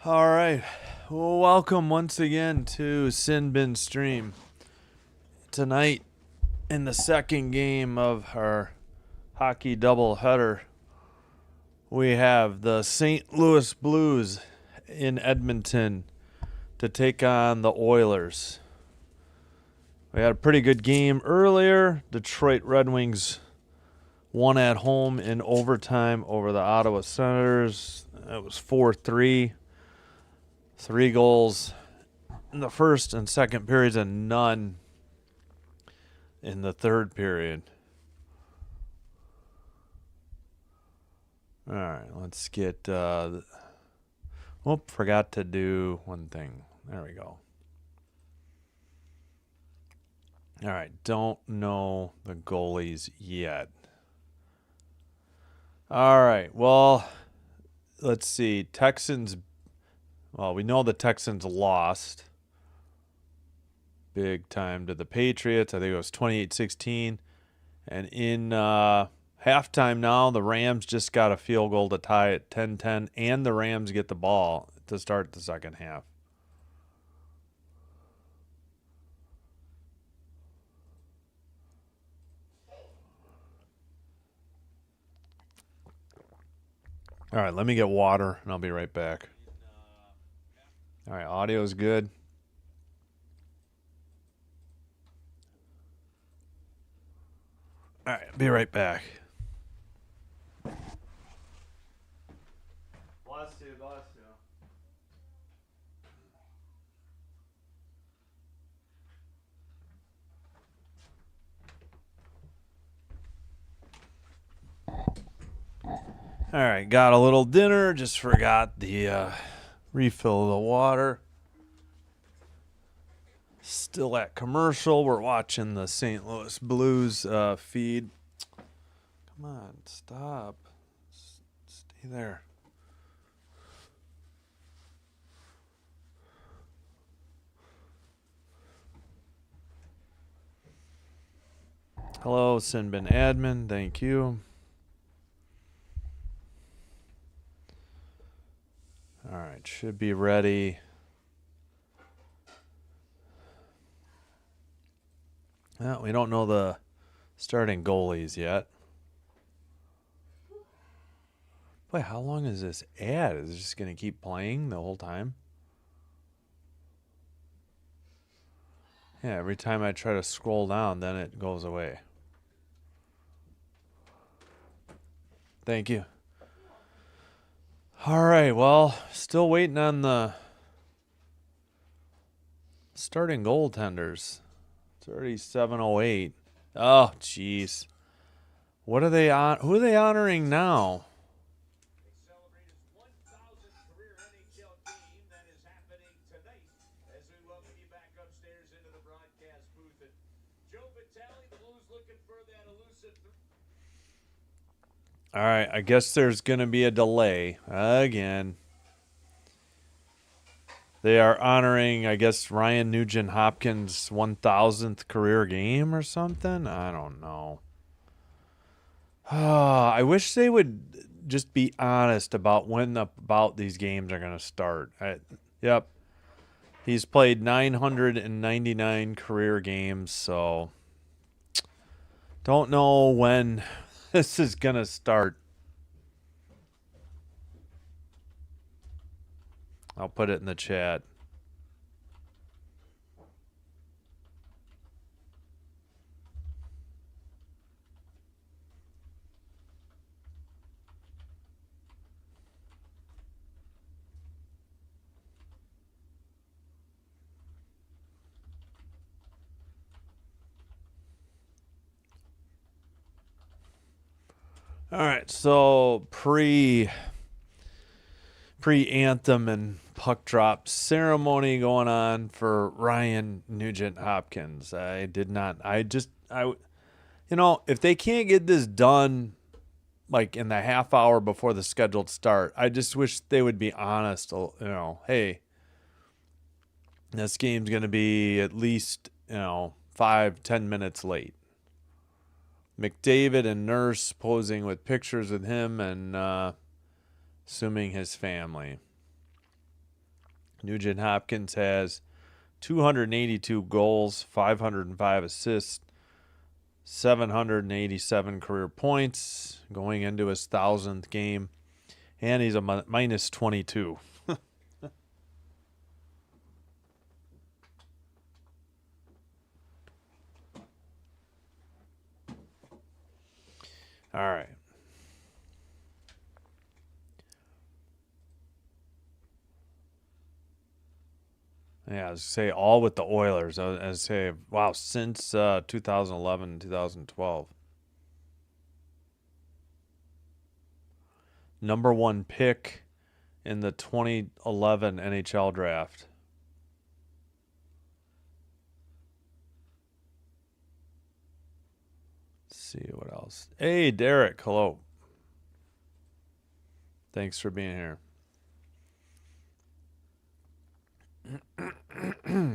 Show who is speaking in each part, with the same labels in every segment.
Speaker 1: All right. Well, welcome once again to Sin Bin Stream. Tonight, in the second game of our hockey doubleheader, we have the St. Louis Blues in Edmonton to take on the Oilers. We had a pretty good game earlier. Detroit Red Wings won at home in overtime over the Ottawa Senators. It was 4-3. 3 goals in the first and second periods and none in the third period. All right, let's get... forgot to do one thing. There we go. All right, don't know the goalies yet. All right, well, let's see. Texans... Well, we know the Texans lost big time to the Patriots. I think it was 28-16. And in halftime now, the Rams just got a field goal to tie it 10-10, and the Rams get the ball to start the second half. All right, let me get water, and I'll be right back. All right, audio is good. All right, be right back. Bless you, bless you. All right, got a little dinner. Just forgot the refill of the water. Still at commercial. We're watching the St. Louis Blues feed. Come on, stop. Stay there. Hello, Sinbin admin. Thank you. All right, should be ready. Well, we don't know the starting goalies yet. Boy, how long is this ad? Is it just going to keep playing the whole time? Yeah, every time I try to scroll down, then it goes away. Thank you. All right, well, still waiting on the starting goaltenders. It's already 7:08. Oh, jeez. What are they on? Who are they honoring now?
Speaker 2: They celebrate his 1,000th career NHL game. That is happening tonight as we welcome you back upstairs into the broadcast booth. And Joe Vitale, the Blues looking for that elusive.
Speaker 1: All right, I guess there's going to be a delay again. They are honoring, I guess, Ryan Nugent Hopkins' 1,000th career game or something. I don't know. I wish they would just be honest about when about these games are going to start. Yep. He's played 999 career games, so don't know when this is going to start. I'll put it in the chat. All right, so pre-anthem and puck drop ceremony going on for Ryan Nugent Hopkins. If they can't get this done like in the half hour before the scheduled start, I just wish they would be honest. Hey, this game's going to be at least 5-10 minutes late. McDavid and Nurse posing with pictures with him and assuming his family. Nugent Hopkins has 282 goals, 505 assists, 787 career points going into his 1,000th game, and he's a minus 22. All right. Yeah, I was say all with the Oilers. I was say, wow, since 2011, 2012. Number one pick in the 2011 NHL draft. Let's see what else. Hey, Derek. Hello. Thanks for being here.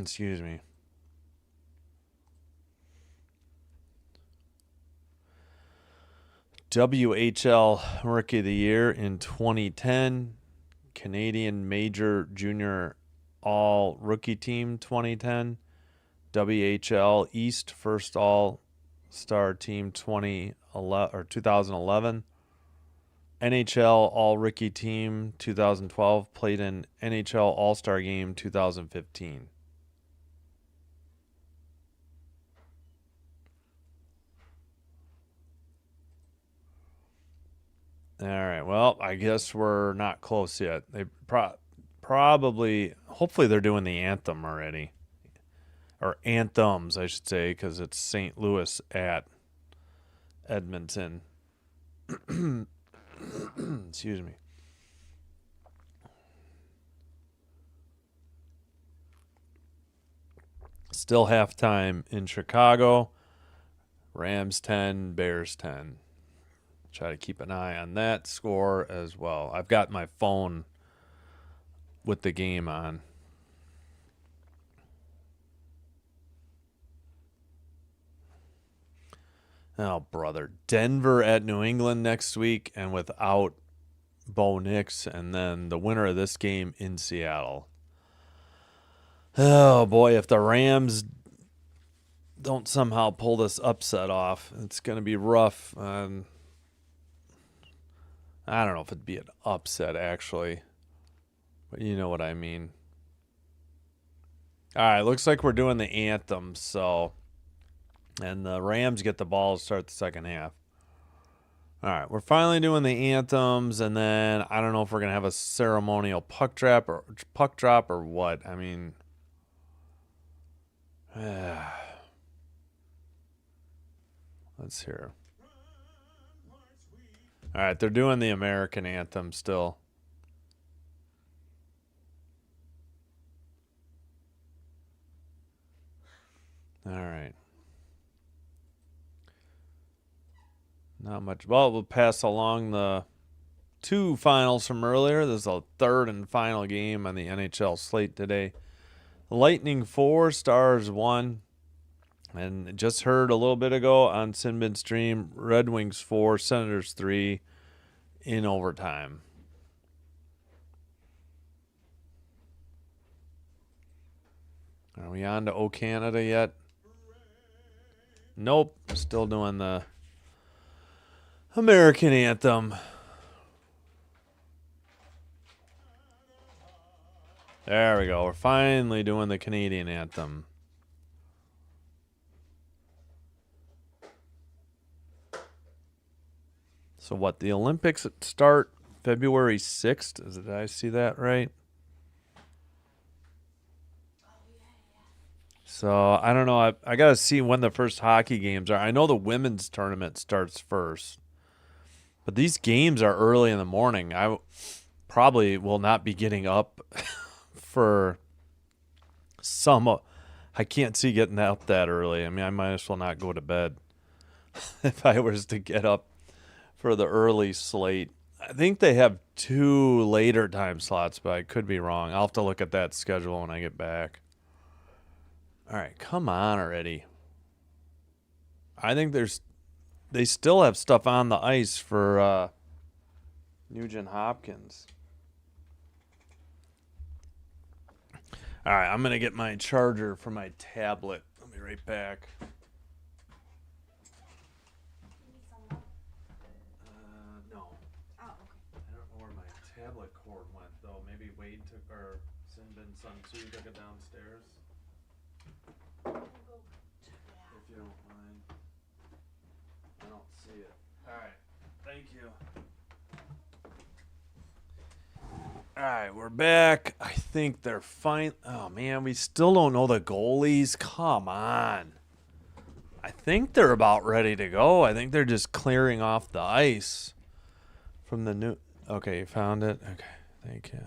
Speaker 1: Excuse me. WHL Rookie of the Year in 2010. Canadian Major Junior All Rookie Team 2010. WHL East First All Star Team 2011. NHL All Rookie Team 2012. Played in NHL All Star Game 2015. All right. Well, I guess we're not close yet. They probably, hopefully, they're doing the anthem already, or anthems, I should say, because it's St. Louis at Edmonton. Excuse me. Still halftime in Chicago. Rams 10, Bears 10. Try to keep an eye on that score as well. I've got my phone with the game on. Oh, brother. Denver at New England next week and without Bo Nix, and then the winner of this game in Seattle. Oh, boy. If the Rams don't somehow pull this upset off, it's going to be rough. I don't know if it'd be an upset, actually. But you know what I mean. All right, looks like we're doing the anthem, so... And the Rams get the ball to start the second half. All right, we're finally doing the anthems, and then I don't know if we're going to have a ceremonial puck drop or what. I mean... Let's hear. All right, they're doing the American anthem still. All right. Not much. Well, we'll pass along the two finals from earlier. This is the third and final game on the NHL slate today. Lightning 4, Stars 1. And just heard a little bit ago on Sinbin Stream, Red Wings 4, Senators 3 in overtime. Are we on to O Canada yet? Nope. Still doing the American anthem. There we go. We're finally doing the Canadian anthem. So what, the Olympics start February 6th? Did I see that right? So I don't know. I got to see when the first hockey games are. I know the women's tournament starts first. But these games are early in the morning. I probably will not be getting up for some. I can't see getting up that early. I mean, I might as well not go to bed if I was to get up for the early slate. I think they have 2 later time slots, but I could be wrong. I'll have to look at that schedule when I get back. All right, come on already. I think they still have stuff on the ice for Nugent Hopkins. All right, I'm going to get my charger for my tablet. I'll be right back. No.
Speaker 3: Oh, okay.
Speaker 1: I don't know where my tablet cord went, though. Maybe Wade took, or Sinbin Sun Tzu took it downstairs.
Speaker 3: We'll go check it out.
Speaker 1: If you don't mind. I don't see it. All right. Thank you. All right, we're back. I think they're fine. Oh, man, we still don't know the goalies. Come on. I think they're about ready to go. I think they're just clearing off the ice from the new. Okay, you found it? Okay, thank you.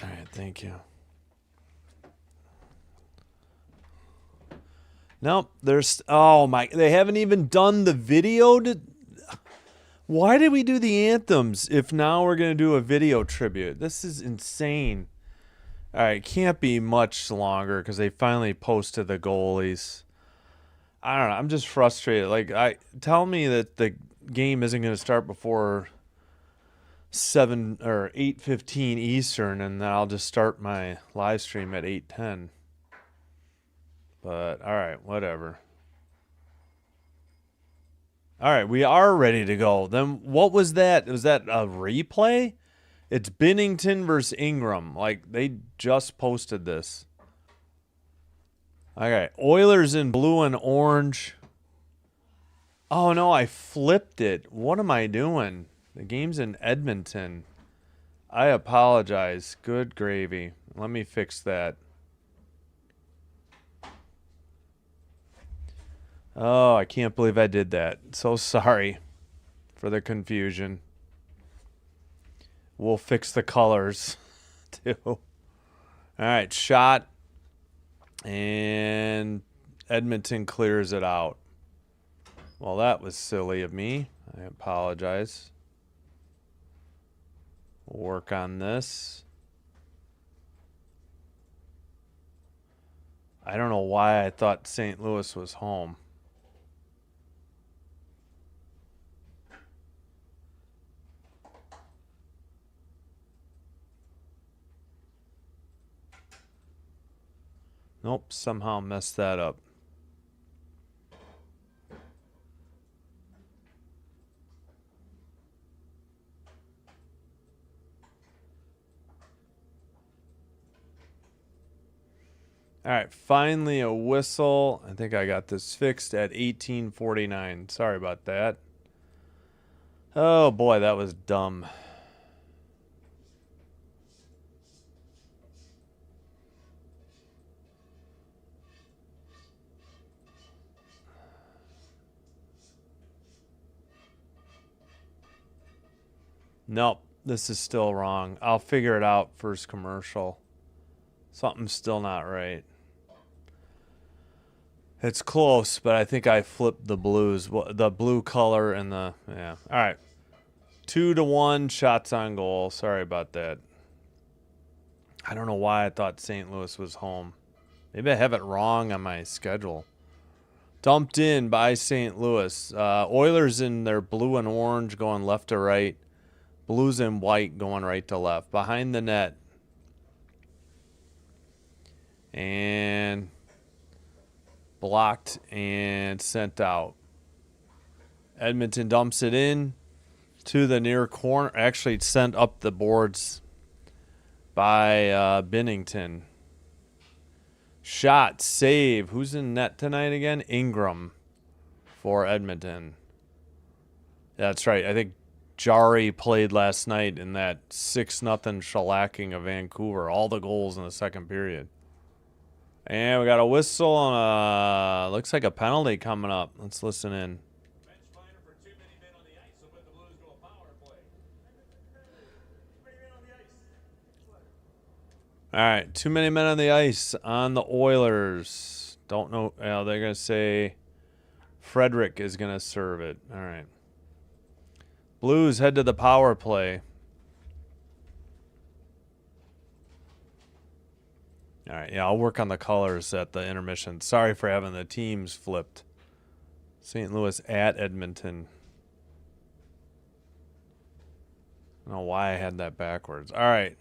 Speaker 1: All right, thank you. Nope, there's. Oh my! They haven't even done the video. Why did we do the anthems if now we're gonna do a video tribute? This is insane. All right, can't be much longer because they finally posted the goalies. I don't know. I'm just frustrated. Like, tell me that the game isn't gonna start before 7 or 8:15 Eastern, and then I'll just start my live stream at 8:10. But, all right, whatever. All right, we are ready to go. Then what was that? Was that a replay? It's Binnington versus Ingram. Like, they just posted this. Okay, Oilers in blue and orange. Oh, no, I flipped it. What am I doing? The game's in Edmonton. I apologize. Good gravy. Let me fix that. Oh, I can't believe I did that. So sorry for the confusion. We'll fix the colors too. All right, shot. And Edmonton clears it out. Well, that was silly of me. I apologize. We'll work on this. I don't know why I thought St. Louis was home. Nope, somehow messed that up. All right, finally a whistle. I think I got this fixed at 18:49. Sorry about that. Oh boy, that was dumb. Nope, this is still wrong. I'll figure it out first commercial. Something's still not right. It's close, but I think I flipped the blues, the blue color and the, yeah. All right. 2-1 shots on goal. Sorry about that. I don't know why I thought St. Louis was home. Maybe I have it wrong on my schedule. Dumped in by St. Louis. Oilers in their blue and orange going left to right. Blues and white going right to left. Behind the net. And blocked and sent out. Edmonton dumps it in to the near corner. Actually, sent up the boards by Binnington. Shot, save. Who's in net tonight again? Ingram for Edmonton. That's right. I think Jari played last night in that 6-0 shellacking of Vancouver. All the goals in the second period. And we got a whistle on looks like a penalty coming up. Let's listen in.
Speaker 2: Bench minor for too many men on the ice will put the Blues to a power play. Too many men on the ice.
Speaker 1: All right, too many men on the ice on the Oilers. Don't know. They're going to say Frederick is going to serve it. All right. Blues head to the power play. All right, yeah, I'll work on the colors at the intermission. Sorry for having the teams flipped. St. Louis at Edmonton. I don't know why I had that backwards. All right.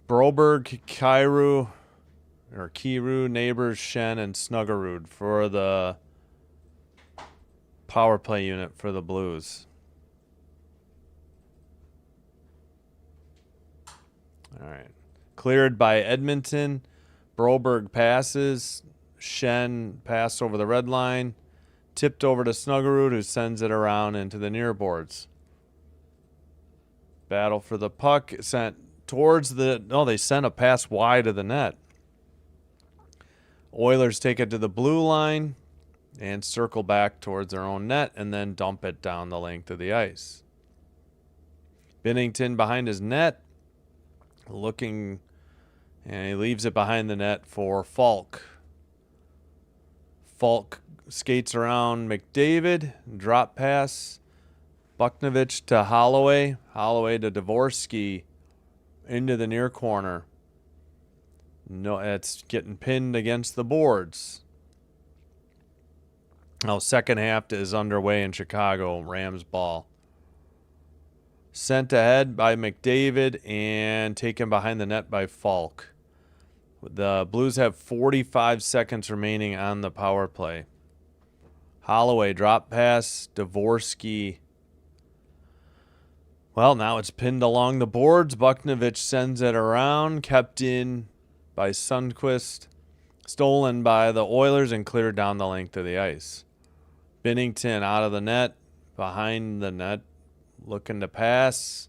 Speaker 1: Broberg, Kiru, Neighbors, Shen, and Snuggerud for the power play unit for the Blues. All right. Cleared by Edmonton. Broberg passes. Shen passed over the red line. Tipped over to Snuggerud, who sends it around into the near boards. Battle for the puck. Sent towards the... No, they sent a pass wide of the net. Oilers take it to the blue line and circle back towards their own net and then dump it down the length of the ice. Binnington behind his net, looking, and he leaves it behind the net for Falk. Falk skates around McDavid, drop pass, Buchnevich to Holloway, Holloway to Dvorsky into the near corner. No, it's getting pinned against the boards. Now, second half is underway in Chicago. Rams ball. Sent ahead by McDavid and taken behind the net by Falk. The Blues have 45 seconds remaining on the power play. Holloway drop pass. Dvorsky. Well, now it's pinned along the boards. Buchnevich sends it around. Kept in by Sundqvist. Stolen by the Oilers and cleared down the length of the ice. Binnington out of the net. Behind the net. Looking to pass.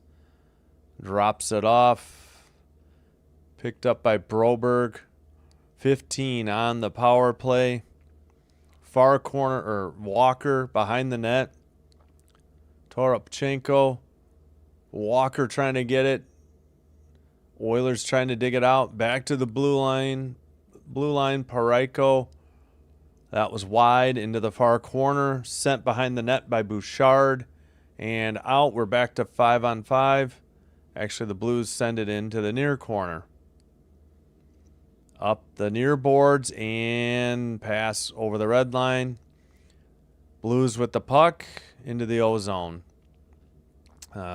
Speaker 1: Drops it off. Picked up by Broberg. 15 on the power play. Far corner, or Walker behind the net. Toropchenko. Walker trying to get it. Oilers trying to dig it out. Back to the blue line. Blue line, Parayko. That was wide into the far corner. Sent behind the net by Bouchard. And out. We're back to 5-on-5. Actually, the Blues send it into the near corner. Up the near boards and pass over the red line. Blues with the puck into the O-zone.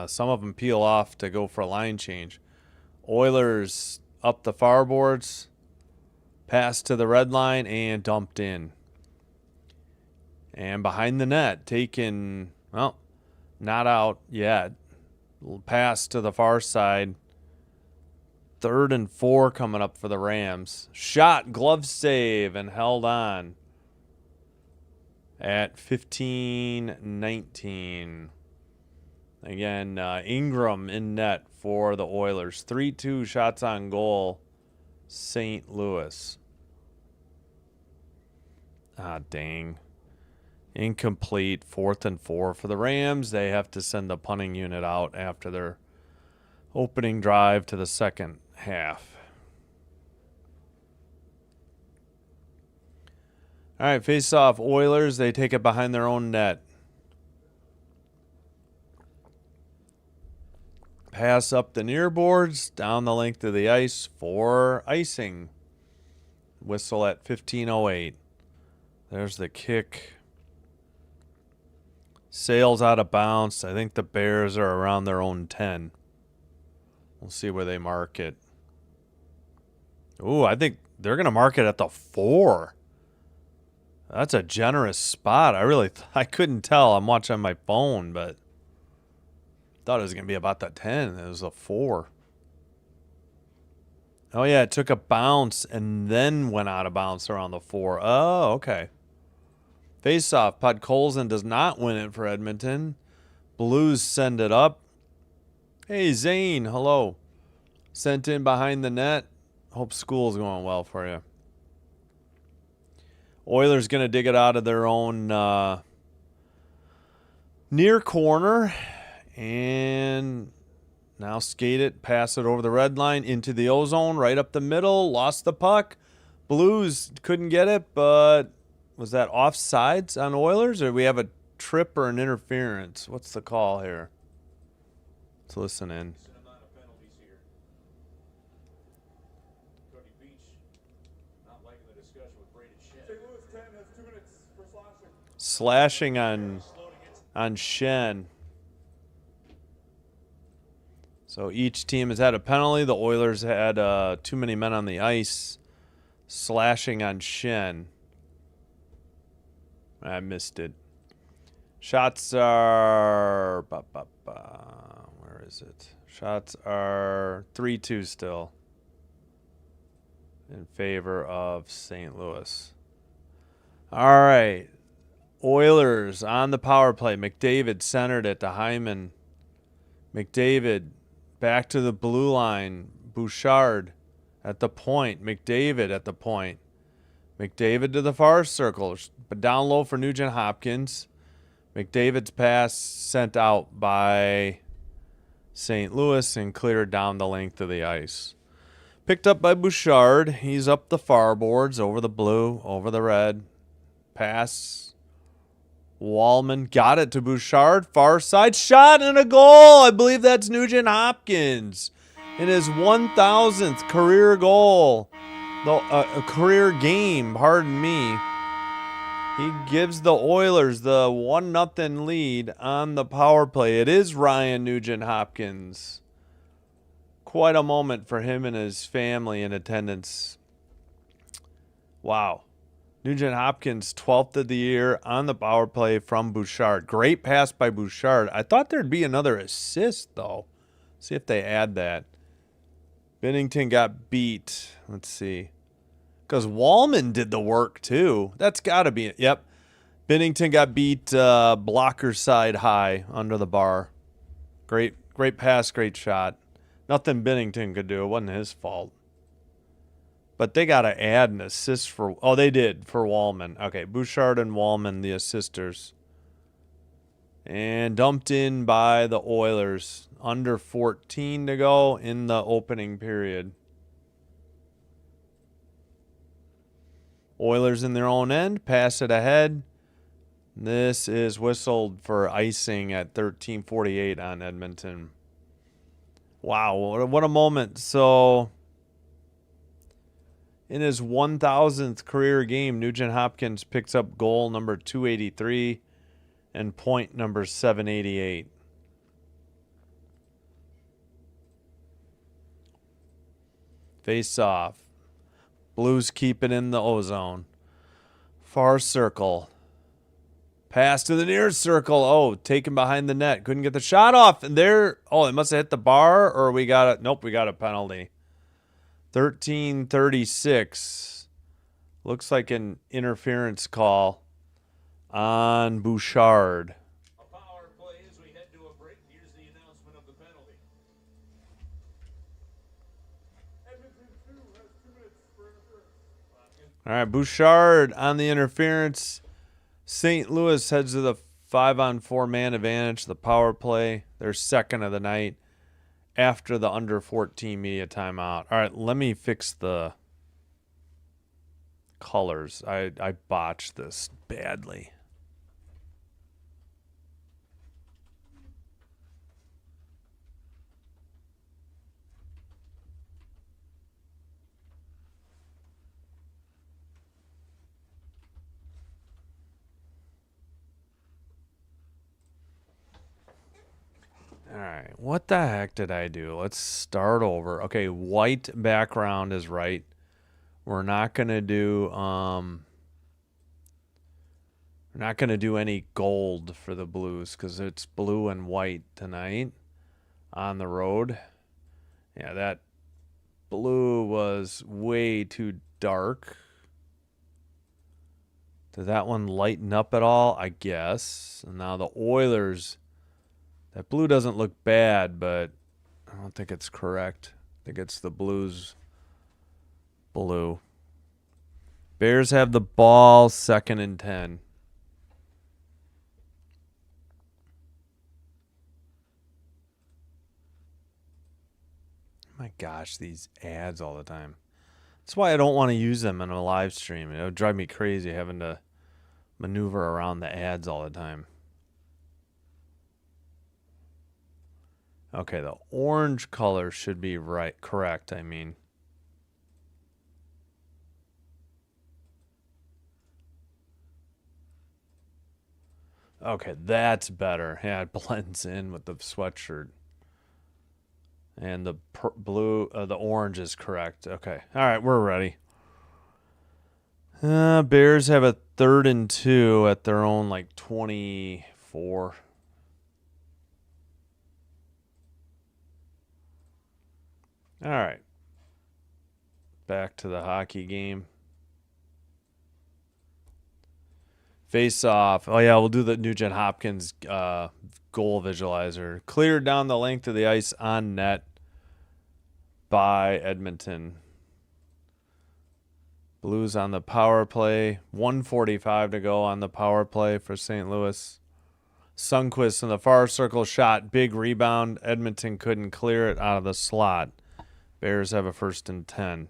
Speaker 1: Some of them peel off to go for a line change. Oilers up the far boards. Pass to the red line and dumped in. And behind the net, taken, well, not out yet. Pass to the far side. 3rd and 4 coming up for the Rams. Shot, glove save, and held on at 15-19. Again, Ingram in net for the Oilers. 3-2 shots on goal, St. Louis. Ah, dang. Incomplete. 4th and 4 for the Rams. They have to send the punting unit out after their opening drive to the second half. All right, face-off Oilers. They take it behind their own net. Pass up the near boards, down the length of the ice for icing. Whistle at 15:08. There's the kick. Sails out of bounds. I think the Bears are around their own 10. We'll see where they mark it. Ooh, I think they're going to mark it at the 4. That's a generous spot. I couldn't tell. I'm watching my phone, but thought it was going to be about the 10. It was a 4. Oh, yeah, it took a bounce and then went out of bounds around the 4. Oh, okay. Face-off. Podkolzin does not win it for Edmonton. Blues send it up. Hey, Zane, hello. Sent in behind the net. Hope school's going well for you. Oilers going to dig it out of their own near corner. And now skate it, pass it over the red line into the O-zone, right up the middle. Lost the puck. Blues couldn't get it, but was that offsides on Oilers? Or do we have a trip or an interference? What's the call here? Let's listen in. Slashing on Shen. So each team has had a penalty. The Oilers had too many men on the ice slashing on shin. I missed it. Shots are... Where is it? Shots are 3-2 still in favor of St. Louis. All right. Oilers on the power play. McDavid centered it to Hyman. McDavid back to the blue line. Bouchard at the point. McDavid at the point. McDavid to the far circle. But down low for Nugent Hopkins. McDavid's pass sent out by St. Louis and cleared down the length of the ice. Picked up by Bouchard. He's up the far boards, over the blue, over the red. Pass. Wallman got it to Bouchard. Far side shot and a goal. I believe that's Nugent Hopkins in his 1,000th career goal. A career game, pardon me. He gives the Oilers the 1-0 lead on the power play. It is Ryan Nugent Hopkins. Quite a moment for him and his family in attendance. Wow. Nugent Hopkins, 12th of the year on the power play from Bouchard. Great pass by Bouchard. I thought there'd be another assist, though. See if they add that. Binnington got beat. Let's see. Because Wallman did the work, too. That's got to be it. Yep. Binnington got beat blocker side high under the bar. Great pass, great shot. Nothing Binnington could do. It wasn't his fault. But they got to add an assist for... Oh, they did for Wallman. Okay, Bouchard and Wallman, the assisters. And dumped in by the Oilers. Under 14 to go in the opening period. Oilers in their own end. Pass it ahead. This is whistled for icing at 13:48 on Edmonton. Wow, what a moment. So, in his 1,000th career game, Nugent Hopkins picks up goal number 283 and point number 788. Face off. Blues keep it in the O-zone. Far circle. Pass to the near circle. Oh, taken behind the net. Couldn't get the shot off. And there, it must have hit the bar, or we got it. Nope, we got a penalty. 13:36. Looks like an interference call on Bouchard.
Speaker 2: A power play as we head to a break. Here's the announcement of the penalty. Edmonton 2 has 2 minutes for interference.
Speaker 1: All right, Bouchard on the interference. St. Louis heads to the 5-on-4 man advantage, the power play. They're second of the night after the under 14 media timeout. All right, let me fix the colors. I botched this badly. All right, what the heck did I do? Let's start over. Okay, white background is right. We're not gonna do any gold for the Blues because it's blue and white tonight on the road. Yeah, that blue was way too dark. Did that one lighten up at all? I guess. And now the Oilers. That blue doesn't look bad, but I don't think it's correct. I think it's the Blues blue. Bears have the ball, 2nd and 10. My gosh, these ads all the time. That's why I don't want to use them in a live stream. It would drive me crazy having to maneuver around the ads all the time. Okay, the orange color should be correct, I mean. Okay, that's better. Yeah, it blends in with the sweatshirt. And the the orange is correct. Okay. All right, we're ready. Bears have a 3rd and 2 at their own 24. All right. Back to the hockey game. Face off. Oh, yeah, we'll do the Nugent Hopkins goal visualizer. Cleared down the length of the ice on net by Edmonton. Blues on the power play. 1:45 to go on the power play for St. Louis. Sundqvist in the far circle shot. Big rebound. Edmonton couldn't clear it out of the slot. Bears have a 1st and 10.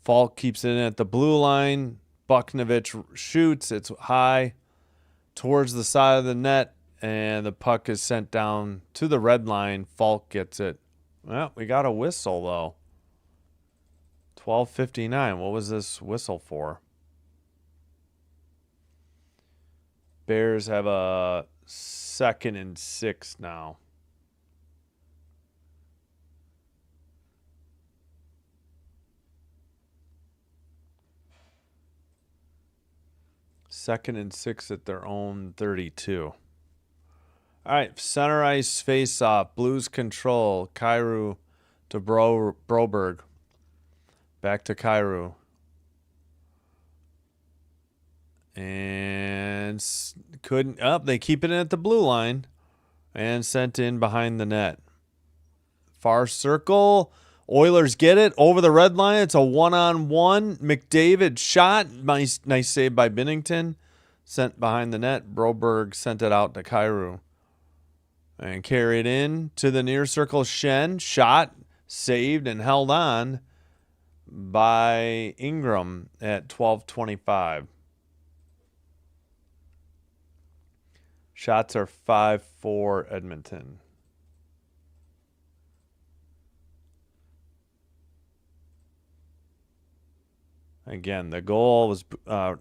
Speaker 1: Falk keeps it in at the blue line. Bucknovich shoots. It's high towards the side of the net, and the puck is sent down to the red line. Falk gets it. Well, we got a whistle, though. 12:59. What was this whistle for? Bears have a 2nd and 6 now. Second and 6 at their own 32. All right, center ice face-off. Blues control. Kyrou to Broberg. Back to Kyrou. And couldn't up. They keep it in at the blue line and sent in behind the net. Far circle. Oilers get it over the red line. It's a 1-on-1. McDavid shot. Nice save by Binnington. Sent behind the net. Broberg sent it out to Kyrou. And carried in to the near circle. Shen shot, saved, and held on by Ingram at 12:25. Shots are 5-4 Edmonton. Again, the goal was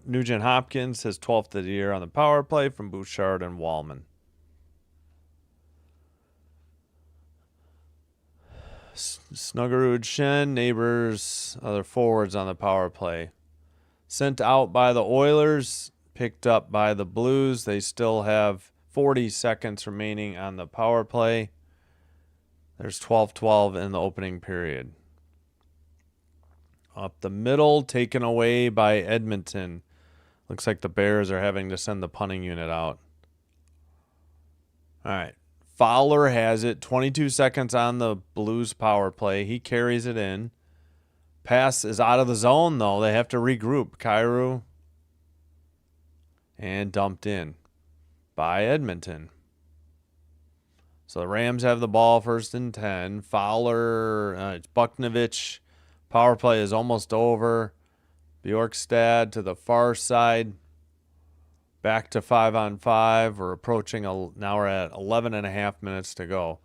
Speaker 1: Nugent Hopkins, his 12th of the year on the power play from Bouchard and Wallman. Snuggerud, Shen, Neighbors, other forwards on the power play. Sent out by the Oilers, picked up by the Blues. They still have 40 seconds remaining on the power play. There's 12-12 in the opening period. Up the middle, taken away by Edmonton. Looks like the Bears are having to send the punting unit out. All right. Fowler has it. 22 seconds on the Blues power play. He carries it in. Pass is out of the zone, though. They have to regroup. Kyrou. And dumped in by Edmonton. So the Rams have the ball 1st and 10. Fowler, it's Bucknovich. Power play is almost over. Bjorkstad to the far side. Back to 5-on-5. We're approaching, now we're at 11 and a half minutes to go.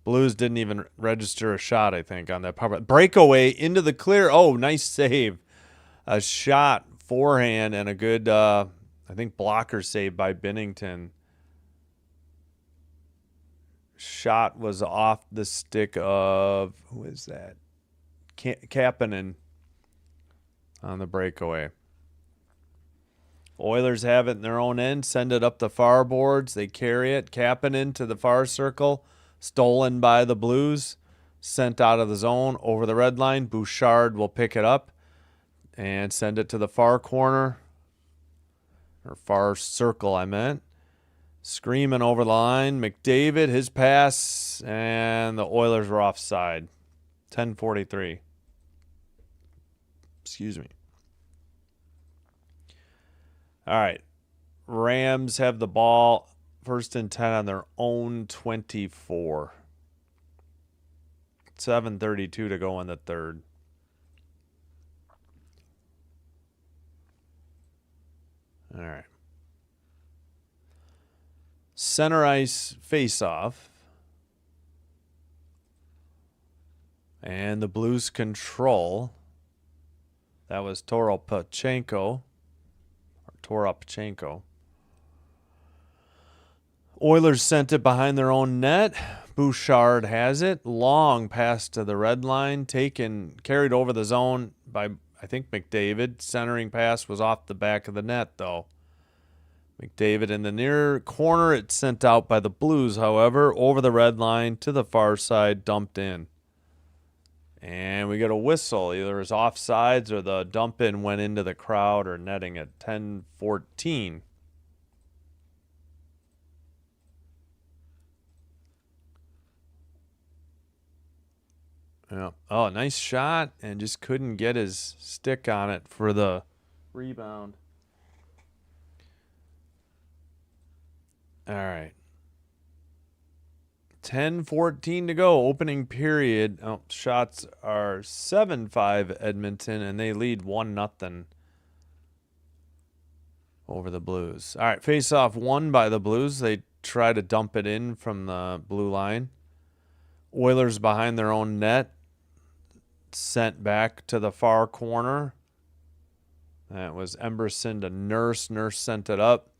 Speaker 1: Blues didn't even register a shot, I think, on that power play. Breakaway into the clear. Oh, nice save. A shot, forehand, and a good, I think, blocker save by Binnington. Shot was off the stick of, who is that? Kapanen on the breakaway. Oilers have it in their own end. Send it up the far boards. They carry it. Kapanen to the far circle. Stolen by the Blues. Sent out of the zone over the red line. Bouchard will pick it up and send it to the far corner. Or far circle, I meant. Screaming over the line. McDavid, his pass. And the Oilers were offside. 10:43. Excuse me. All right. Rams have the ball 1st and 10 on their own 24. 7:32 to go in the third. All right. Center ice face-off. And the Blues control. That was Toropchenko. Oilers sent it behind their own net. Bouchard has it. Long pass to the red line. Carried over the zone by, I think, McDavid. Centering pass was off the back of the net, though. McDavid in the near corner. It's sent out by the Blues, however, over the red line to the far side, dumped in. And we get a whistle. Either it's offsides or the dump in went into the crowd or netting at 10-14. Yeah. Oh, nice shot, and just couldn't get his stick on it for the rebound. All right. 10-14 to go. Opening period. Oh, shots are 7-5 Edmonton, and they lead 1-0 over the Blues. All right, face-off won by the Blues. They try to dump it in from the blue line. Oilers behind their own net. Sent back to the far corner. That was Emberson to Nurse. Nurse sent it up.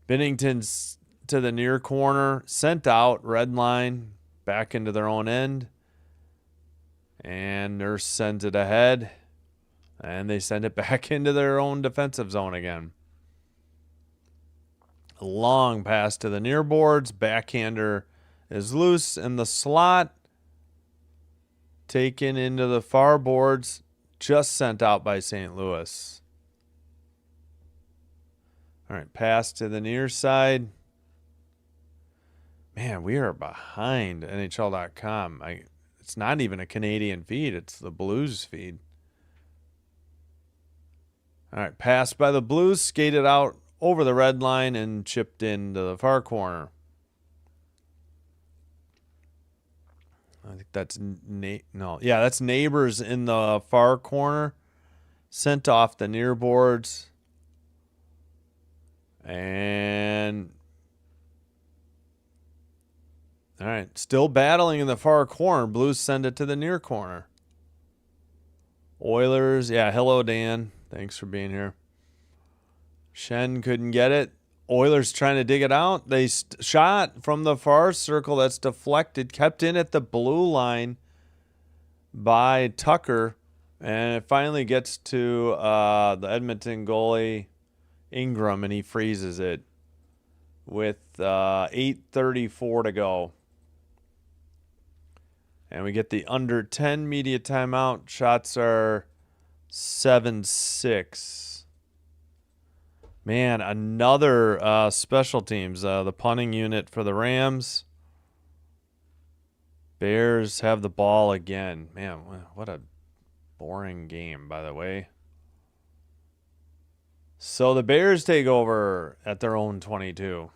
Speaker 1: Binnington's to the near corner. Sent out. Red line. Back into their own end. And Nurse sends it ahead. And they send it back into their own defensive zone again. A long pass to the near boards. Backhander is loose in the slot. Taken into the far boards, just sent out by St. Louis. All right, pass to the near side. Man, we are behind NHL.com. It's not even a Canadian feed. It's the Blues feed. All right, pass by the Blues, skated out over the red line and chipped into the far corner. I think that's that's Neighbors in the far corner. Sent off the near boards. And all right, still battling in the far corner. Blues send it to the near corner. Oilers, hello Dan. Thanks for being here. Shen couldn't get it. Oilers trying to dig it out. They shot from the far circle that's deflected, kept in at the blue line by Tucker, and it finally gets to the Edmonton goalie Ingram, and he freezes it with 8:34 to go. And we get the under 10 media timeout. Shots are 7-6. Man, another special teams. The punting unit for the Rams. Bears have the ball again. Man, what a boring game, by the way. So the Bears take over at their own 22.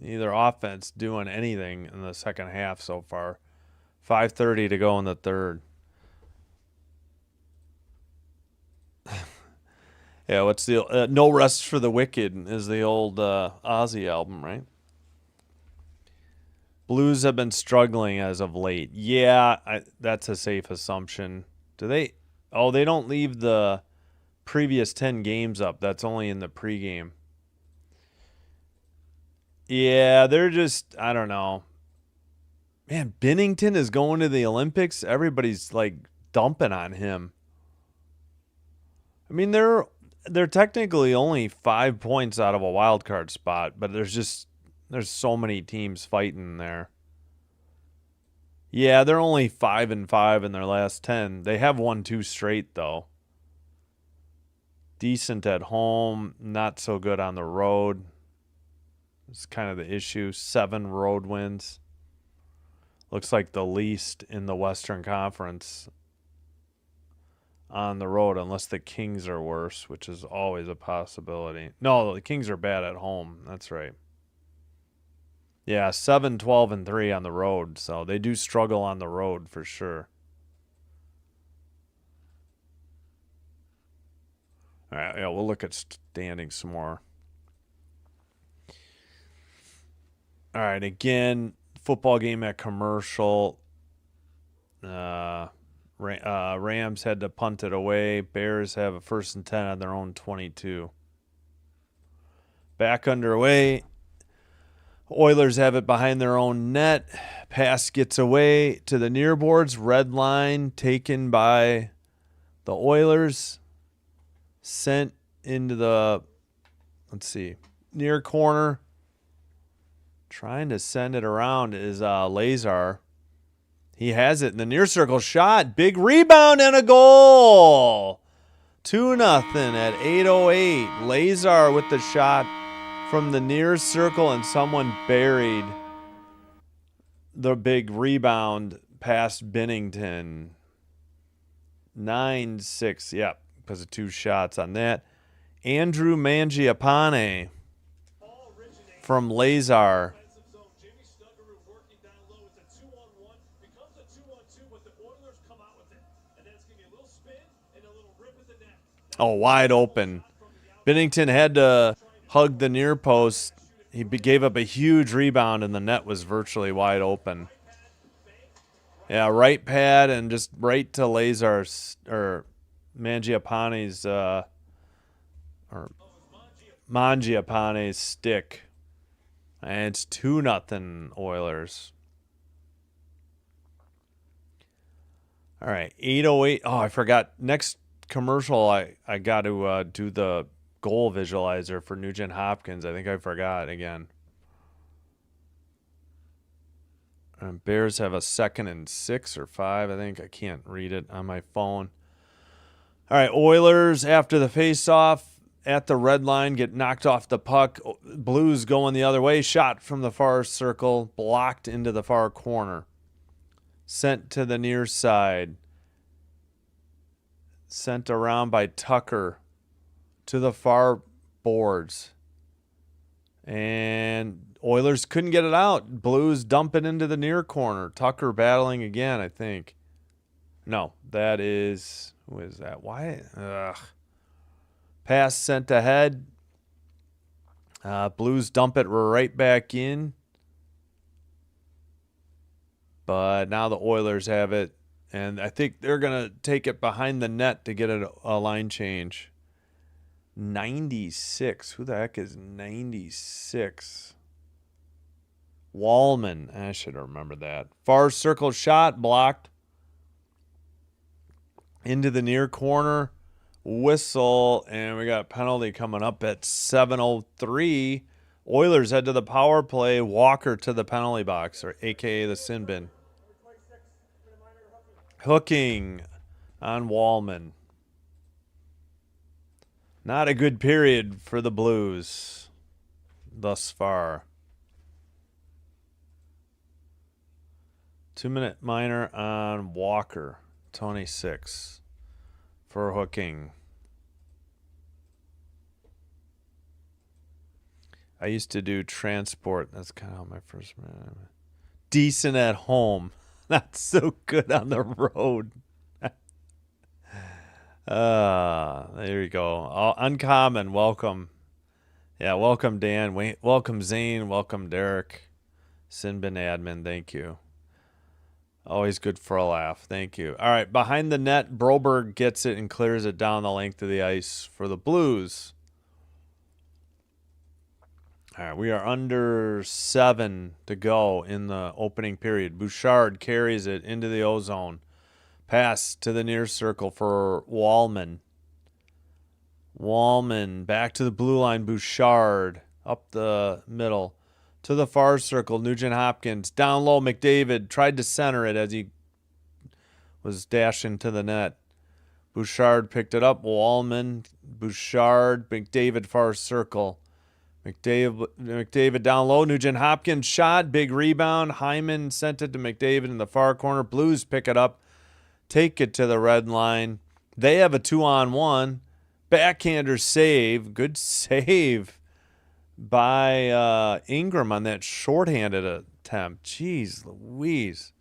Speaker 1: Neither offense doing anything in the second half so far. 5:30 to go in the third. Yeah, what's the No Rest for the Wicked is the old Ozzy album, right? Blues have been struggling as of late. Yeah, that's a safe assumption. Do they? Oh, they don't leave the previous 10 games up. That's only in the pregame. Yeah, they're just, I don't know. Man, Binnington is going to the Olympics. Everybody's like dumping on him. I mean, they're technically only 5 points out of a wild card spot, but there's so many teams fighting there. Yeah, they're only 5-5 in their last 10. They have won 2 straight though. Decent at home, not so good on the road. It's kind of the issue. 7 road wins. Looks like the least in the Western Conference on the road, unless the Kings are worse, which is always a possibility. No, the Kings are bad at home. That's right. Yeah, 7-12-3 on the road, so they do struggle on the road for sure. All right, yeah, we'll look at standings some more. All right, again, football game at Commercial. Rams had to punt it away. Bears have a 1st and 10 on their own 22. Back underway. Oilers have it behind their own net. Pass gets away to the near boards. Red line taken by the Oilers. Sent into the, let's see, near corner. Trying to send it around is Lazar. He has it in the near circle. Shot. Big rebound and a goal. 2-0 at 8:08. Lazar with the shot from the near circle, and someone buried the big rebound past Binnington. 9-6. Yep, because of 2 shots on that. Andrew Mangiapane from Lazar.
Speaker 2: Jimmy Snuggerud working down low. It's a 2-on-1. Becomes a 2-on-2, but the Oilers come out with it. And then it's going to be a little spin and a little rip at the net.
Speaker 1: Oh, wide open. Binnington had to hug the near post. He gave up a huge rebound, and the net was virtually wide open. Yeah, right pad and just right to Lazar's or Mangiapane's or Mangiapane's stick. And it's 2-0 Oilers. All right, 8:08. Oh, I forgot. Next commercial, I got to do the goal visualizer for Nugent Hopkins. I think I forgot again. And Bears have a 2nd and 6 or 5. I think I can't read it on my phone. All right, Oilers after the face-off at the red line get knocked off the puck. Blues going the other way. Shot from the far circle, blocked into the far corner. Sent to the near side. Sent around by Tucker to the far boards. And Oilers couldn't get it out. Blues dump it into the near corner. Tucker battling again, I think. No, that is... Who is that? Why? Ugh. Pass sent ahead. Blues dump it right back in. But now the Oilers have it. And I think they're going to take it behind the net to get a line change. 96. Who the heck is 96? Wallman. I should have remembered that. Far circle shot blocked. Into the near corner. Whistle. And we got a penalty coming up at 7:03. Oilers head to the power play. Walker to the penalty box, or a.k.a. the sin bin. Hooking on Wallman. Not a good period for the Blues thus far. 2-minute minor on Walker. 26 for hooking. I used to do transport. That's kind of how my first minute. Decent at home. Not so good on the road. There you go. Uncommon. Welcome. Yeah, welcome, Dan. Welcome, Zane. Welcome, Derek. Sinbin admin. Thank you. Always good for a laugh. Thank you. All right, behind the net, Broberg gets it and clears it down the length of the ice for the Blues. All right, we are under 7 to go in the opening period. Bouchard carries it into the O-zone. Pass to the near circle for Wallman. Wallman back to the blue line. Bouchard up the middle. To the far circle, Nugent Hopkins. Down low, McDavid tried to center it as he was dashing to the net. Bouchard picked it up. Wallman, Bouchard, McDavid far circle. McDavid down low. Nugent Hopkins shot. Big rebound. Hyman sent it to McDavid in the far corner. Blues pick it up. Take it to the red line. They have a 2-on-1. Backhander save. Good save by Ingram on that shorthanded attempt. Jeez Louise.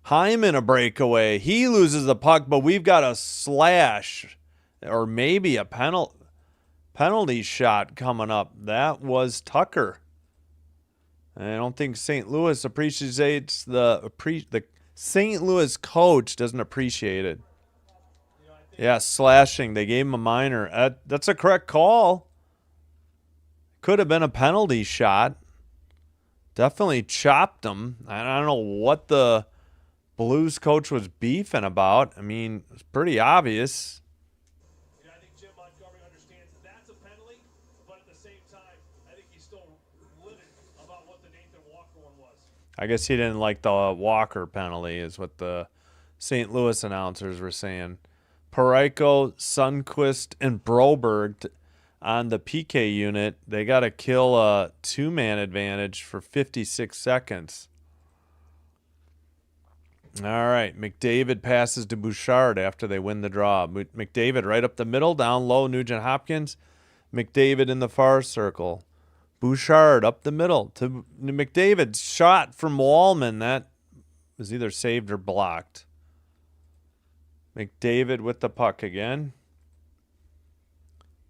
Speaker 1: Hyman a breakaway. He loses the puck, but we've got a slash or maybe a penalty shot coming up. That was Tucker. I don't think St. Louis appreciates the St. Louis coach doesn't appreciate it. Yeah, slashing. They gave him a minor. That's a correct call. Could have been a penalty shot. Definitely chopped them. I don't know what the Blues coach was beefing about. I mean, it's pretty obvious.
Speaker 2: Yeah, I think Jim Montgomery understands that's a penalty, but at the same time, I think he's still livid about what the Nathan Walker one was.
Speaker 1: I guess he didn't like the Walker penalty, is what the St. Louis announcers were saying. Parayko, Sundqvist, and Broberg on the PK unit. They got to kill a two-man advantage for 56 seconds. All right, McDavid passes to Bouchard after they win the draw. McDavid right up the middle, down low, Nugent Hopkins. McDavid in the far circle. Bouchard up the middle to McDavid. Shot from Wallman. That was either saved or blocked. McDavid with the puck again.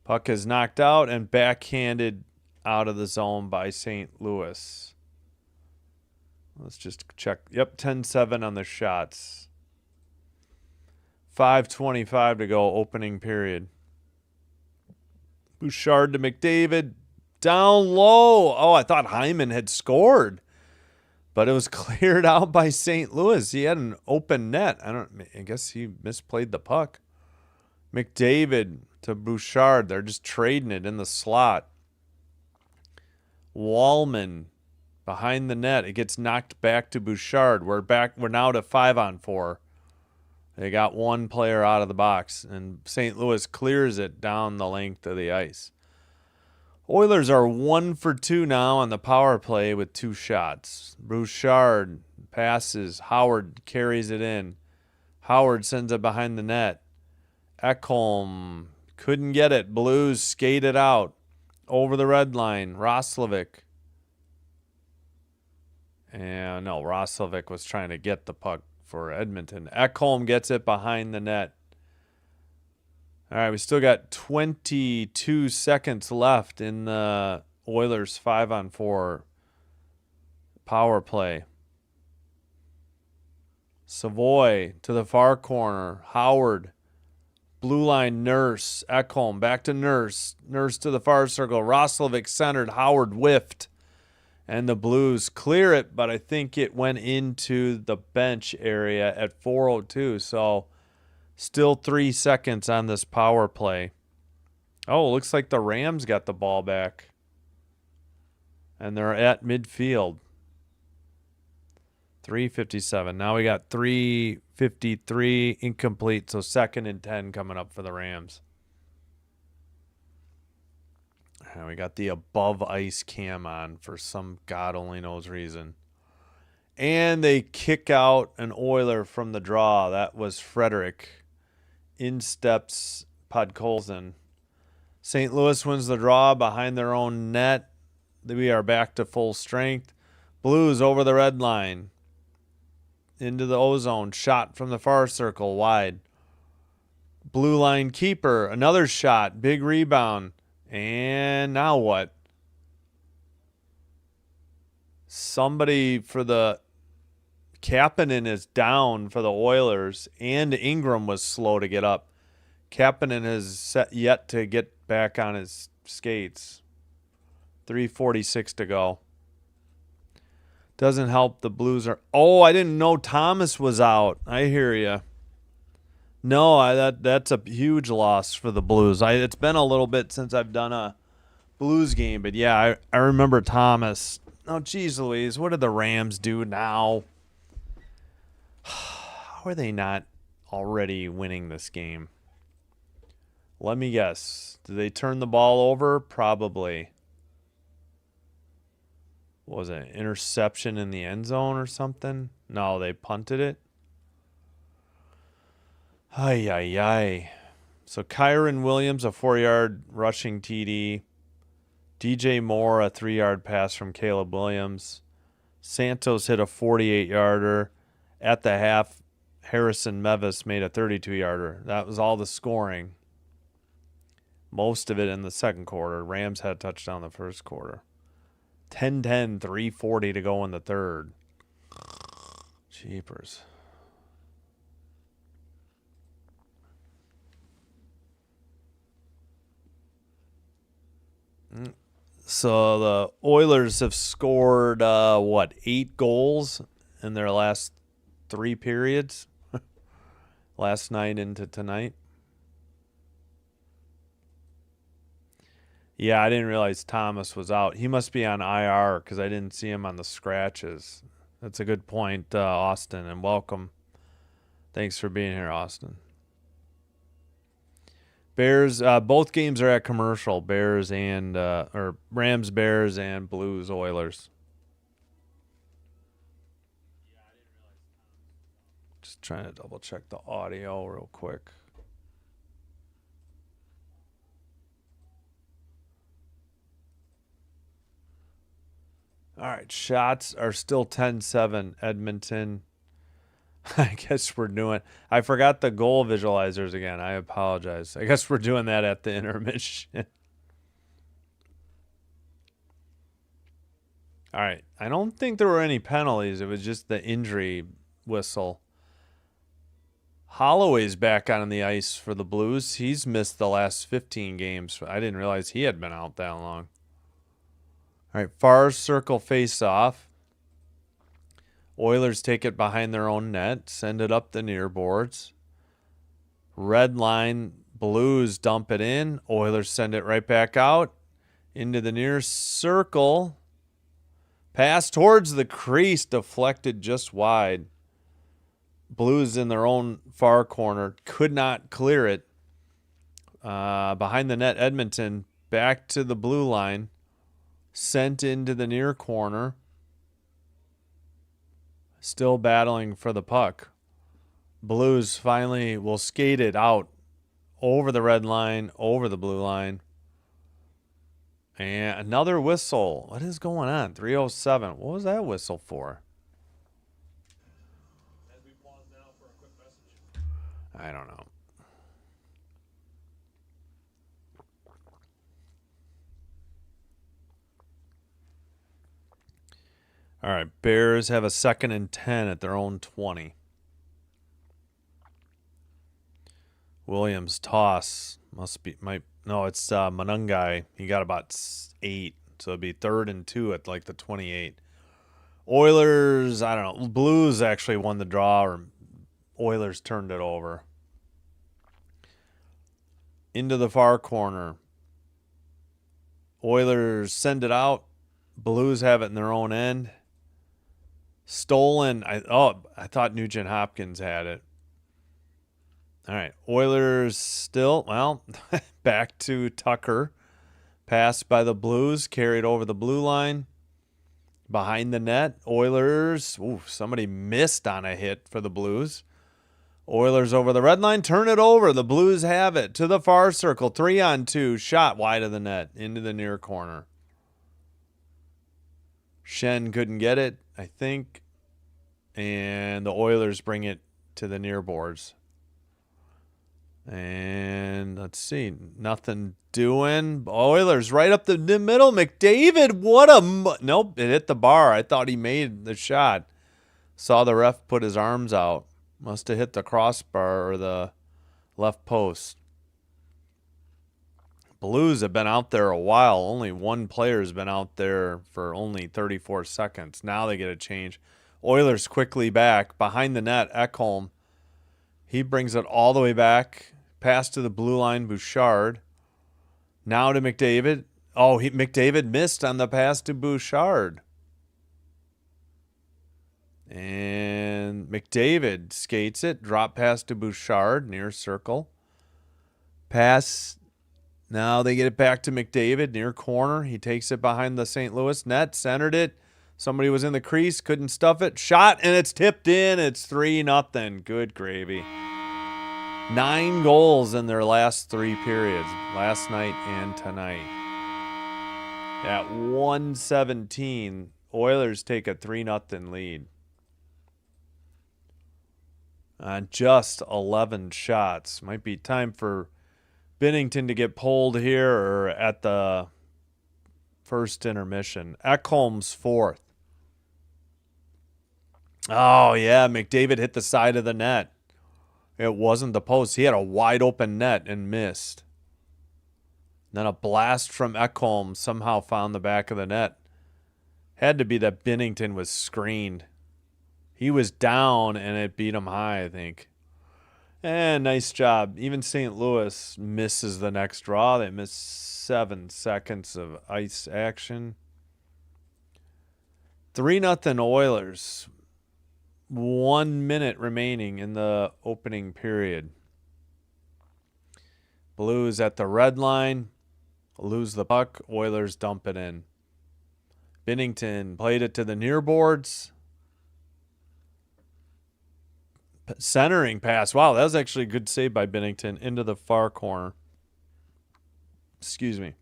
Speaker 1: Puck is knocked out and backhanded out of the zone by St. Louis. Let's just check. Yep, 10-7 on the shots. 5:25 to go, opening period. Bouchard to McDavid. Down low. Oh, I thought Hyman had scored, but it was cleared out by St. Louis. He had an open net. I guess he misplayed the puck. McDavid to Bouchard. They're just trading it in the slot. Wallman behind the net. It gets knocked back to Bouchard. We're now to 5-on-4. They got one player out of the box, and St. Louis clears it down the length of the ice. Oilers are 1 for 2 now on the power play with 2 shots. Bouchard passes. Howard carries it in. Howard sends it behind the net. Ekholm couldn't get it. Blues skated out over the red line. Roslovic. And no, Roslovic was trying to get the puck for Edmonton. Ekholm gets it behind the net. All right, we still got 22 seconds left in the Oilers 5-on-4 power play. Savoy to the far corner. Howard. Blue line, Nurse. Ekholm back to Nurse. Nurse to the far circle. Roslovic centered. Howard whiffed. And the Blues clear it, but I think it went into the bench area at 4:02. So still 3 seconds on this power play. Oh, looks like the Rams got the ball back. And they're at midfield. 3:57. Now we got 3:53 incomplete, so 2nd and 10 coming up for the Rams. And we got the above ice cam on for some God only knows reason. And they kick out an Oiler from the draw. That was Frederick. In steps Podkolzin. St. Louis wins the draw behind their own net. We are back to full strength. Blues over the red line. Into the ozone. Shot from the far circle. Wide. Blue line keeper. Another shot. Big rebound. And now what? Somebody for the Kapanen is down for the Oilers, and Ingram was slow to get up. Kapanen has yet to get back on his skates. 3:46 to go. Doesn't help the Blues are... Oh, I didn't know Thomas was out. I hear you. No, that's a huge loss for the Blues. It's been a little bit since I've done a Blues game, but yeah, I remember Thomas. Oh, geez Louise, what did the Rams do now? How are they not already winning this game? Let me guess. Did they turn the ball over? Probably. What was it an interception in the end zone or something? No, they punted it. Ay, ay, ay. So Kyron Williams, a 4-yard rushing TD. DJ Moore, a 3-yard pass from Caleb Williams. Santos hit a 48-yarder. At the half, Harrison Mevis made a 32-yarder. That was all the scoring. Most of it in the second quarter. Rams had a touchdown in the first quarter. 10-10, 3:40 to go in the third. Jeepers. So the Oilers have scored, 8 goals in their last 3 periods? Last night into tonight? Yeah, I didn't realize Thomas was out. He must be on IR because I didn't see him on the scratches. That's a good point, Austin, and welcome. Thanks for being here, Austin. Bears, both games are at commercial. Bears and or Rams, Bears, and Blues, Oilers. Just trying to double check the audio real quick. All right, shots are still 10-7 Edmonton. I guess we're doing. I forgot the goal visualizers again. I apologize. I guess we're doing that at the intermission. All right. I don't think there were any penalties. It was just the injury whistle. Holloway's back on the ice for the Blues. He's missed the last 15 games. I didn't realize he had been out that long. All right, far circle face off. Oilers take it behind their own net, send it up the near boards. Red line, Blues dump it in. Oilers send it right back out into the near circle. Pass towards the crease, deflected just wide. Blues in their own far corner, could not clear it. Behind the net, Edmonton back to the blue line, sent into the near corner. Still battling for the puck. Blues finally will skate it out over the red line, over the blue line. And another whistle. What is going on? 3:07. What was that whistle for?
Speaker 2: As we pause now for a quick message.
Speaker 1: I don't know. All right, Bears have a 2nd and 10 at their own 20. Williams toss it's Manungai. He got about 8, so it'd be 3rd and 2 at like the 28. Oilers, I don't know. Blues actually won the draw, or Oilers turned it over. Into the far corner. Oilers send it out. Blues have it in their own end. Stolen. I thought Nugent Hopkins had it. All right. Oilers still, back to Tucker. Passed by the Blues, carried over the blue line. Behind the net, Oilers. Somebody missed on a hit for the Blues. Oilers over the red line, turn it over. The Blues have it to the far circle. 3-on-2, shot wide of the net, into the near corner. Shen couldn't get it, I think. And the Oilers bring it to the near boards. And let's see, nothing doing. Oilers right up the middle. McDavid, nope, it hit the bar. I thought he made the shot. Saw the ref put his arms out. Must have hit the crossbar or the left post. Blues have been out there a while. Only one player has been out there for only 34 seconds. Now they get a change. Oilers quickly back. Behind the net, Ekholm. He brings it all the way back. Pass to the blue line, Bouchard. Now to McDavid. McDavid missed on the pass to Bouchard. And McDavid skates it. Drop pass to Bouchard, near circle. Pass. Now they get it back to McDavid, near corner. He takes it behind the St. Louis net, centered it. Somebody was in the crease, couldn't stuff it. Shot, and it's tipped in. It's 3-0. Good gravy. 9 goals in their last 3 periods, last night and tonight. At 1:17, Oilers take a 3-0 lead. On just 11 shots. Might be time for Binnington to get pulled here or at the first intermission. Ekholm's 4th. Oh, yeah, McDavid hit the side of the net. It wasn't the post. He had a wide open net and missed. Then a blast from Ekholm somehow found the back of the net. Had to be that Binnington was screened. He was down and it beat him high, I think. And nice job. Even St. Louis misses the next draw. They miss 7 seconds of ice action. 3-0 Oilers. 1 minute remaining in the opening period. Blues at the red line. Lose the puck. Oilers dump it in. Binnington played it to the near boards. Centering pass. Wow, that was actually a good save by Binnington into the far corner. Excuse me.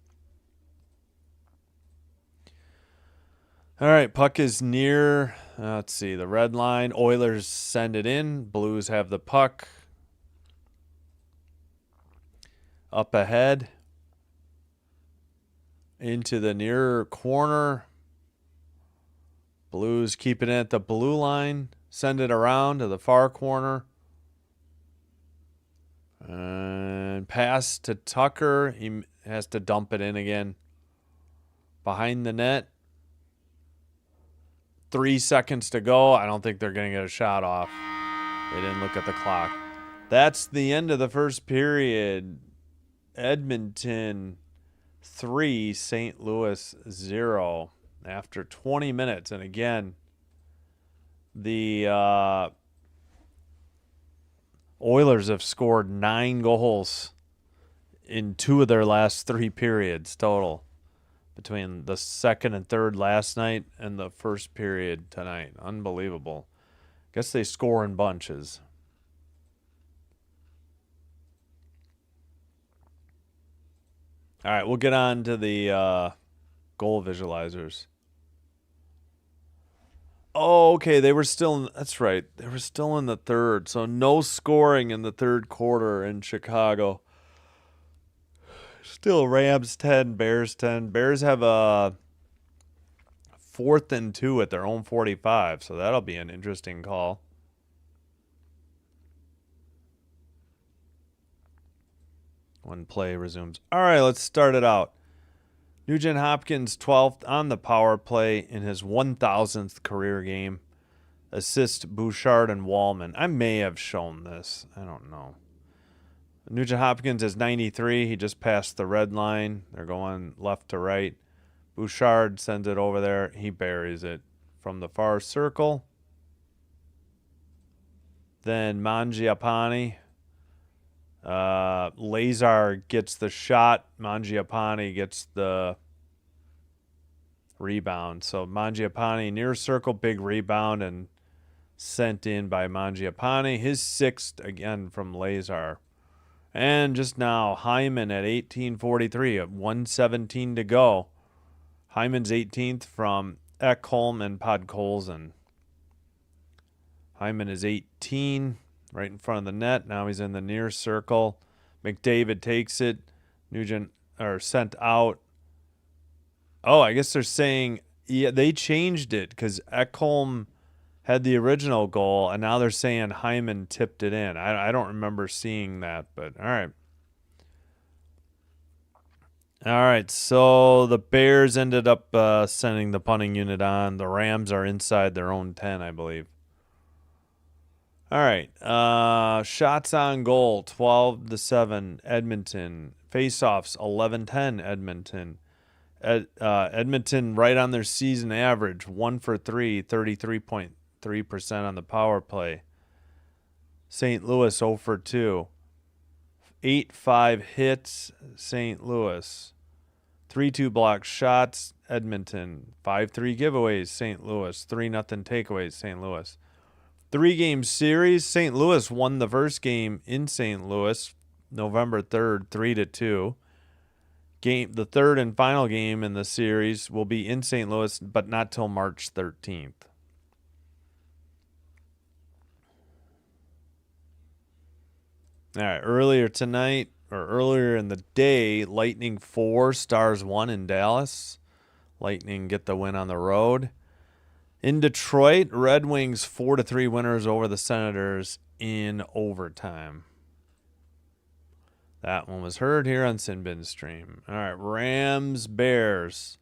Speaker 1: All right, puck is near, let's see, the red line. Oilers send it in. Blues have the puck. Up ahead. Into the near corner. Blues keep it at the blue line. Send it around to the far corner. And pass to Tucker. He has to dump it in again. Behind the net. 3 seconds to go. I don't think they're going to get a shot off. They didn't look at the clock. That's the end of the first period. Edmonton 3, St. Louis 0 after 20 minutes. And again, the Oilers have scored 9 goals in 2 of their last 3 periods total, between the second and third last night and the first period tonight. Unbelievable. Guess they score in bunches. All right, we'll get on to the goal visualizers. Oh, okay, they were still that's right. They were still in the third. So no scoring in the third quarter in Chicago. Still Rams 10, Bears 10. Bears have a 4th and 2 at their own 45, so that'll be an interesting call. When play resumes. All right, let's start it out. Nugent Hopkins 12th on the power play in his 1,000th career game. Assist Bouchard and Wallman. I may have shown this. I don't know. Nugent Hopkins is 93. He just passed the red line. They're going left to right. Bouchard sends it over there. He buries it from the far circle. Then Mangiapane. Lazar gets the shot. Mangiapane gets the rebound. So Mangiapane near circle, big rebound, and sent in by Mangiapane. His 6th again from Lazar. And just now, Hyman at 18:43 at 1:17 to go. Hyman's 18th from Ekholm and Podkolzin. Hyman is 18. Right in front of the net. Now he's in the near circle. McDavid takes it. Nugent sent out. Oh, I guess they're saying they changed it because Ekholm had the original goal, and now they're saying Hyman tipped it in. I don't remember seeing that, but all right. All right, so the Bears ended up sending the punting unit on. The Rams are inside their own 10, I believe. All right, shots on goal, 12-7, Edmonton. Faceoffs, 11-10, Edmonton. Edmonton right on their season average, 1 for 3, 33.3% on the power play. St. Louis 0 for 2. 8-5 hits, St. Louis. 3-2 block shots, Edmonton. 5-3 giveaways, St. Louis. 3-0 takeaways, St. Louis. 3-game series. St. Louis won the first game in St. Louis, November 3rd, 3-2. The third and final game in the series will be in St. Louis, but not till March 13th. All right, earlier in the day, Lightning 4, Stars 1 in Dallas. Lightning get the win on the road. In Detroit, Red Wings 4-3 winners over the Senators in overtime. That one was heard here on Sinbin Stream. All right, Rams, Bears.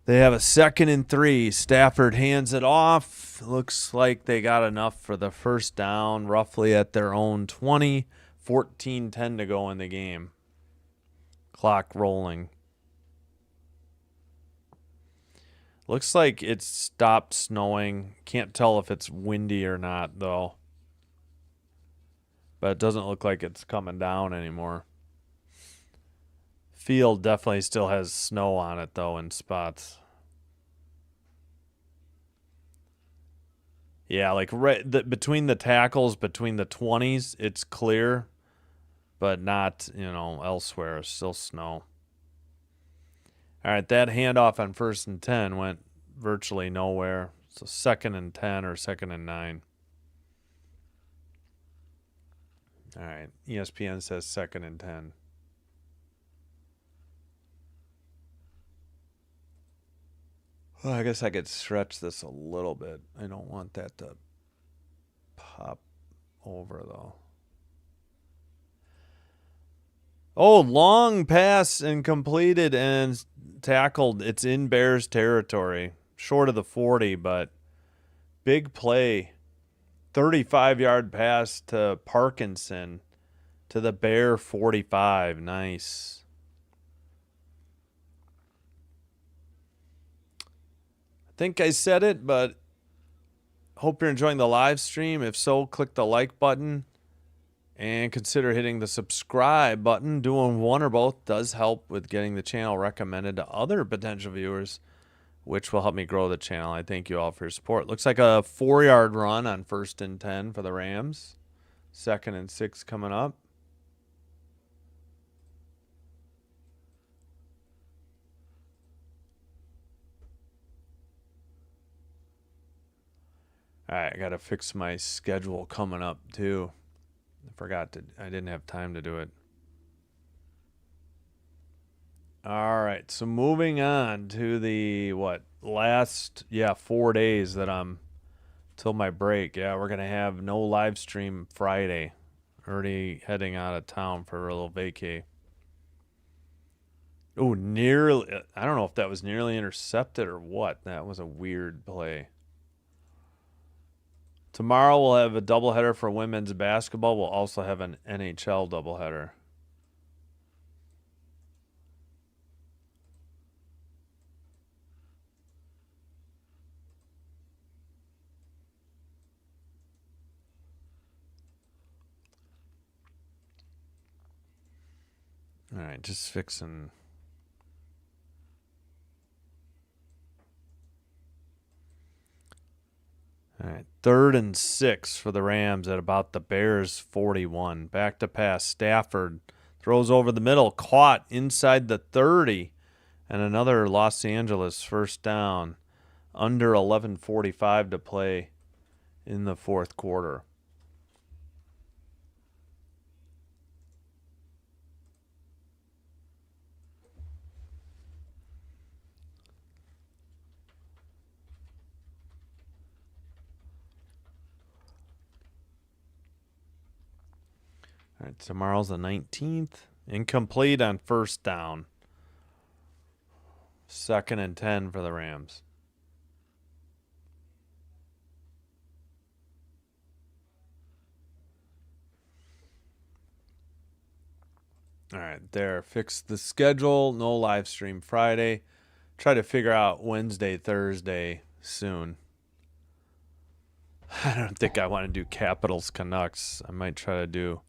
Speaker 1: They have a 2nd and 3. Stafford hands it off. Looks like they got enough for the first down, roughly at their own 20. 14-10 to go in the game. Clock rolling. Looks like it stopped snowing. Can't tell if it's windy or not, though. But it doesn't look like it's coming down anymore. Field definitely still has snow on it, though, in spots. Yeah, like between the tackles, between the 20s, it's clear, but not, elsewhere. Still snow. All right, that handoff on 1st and 10 went virtually nowhere. So 2nd and 10 or 2nd and 9. All right, ESPN says 2nd and 10. Well, I guess I could stretch this a little bit. I don't want that to pop over, though. Oh, long pass and completed and tackled. It's in Bears territory. Short of the 40, but big play. 35-yard pass to Parkinson to the Bear 45. Nice. I think I said it, but hope you're enjoying the live stream. If so, click the like button and consider hitting the subscribe button. Doing one or both does help with getting the channel recommended to other potential viewers, which will help me grow the channel. I thank you all for your support. Looks like a 4-yard run on 1st and 10 for the Rams. 2nd and 6 coming up. All right, I got to fix my schedule coming up too. I didn't have time to do it. All right, so moving on to the last 4 days that I'm till my break. Yeah, we're gonna have no live stream Friday. Already heading out of town for a little vacay. Oh, nearly. I don't know if that was nearly intercepted or what. That was a weird play. Tomorrow we'll have a doubleheader for women's basketball. We'll also have an NHL doubleheader. All right, just fixing. All right, 3rd and 6 for the Rams at about the Bears 41. Back to pass. Stafford throws over the middle, caught inside the 30, and another Los Angeles first down. Under 11:45 to play in the 4th quarter. All right, tomorrow's the 19th. Incomplete on 1st down. 2nd and 10 for the Rams. All right, there. Fix the schedule. No live stream Friday. Try to figure out Wednesday, Thursday soon. I don't think I want to do Capitals Canucks. I might try to do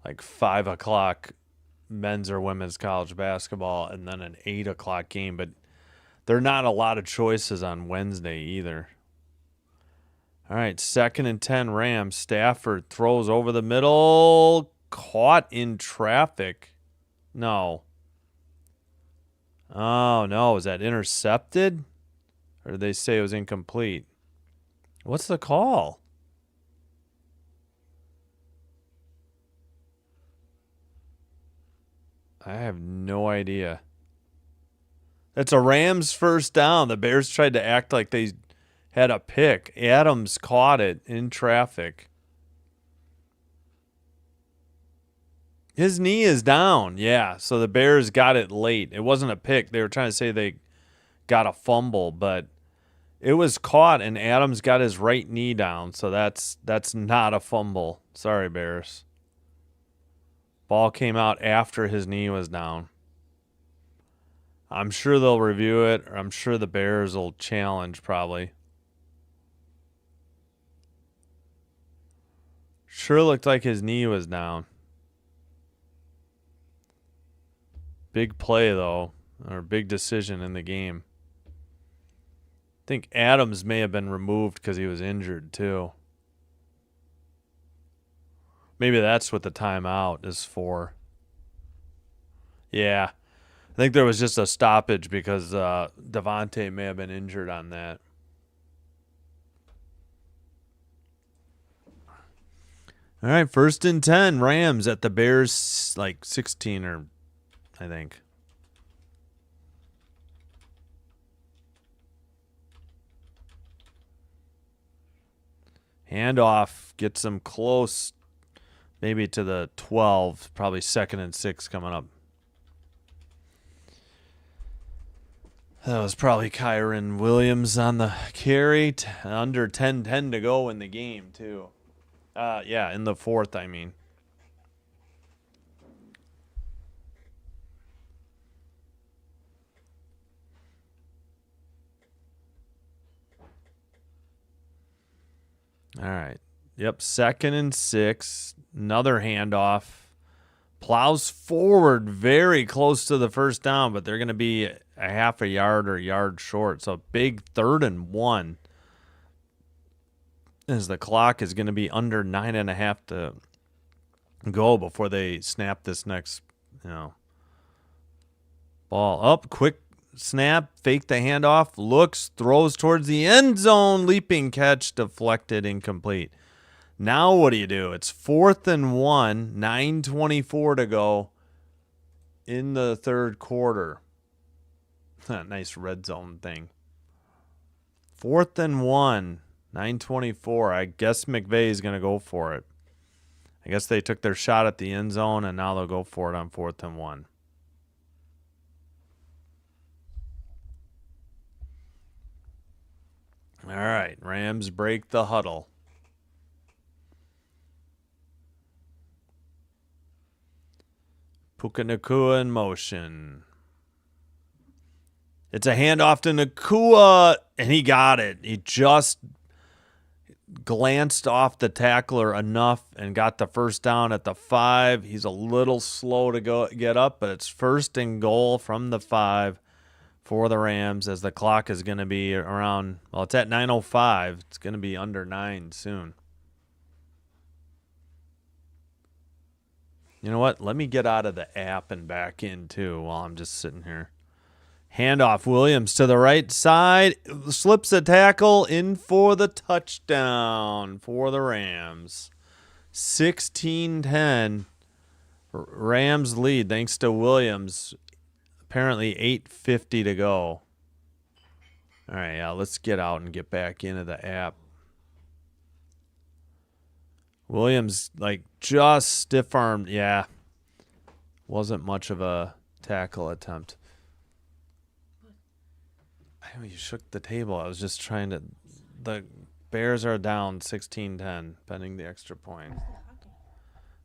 Speaker 1: like 5 o'clock men's or women's college basketball and then an 8 o'clock game. But there are not a lot of choices on Wednesday either. All right, 2nd and 10 Rams. Stafford throws over the middle. Caught in traffic. No. Oh, no. Was that intercepted? Or did they say it was incomplete? What's the call? I have no idea. That's a Rams first down. The Bears tried to act like they had a pick. Adams caught it in traffic. His knee is down. Yeah, so the Bears got it late. It wasn't a pick. They were trying to say they got a fumble, but it was caught, and Adams got his right knee down, so that's not a fumble. Sorry, Bears. Ball came out after his knee was down. I'm sure they'll review it, or I'm sure the Bears will challenge probably. Sure looked like his knee was down. Big play, though, or big decision in the game. I think Adams may have been removed because he was injured, too. Maybe that's what the timeout is for. Yeah. I think there was just a stoppage because Devontae may have been injured on that. All right, 1st and 10. Rams at the Bears, like 16 or I think. Handoff gets them close, maybe to the 12. Probably 2nd and 6 coming up. That was probably Kyron Williams on the carry. Under 10-10 to go in the game, too. Yeah, in the 4th, I mean. All right. Yep, 2nd and 6. Another handoff. Plows forward very close to the first down, but they're going to be a half a yard or yard short. So big 3rd and 1. As the clock is going to be under 9.5 to go before they snap this next, ball. Up, quick snap, fake the handoff, looks, throws towards the end zone, leaping catch, deflected, incomplete. Now what do? It's 4th and 1, 9:24 to go in the 3rd quarter. Nice red zone thing. 4th and 1, 9:24. I guess McVay is going to go for it. I guess they took their shot at the end zone, and now they'll go for it on 4th and 1. All right, Rams break the huddle. Puka Nacua in motion. It's a handoff to Nacua, and he got it. He just glanced off the tackler enough and got the first down at the 5. He's a little slow to get up, but it's 1st and goal from the 5 for the Rams as the clock is going to be around, well, it's at 9:05. It's going to be under 9 soon. You know what? Let me get out of the app and back in, too, while I'm just sitting here. Handoff, Williams to the right side. Slips a tackle in for the touchdown for the Rams. 16-10. Rams lead thanks to Williams. Apparently 8:50 to go. All right, yeah, let's get out and get back into the app. Williams, just stiff-armed. Yeah. Wasn't much of a tackle attempt. I know you shook the table. I was just trying to... The Bears are down 16-10, pending the extra point.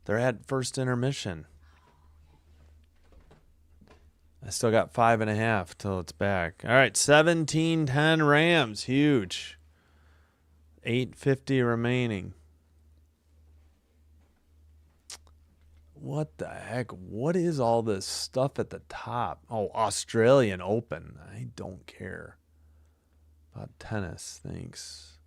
Speaker 1: They're at first intermission. I still got 5.5 till it's back. All right, 17-10 Rams. Huge. 8:50 remaining. What the heck? What is all this stuff at the top? Oh, Australian Open. I don't care about tennis. Thanks.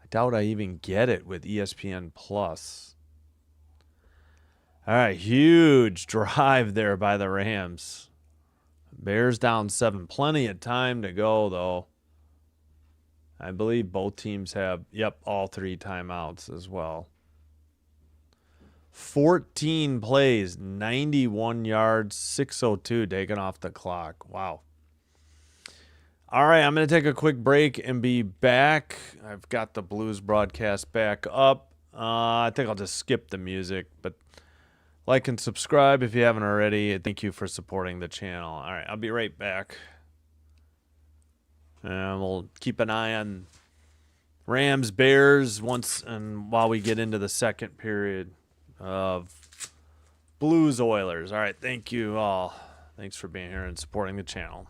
Speaker 1: I doubt I even get it with ESPN Plus. All right, huge drive there by the Rams. Bears down 7. Plenty of time to go, though. I believe both teams have, all 3 timeouts as well. 14 plays, 91 yards, 6:02 taken off the clock. Wow. All right, I'm going to take a quick break and be back. I've got the Blues broadcast back up. I think I'll just skip the music, but like and subscribe if you haven't already. Thank you for supporting the channel. All right, I'll be right back. And we'll keep an eye on Rams, Bears while we get into the second period of Blues, Oilers. All right, thank you all. Thanks for being here and supporting the channel.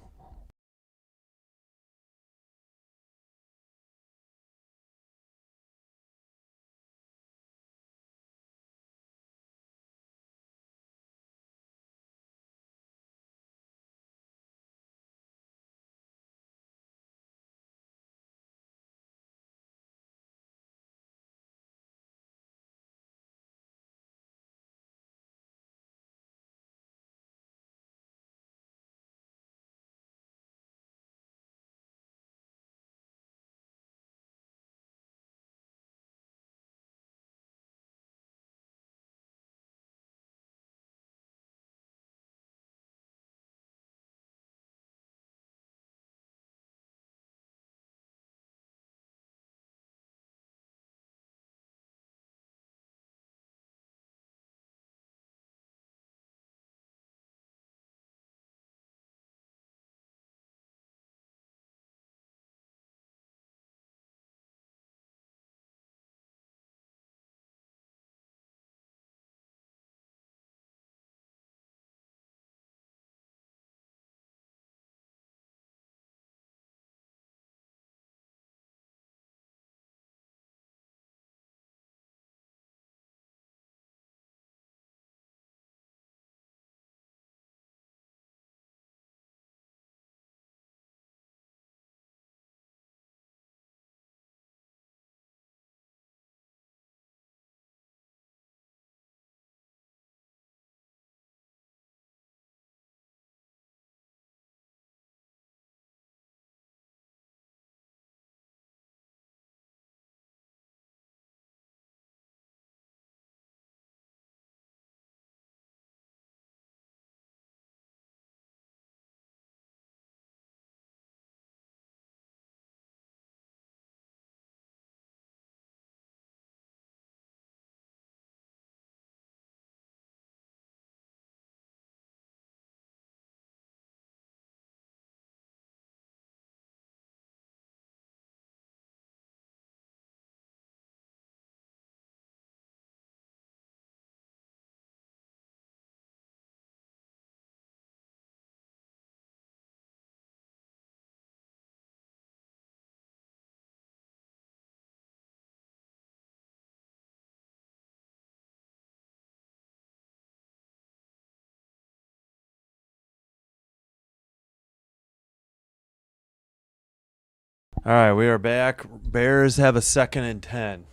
Speaker 1: All right, we are back. Bears have a 2nd and 10.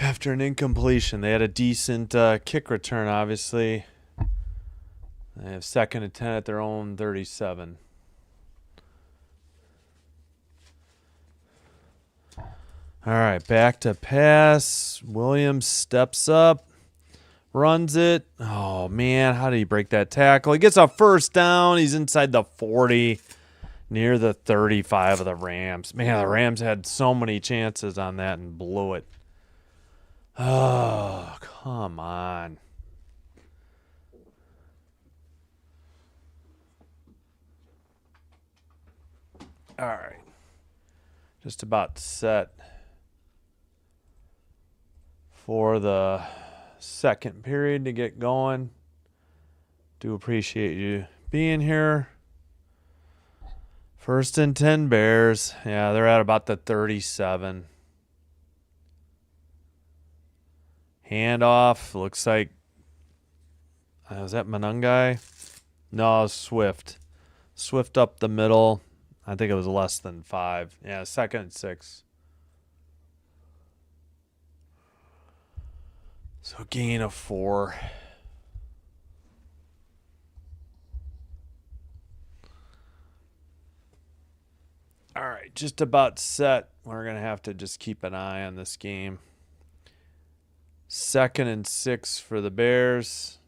Speaker 1: After an incompletion, they had a decent kick return, obviously. They have 2nd and 10 at their own 37. All right, back to pass. Williams steps up, runs it. Oh, man, how did he break that tackle? He gets a first down. He's inside the 40. Near the 35 of the Rams. Man, the Rams had so many chances on that and blew it. Oh, come on. All right. Just about set for the second period to get going. Do appreciate you being here. 1st and 10 Bears. Yeah, they're at about the 37. Handoff. Looks like, is that Manungai? No, Swift. Swift up the middle. I think it was less than 5. Yeah, 2nd and 6. So gain of 4. All right, just about set. We're going to have to just keep an eye on this game. 2nd and 6 for the Bears.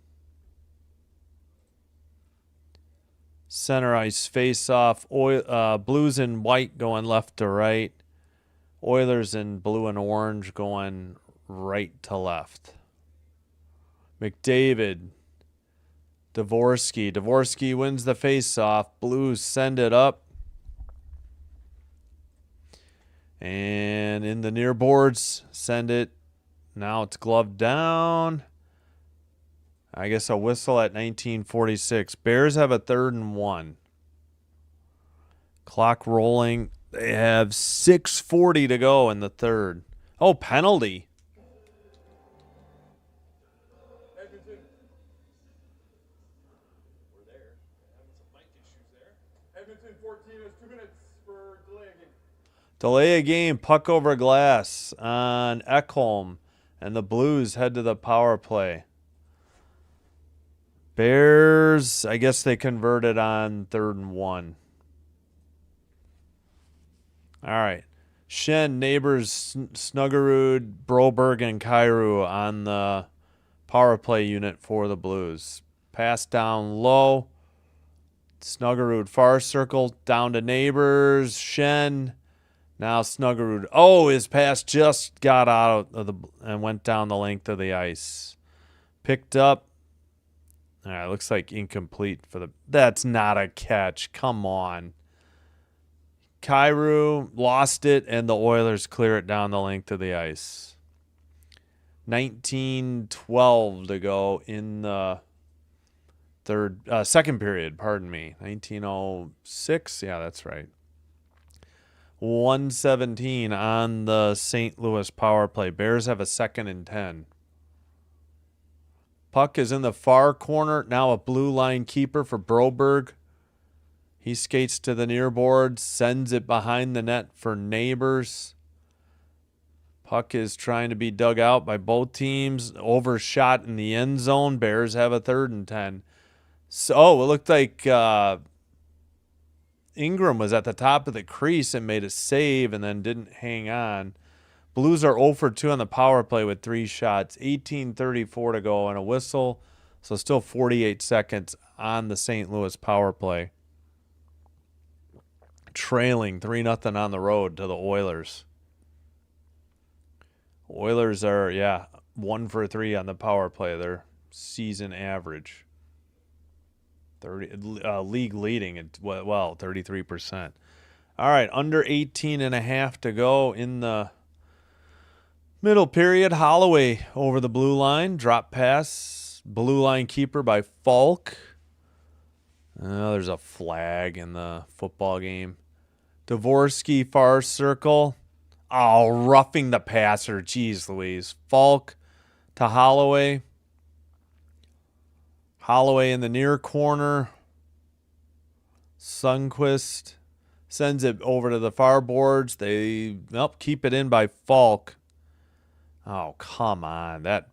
Speaker 1: Center ice face-off. Blues and white going left to right. Oilers in blue and orange going right to left. McDavid. Dvorsky. Dvorsky wins the faceoff. Blues send it up. And in the near boards, send it. Now it's gloved down. I guess a whistle at 19:46. Bears have a 3rd and 1. Clock rolling. They have 6:40 to go in the third. Oh, penalty.
Speaker 2: Edmonton. We're there. Having some mic issues there. Edmonton 14 has 2 minutes for delay a game.
Speaker 1: Delay a game. Puck over glass on Ekholm. And the Blues head to the power play. Bears, I guess they converted on 3rd and 1. All right. Shen, Neighbors, Snuggerud, Broberg, and Kyrou on the power play unit for the Blues. Pass down low. Snuggerud far circle down to Neighbors. Shen. Now Snuggerud. Oh, his pass just got out of the and went down the length of the ice. Picked up. All right, looks like incomplete for the. That's not a catch. Come on. Kyrou lost it, and the Oilers clear it down the length of the ice. 19:12 to go in the second period. Pardon me. 19:06. Yeah, that's right. 1:17 on the St. Louis power play. Bears have a 2nd and 10. Puck is in the far corner. Now a blue line keeper for Broberg. He skates to the near board, sends it behind the net for Neighbors. Puck is trying to be dug out by both teams. Overshot in the end zone. Bears have a 3rd and 10. So it looked like Ingram was at the top of the crease and made a save and then didn't hang on. Blues are 0 for 2 on the power play with 3 shots. 18:34 to go and a whistle. So still 48 seconds on the St. Louis power play. Trailing 3-0 on the road to the Oilers. Oilers are, 1 for 3 on the power play. Their season average. 30 league leading at 33%. All right, under 18.5 to go in the middle period. Holloway over the blue line, drop pass, blue line keeper by Falk. There's a flag in the football game. Dvorsky far circle. Oh, roughing the passer. Jeez Louise. Falk to Holloway. Holloway in the near corner. Sundqvist sends it over to the far boards. They keep it in by Falk. Oh, come on. That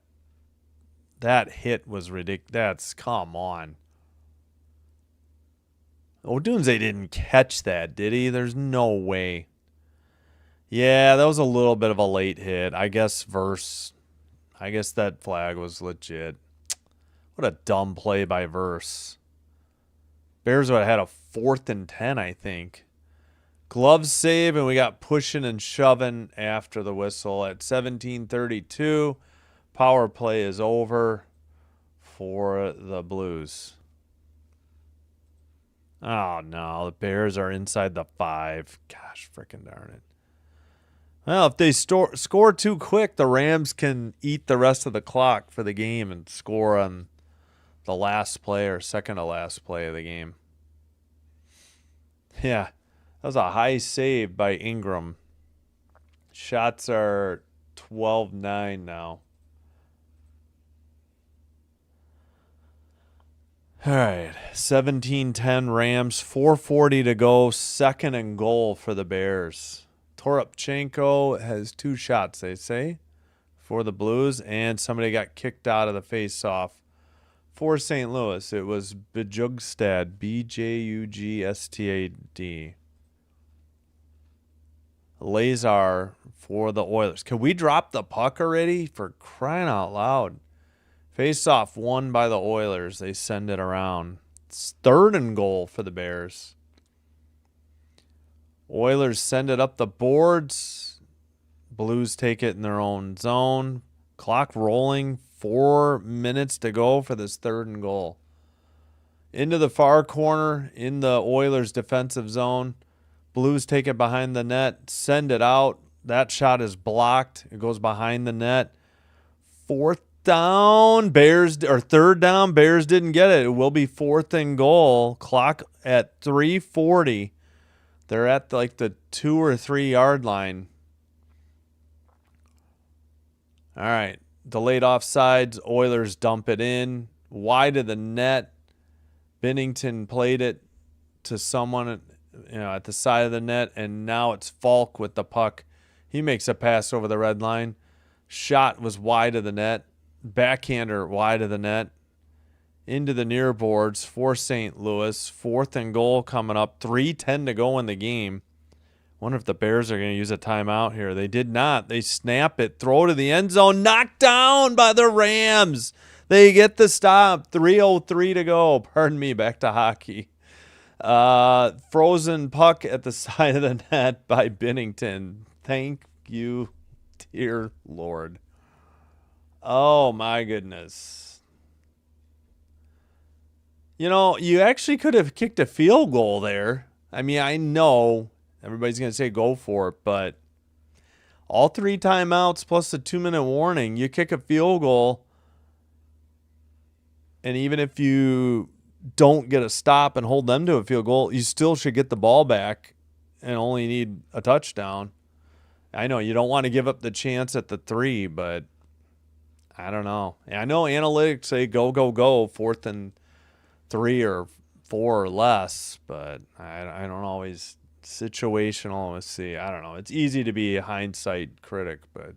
Speaker 1: hit was ridiculous. Come on. Odunze didn't catch that, did he? There's no way. Yeah, that was a little bit of a late hit. I guess that flag was legit. What a dumb play by Verse. Bears would have had a 4th and 10, I think. Glove save, and we got pushing and shoving after the whistle at 17:32. Power play is over for the Blues. Oh, no. The Bears are inside the 5. Gosh, frickin' darn it. Well, if they score too quick, the Rams can eat the rest of the clock for the game and score on the last play or second to last play of the game. Yeah, that was a high save by Ingram. Shots are 12-9 now. All right, 17-10 Rams, 4:40 to go, 2nd and goal for the Bears. Toropchenko has 2 shots, they say, for the Blues, and somebody got kicked out of the face-off for St. Louis. It was Bjugstad, Bjugstad. Lazar for the Oilers. Can we drop the puck already? For crying out loud. Face-off won by the Oilers. They send it around. It's 3rd and goal for the Bears. Oilers send it up the boards. Blues take it in their own zone. Clock rolling. 4 minutes to go for this 3rd and goal. Into the far corner in the Oilers defensive zone. Blues take it behind the net. Send it out. That shot is blocked. It goes behind the net. 4th down. Bears, or 3rd down. Bears didn't get it. It will be 4th and goal. Clock at 3:40. They're at like the 2 or 3 yard line. All right. Delayed offsides. Oilers dump it in. Wide of the net. Bennington played it to someone at the side of the net, and now it's Falk with the puck. He makes a pass over the red line. Shot was wide of the net. Backhander wide of the net. Into the near boards for St. Louis. 4th and goal coming up. 3:10 to go in the game. Wonder if the Bears are going to use a timeout here. They did not. They snap it. Throw to the end zone. Knocked down by the Rams. They get the stop. 3:03 to go. Pardon me. Back to hockey. Frozen puck at the side of the net by Bennington. Thank you, dear Lord. Oh, my goodness. You know, you actually could have kicked a field goal there. I mean, I know everybody's going to say go for it, but all 3 timeouts plus a 2-minute warning, you kick a field goal, and even if you don't get a stop and hold them to a field goal, you still should get the ball back and only need a touchdown. I know you don't want to give up the chance at the 3, but I don't know. I know analytics say go, 4th and 3 or 4 or less, but I don't always situational. Let's see. I don't know. It's easy to be a hindsight critic, but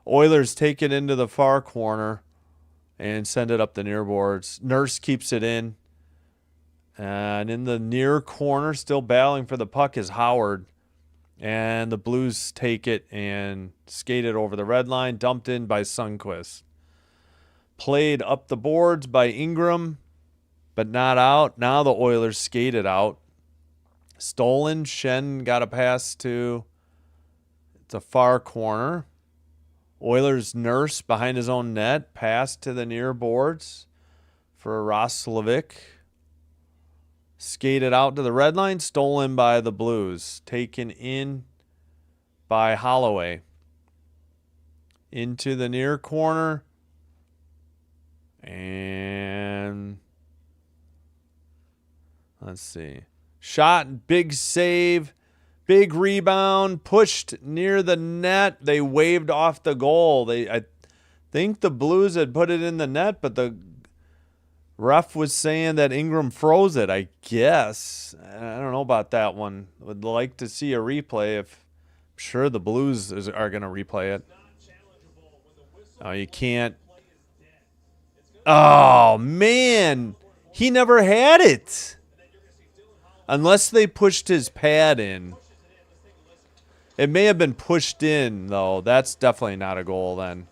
Speaker 1: Oilers take it into the far corner and send it up the near boards. Nurse keeps it in. And in the near corner, still battling for the puck, is Howard. And the Blues take it and skate it over the red line, dumped in by Sundqvist. Played up the boards by Ingram, but not out. Now the Oilers skate it out. Stolen. Shen got a pass to the far corner. Oilers Nurse behind his own net. Pass to the near boards for Roslovic. Skated out to the red line. Stolen by the Blues. Taken in by Holloway. Into the near corner. And let's see. Shot, big save, big rebound, pushed near the net. They waved off the goal. I think the Blues had put it in the net, but the ref was saying that Ingram froze it, I guess. I don't know about that one. Would like to see a replay. I'm sure the Blues are going to replay it. Oh, you can't. Oh, man. He never had it. Unless they pushed his pad in. It may have been pushed in, though. That's definitely not a goal then.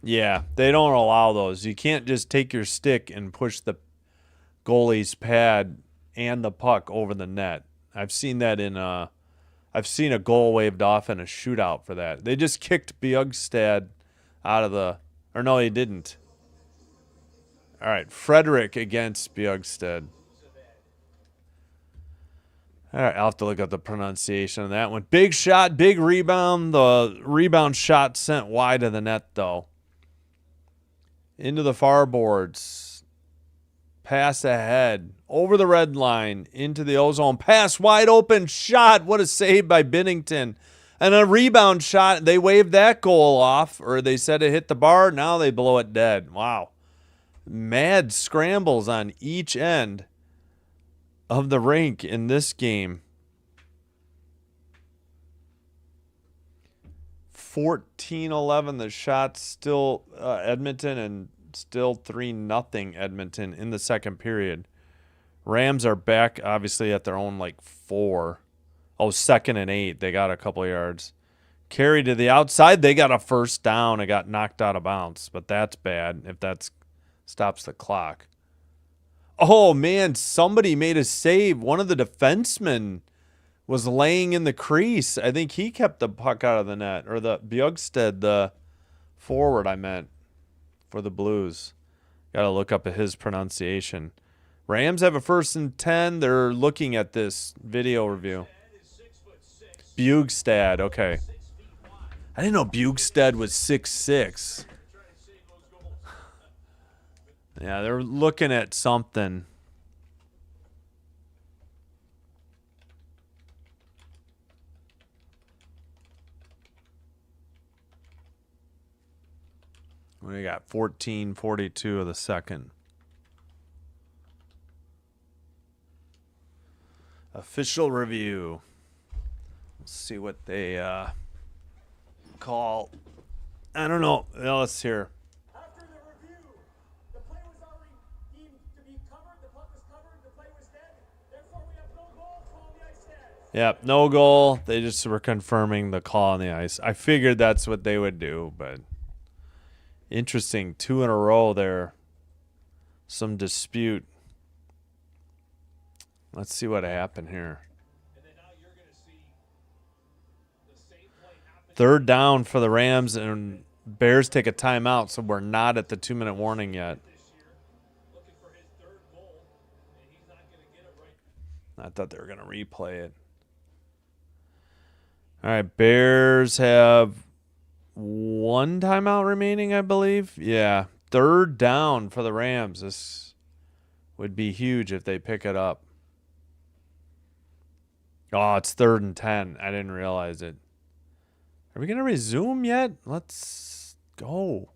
Speaker 1: Yeah, they don't allow those. You can't just take your stick and push the goalie's pad and the puck over the net. I've seen that I've seen a goal waved off in a shootout for that. They just kicked Bjugstad out of or no, he didn't. All right, Frederick against Bjugstad. All right, I'll have to look up the pronunciation of that one. Big shot, big rebound. The rebound shot sent wide of the net, though. Into the far boards. Pass ahead. Over the red line. Into the ozone. Pass wide open. Shot. What a save by Bennington. And a rebound shot. They waved that goal off. Or they said it hit the bar. Now they blow it dead. Wow. Mad scrambles on each end of the rink in this game. 14-11. The shot's still Edmonton, and still 3-0 Edmonton in the second period. Rams are back, obviously, at their own 4. Oh, 2nd and 8. They got a couple yards. Carry to the outside. They got a first down. It got knocked out of bounds, but that's bad if that stops the clock. Oh, man, somebody made a save. One of the defensemen was laying in the crease. I think he kept the puck out of the net. Or the Bjugstad, the forward I meant, for the Blues. Got to look up at his pronunciation. Rams have a 1st and 10. They're looking at this video review. Bjugstad, okay. I didn't know Bjugstad was 6'6". Yeah, they're looking at something. We got 14:42 of the second. Official review. Let's see what they call. I don't know. Well, let's hear.
Speaker 2: After the review, the play was already deemed to be covered. The puck was covered. The play was dead. Therefore, we have no goal. Call the ice stands.
Speaker 1: Yep, no goal. They just were confirming the call on the ice. I figured that's what they would do, but interesting. 2 in a row there. Some dispute. Let's see what happened here.
Speaker 2: And then now you're going to see the same play happen
Speaker 1: 3rd down for the Rams, and Bears take a timeout, so we're not at the 2-minute warning yet.
Speaker 2: this year. Looking for his 3rd goal, and he's not going to get it right.
Speaker 1: I thought they were going to replay it. All right, Bears have 1 timeout remaining, I believe. Yeah, 3rd down for the Rams. This would be huge if they pick it up. Oh, it's 3rd and 10. I didn't realize it. Are we going to resume yet? Let's go.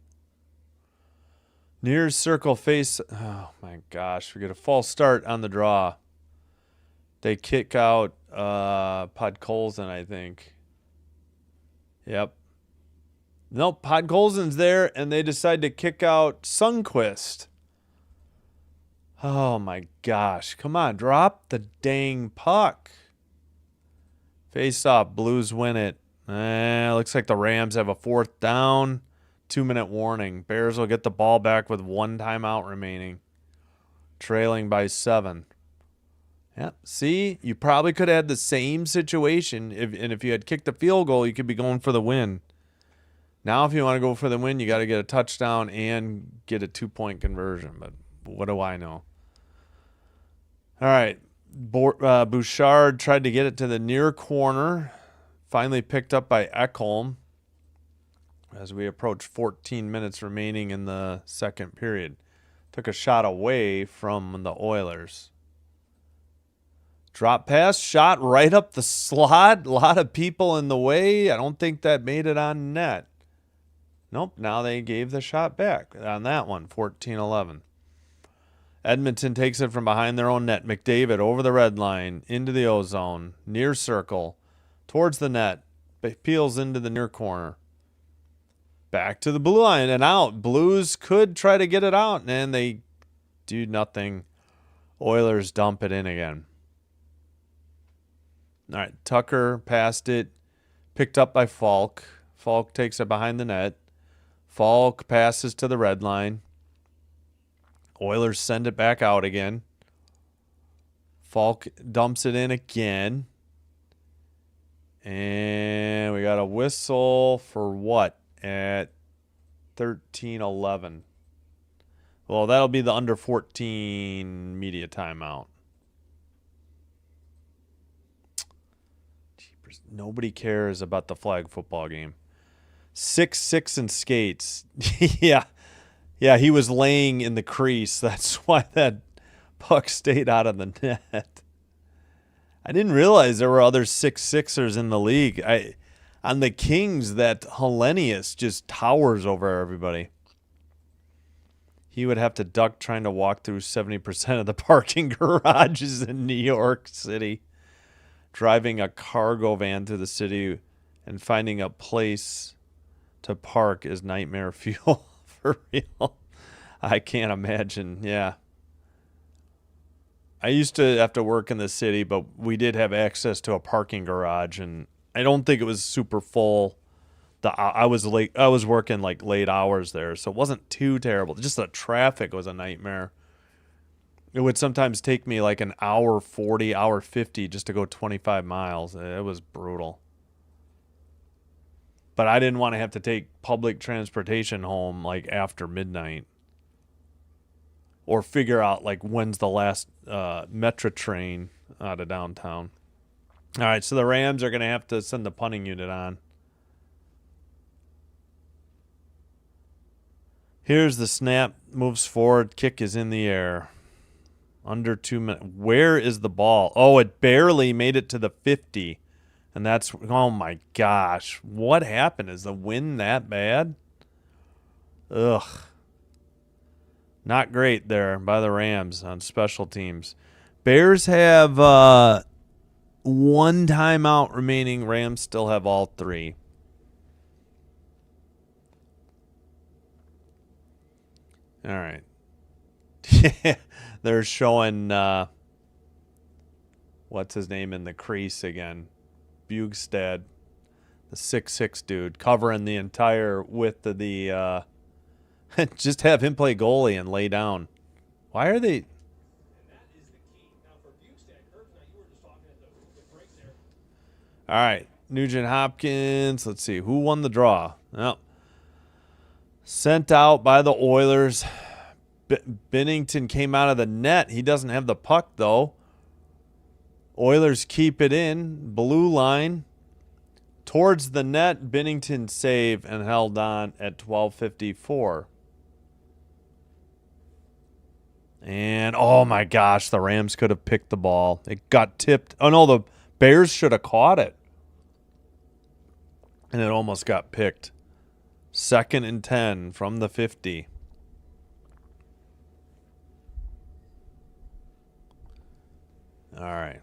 Speaker 1: Near circle face. Oh, my gosh. We get a false start on the draw. They kick out Podkolzin, I think. Yep. Nope, Podkolzin's there, and they decide to kick out Sundqvist. Oh, my gosh. Come on, drop the dang puck. Face off, Blues win it. Looks like the Rams have a 4th down. 2-minute warning. Bears will get the ball back with 1 timeout remaining. Trailing by 7. Yep. See, you probably could have had the same situation. If you had kicked the field goal, you could be going for the win. Now, if you want to go for the win, you got to get a touchdown and get a 2-point conversion. But what do I know? All right. Bouchard tried to get it to the near corner. Finally picked up by Ekholm as we approach 14 minutes remaining in the second period. Took a shot away from the Oilers. Drop pass, shot right up the slot. A lot of people in the way. I don't think that made it on net. Nope, now they gave the shot back on that one, 14-11. Edmonton takes it from behind their own net. McDavid over the red line, into the O-zone, near circle, towards the net, peels into the near corner. Back to the blue line and out. Blues could try to get it out, and they do nothing. Oilers dump it in again. All right, Tucker passed it, picked up by Falk. Falk takes it behind the net. Falk passes to the red line. Oilers send it back out again. Falk dumps it in again. And we got a whistle for what? At 13:11. Well, that'll be the under 14 media timeout. Jeepers, nobody cares about the flag football game. 6'6" and skates. Yeah. Yeah, he was laying in the crease. That's why that puck stayed out of the net. I didn't realize there were other 6'6"ers in the league. On the Kings, that Hellenius just towers over everybody. He would have to duck trying to walk through 70% of the parking garages in New York City. Driving a cargo van through the city and finding a place to park is nightmare fuel. For real. I can't imagine. Yeah. I used to have to work in the city, but we did have access to a parking garage, and I don't think it was super full I was late. I was working like late hours there, so it wasn't too terrible. Just the traffic was a nightmare. It would sometimes take me like an hour 40, hour 50 just to go 25 miles. It was brutal. But I didn't want to have to take public transportation home like after midnight. Or figure out like when's the last metro train out of downtown. All right, so the Rams are going to have to send the punting unit on. Here's the snap. Moves forward. Kick is in the air. Under 2 minutes. Where is the ball? Oh, it barely made it to the 50. And that's, oh my gosh. What happened? Is the wind that bad? Ugh. Not great there by the Rams on special teams. Bears have one timeout remaining. Rams still have all three. All right. They're showing what's his name in the crease again. Bugstad, the 6'6" dude, covering the entire width of the just have him play goalie and lay down. Why are they?
Speaker 2: And that is the key. Now for Bugstad, Curbs, now you were just talking at the break there.
Speaker 1: All right, Nugent Hopkins. Let's see who won the draw. Well, sent out by the Oilers. Bennington came out of the net. He doesn't have the puck though. Oilers keep it in. Blue line towards the net. Bennington save and held on at 12:54. And, oh, my gosh, the Rams could have picked the ball. It got tipped. Oh, no, the Bears should have caught it. And it almost got picked. 2nd and 10 from the 50. All right.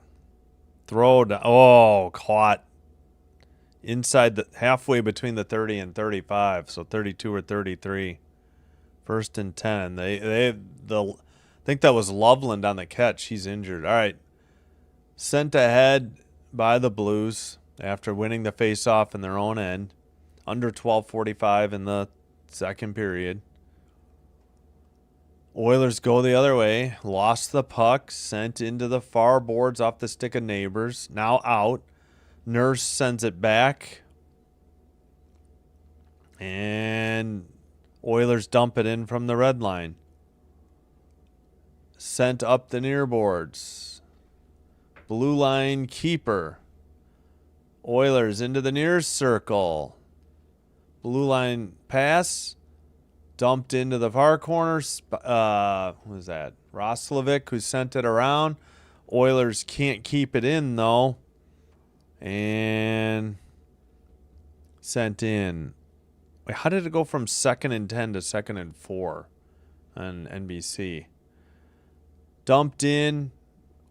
Speaker 1: Throw down. Oh, caught. Inside the halfway between the 30 and 35, so 32 or 33. 1st and 10. I think that was Loveland on the catch. He's injured. All right. Sent ahead by the Blues after winning the faceoff in their own end. Under 12:45 in the second period. Oilers go the other way. Lost the puck. Sent into the far boards off the stick of Neighbors. Now out. Nurse sends it back. And Oilers dump it in from the red line. Sent up the near boards. Blue line keeper. Oilers into the near circle. Blue line pass. Dumped into the far corner. Who was that? Roslovic, who sent it around. Oilers can't keep it in, though. And sent in. Wait, how did it go from 2nd and 10 to 2nd and 4 on NBC? Dumped in.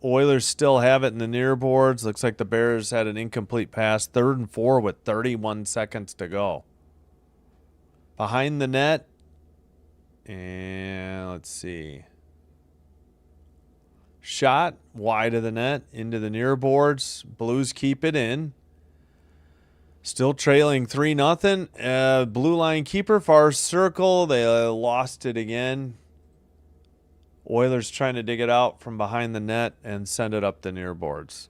Speaker 1: Oilers still have it in the near boards. Looks like the Bears had an incomplete pass. 3rd and 4 with 31 seconds to go. Behind the net. And let's see. Shot wide of the net into the near boards. Blues keep it in. Still trailing 3-0. Blue line keeper, far circle. They lost it again. Oilers trying to dig it out from behind the net and send it up the near boards.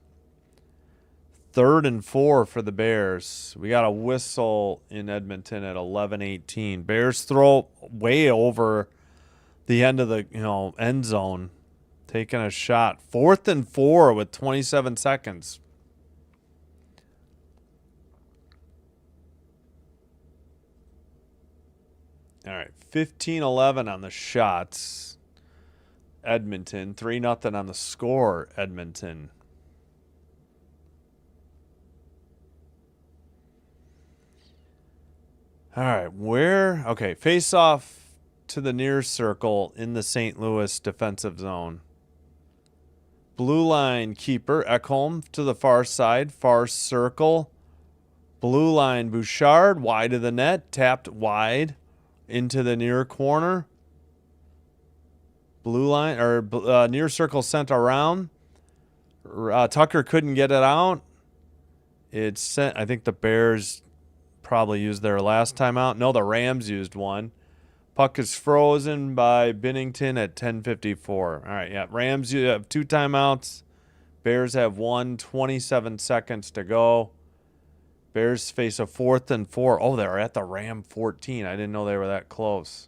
Speaker 1: 3rd and 4 for the Bears. We got a whistle in Edmonton at 11:18. Bears throw way over the end of the end zone, taking a shot. 4th and 4 with 27 seconds. All right, 15-11 on the shots. Edmonton, 3-0 on the score, Edmonton. All right, okay, face off to the near circle in the St. Louis defensive zone. Blue line keeper, Ekholm to the far side, far circle. Blue line Bouchard, wide of the net, tapped wide into the near corner. Blue line or near circle sent around. Tucker couldn't get it out. It's sent. I think the Bears probably used their last timeout. No, the Rams used one. Puck is frozen by Binnington at 10:54. All right, yeah. Rams, you have 2 timeouts. Bears have 1, 27 seconds to go. Bears face a 4th and 4. Oh, they're at the Ram 14. I didn't know they were that close.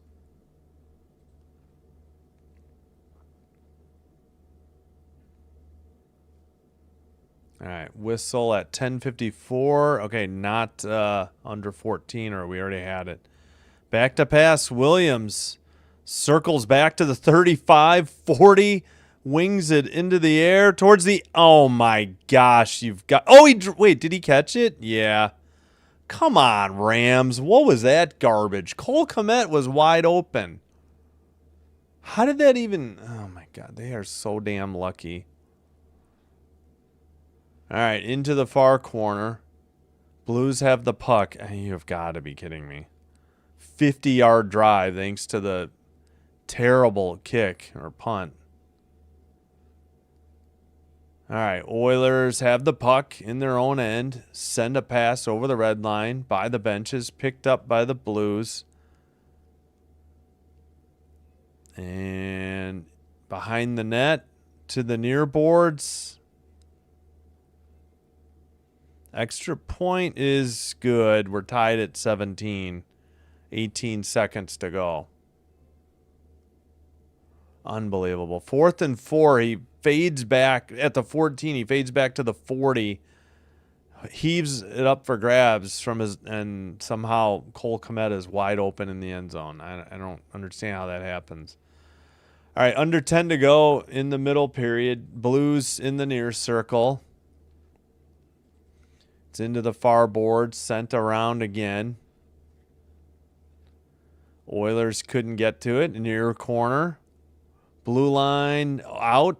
Speaker 1: All right, whistle at 10:54. Okay, not under 14, or we already had it. Back to pass. Williams circles back to the 35, 40, wings it into the air towards the. Oh my gosh, you've got. Oh, wait, did he catch it? Yeah. Come on, Rams. What was that garbage? Cole Kmet was wide open. How did that even. Oh my God, they are so damn lucky. All right, into the far corner. Blues have the puck. You've got to be kidding me. 50-yard drive thanks to the terrible kick or punt. All right, Oilers have the puck in their own end. Send a pass over the red line by the benches, picked up by the Blues. And behind the net to the near boards. Extra point is good. We're tied at 17. 18 seconds to go. Unbelievable. 4th and 4. He fades back at the 14. He fades back to the 40. Heaves it up for grabs from his, and somehow Cole Kmet is wide open in the end zone. I don't understand how that happens. All right, under 10 to go in the middle period. Blues in the near circle. It's into the far board, sent around again. Oilers couldn't get to it. Near corner. Blue line out.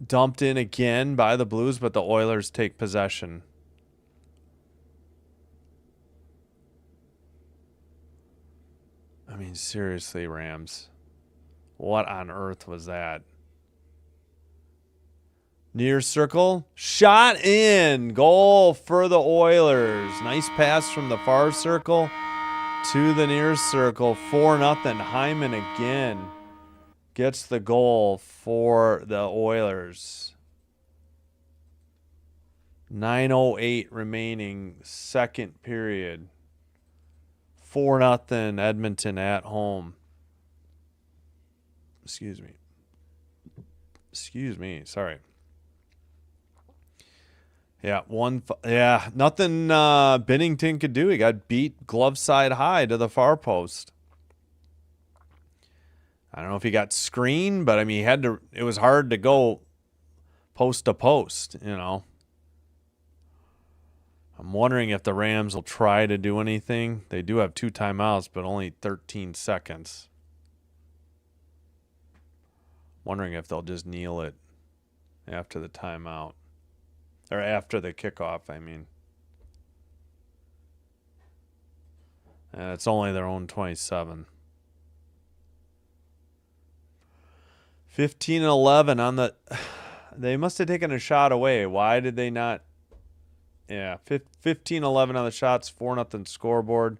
Speaker 1: Dumped in again by the Blues, but the Oilers take possession. I mean, seriously, Rams. What on earth was that? Near circle. Shot in. Goal for the Oilers. Nice pass from the far circle to the near circle. 4-0. Hyman again gets the goal for the Oilers. 9:08 remaining, second period. 4-0 Edmonton at home. Excuse me. Sorry. Yeah, nothing Binnington could do. He got beat glove side high to the far post. I don't know if he got screened, but I mean, it was hard to go post to post, you know. I'm wondering if the Rams will try to do anything. They do have 2 timeouts, but only 13 seconds. Wondering if they'll just kneel it after the timeout. Or after the kickoff, I mean. And it's only their own 27. 15-11 on the... They must have taken a shot away. Why did they not... Yeah, 15-11 on the shots, 4-0 scoreboard.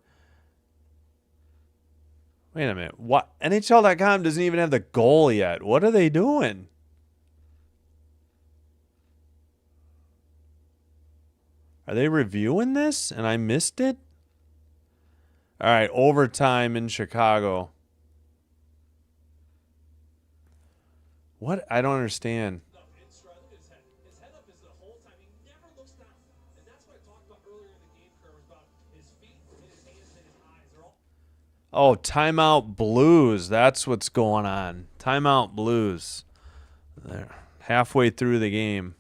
Speaker 1: Wait a minute. What? NHL.com doesn't even have the goal yet. What are they doing? Are they reviewing this and I missed it? All right, overtime in Chicago. What? I don't understand.
Speaker 2: His head up is the whole time. He never looks down. And that's what I talked about earlier in the game, Kerr, about his feet, his hands, and his eyes. They're all...
Speaker 1: Oh, timeout Blues. That's what's going on. Timeout Blues. They're halfway through the game.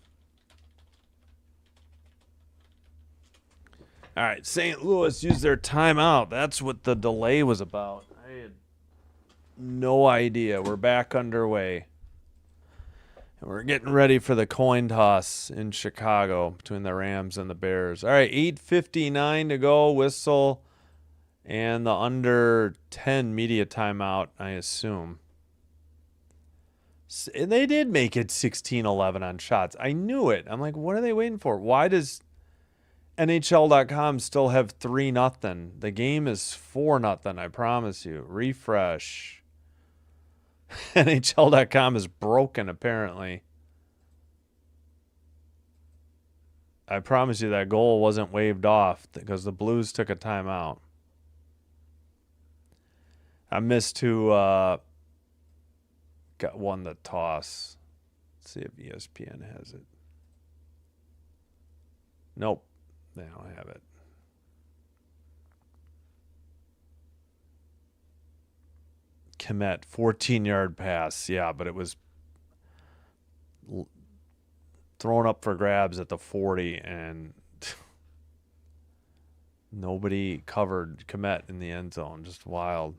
Speaker 1: All right, St. Louis used their timeout. That's what the delay was about. I had no idea. We're back underway. And we're getting ready for the coin toss in Chicago between the Rams and the Bears. All right, 8:59 to go. Whistle and the under 10 media timeout, I assume. And they did make it 16-11 on shots. I knew it. I'm like, what are they waiting for? Why does NHL.com still have 3-0. The game is 4-0, I promise you. Refresh. NHL.com is broken, apparently. I promise you that goal wasn't waved off because the Blues took a timeout. I missed who won the toss. Let's see if ESPN has it. Nope, they don't have it. Komet, 14-yard pass. Yeah, but it was thrown up for grabs at the 40, and nobody covered Komet in the end zone. Just wild.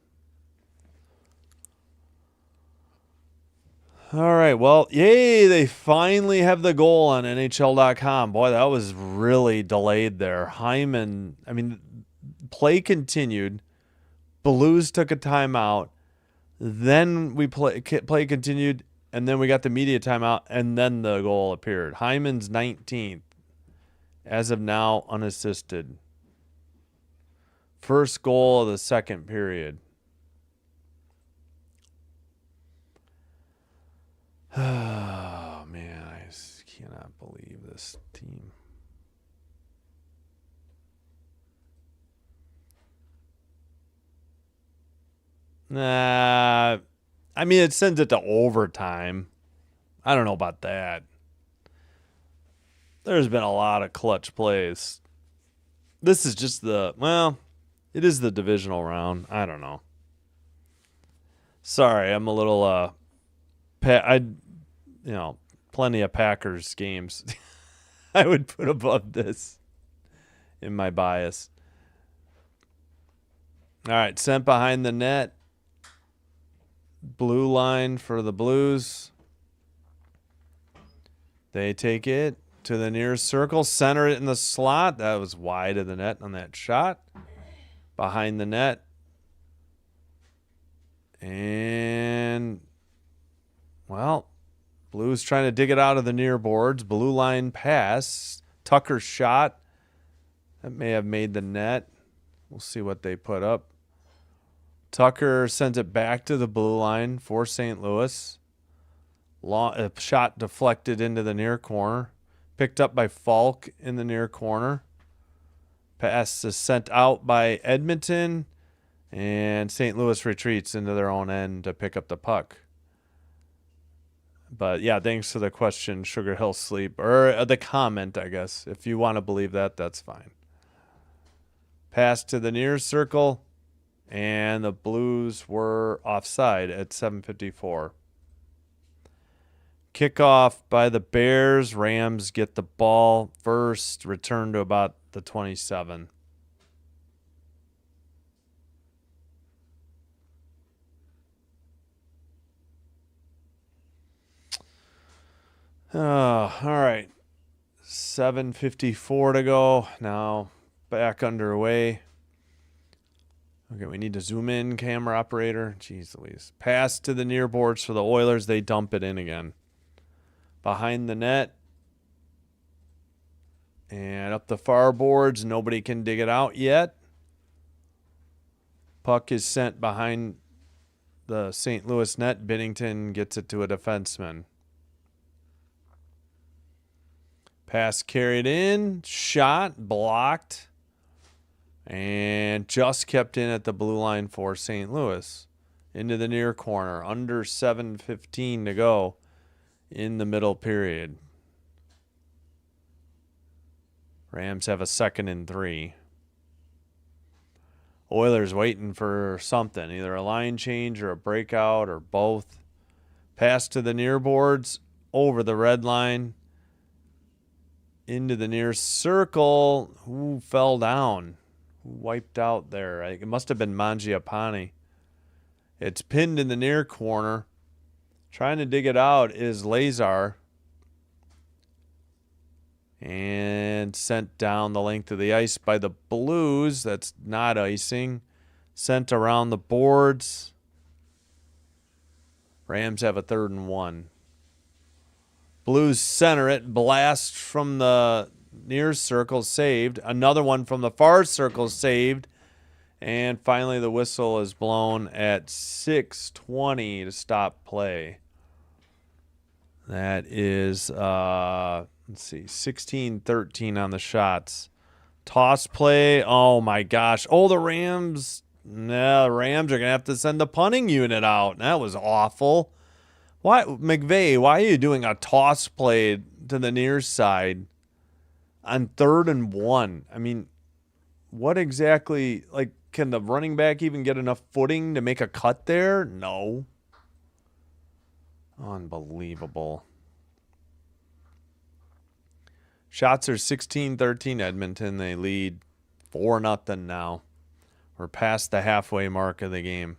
Speaker 1: All right, well, yay, they finally have the goal on NHL.com. Boy, that was really delayed there. Hyman, play continued. Blues took a timeout. Then play continued, and then we got the media timeout, and then the goal appeared. Hyman's 19th. As of now, unassisted. First goal of the second period. Oh, man, I just cannot believe this team. Nah, it sends it to overtime. I don't know about that. There's been a lot of clutch plays. This is just it is the divisional round. I don't know. Sorry, I'm a little plenty of Packers games I would put above this in my bias. All right, sent behind the net. Blue line for the Blues. They take it to the nearest circle, center it in the slot. That was wide of the net on that shot. Behind the net. And, Blues trying to dig it out of the near boards. Blue line pass. Tucker's shot. That may have made the net. We'll see what they put up. Tucker sends it back to the blue line for St. Louis. Shot deflected into the near corner. Picked up by Falk in the near corner. Pass is sent out by Edmonton. And St. Louis retreats into their own end to pick up the puck. But, yeah, thanks for the question, Sugar Hill Sleep. Or the comment, I guess. If you want to believe that, that's fine. Pass to the near circle. And the Blues were offside at 7:54. Kickoff by the Bears. Rams get the ball first. Return to about the 27. Oh, all right. 7:54 to go. Now back underway. Okay, we need to zoom in, camera operator. Jeez Louise. Pass to the near boards for the Oilers. They dump it in again. Behind the net. And up the far boards. Nobody can dig it out yet. Puck is sent behind the St. Louis net. Binnington gets it to a defenseman. Pass carried in. Shot. Blocked. And just kept in at the blue line for St. Louis. Into the near corner. Under 7:15 to go in the middle period. Rams have a 2nd and 3. Oilers waiting for something. Either a line change or a breakout or both. Pass to the near boards. Over the red line. Into the near circle. Who fell down? Wiped out there. It must have been Mangiapane. It's pinned in the near corner. Trying to dig it out is Lazar. And sent down the length of the ice by the Blues. That's not icing. Sent around the boards. Rams have a 3rd and 1. Blues center it. Blast from the near circle, saved. Another one from the far circle, saved. And finally, the whistle is blown at 6:20 to stop play. That is, let's see, 16-13 on the shots. Toss play. Oh, my gosh. Oh, the Rams. No, the Rams are going to have to send the punting unit out. That was awful. Why, McVay, why are you doing a toss play to the near side on 3rd and 1? I mean, what exactly, like, can the running back even get enough footing to make a cut there? No. Unbelievable. Shots are 16-13 Edmonton. They lead 4-0 now. We're past the halfway mark of the game.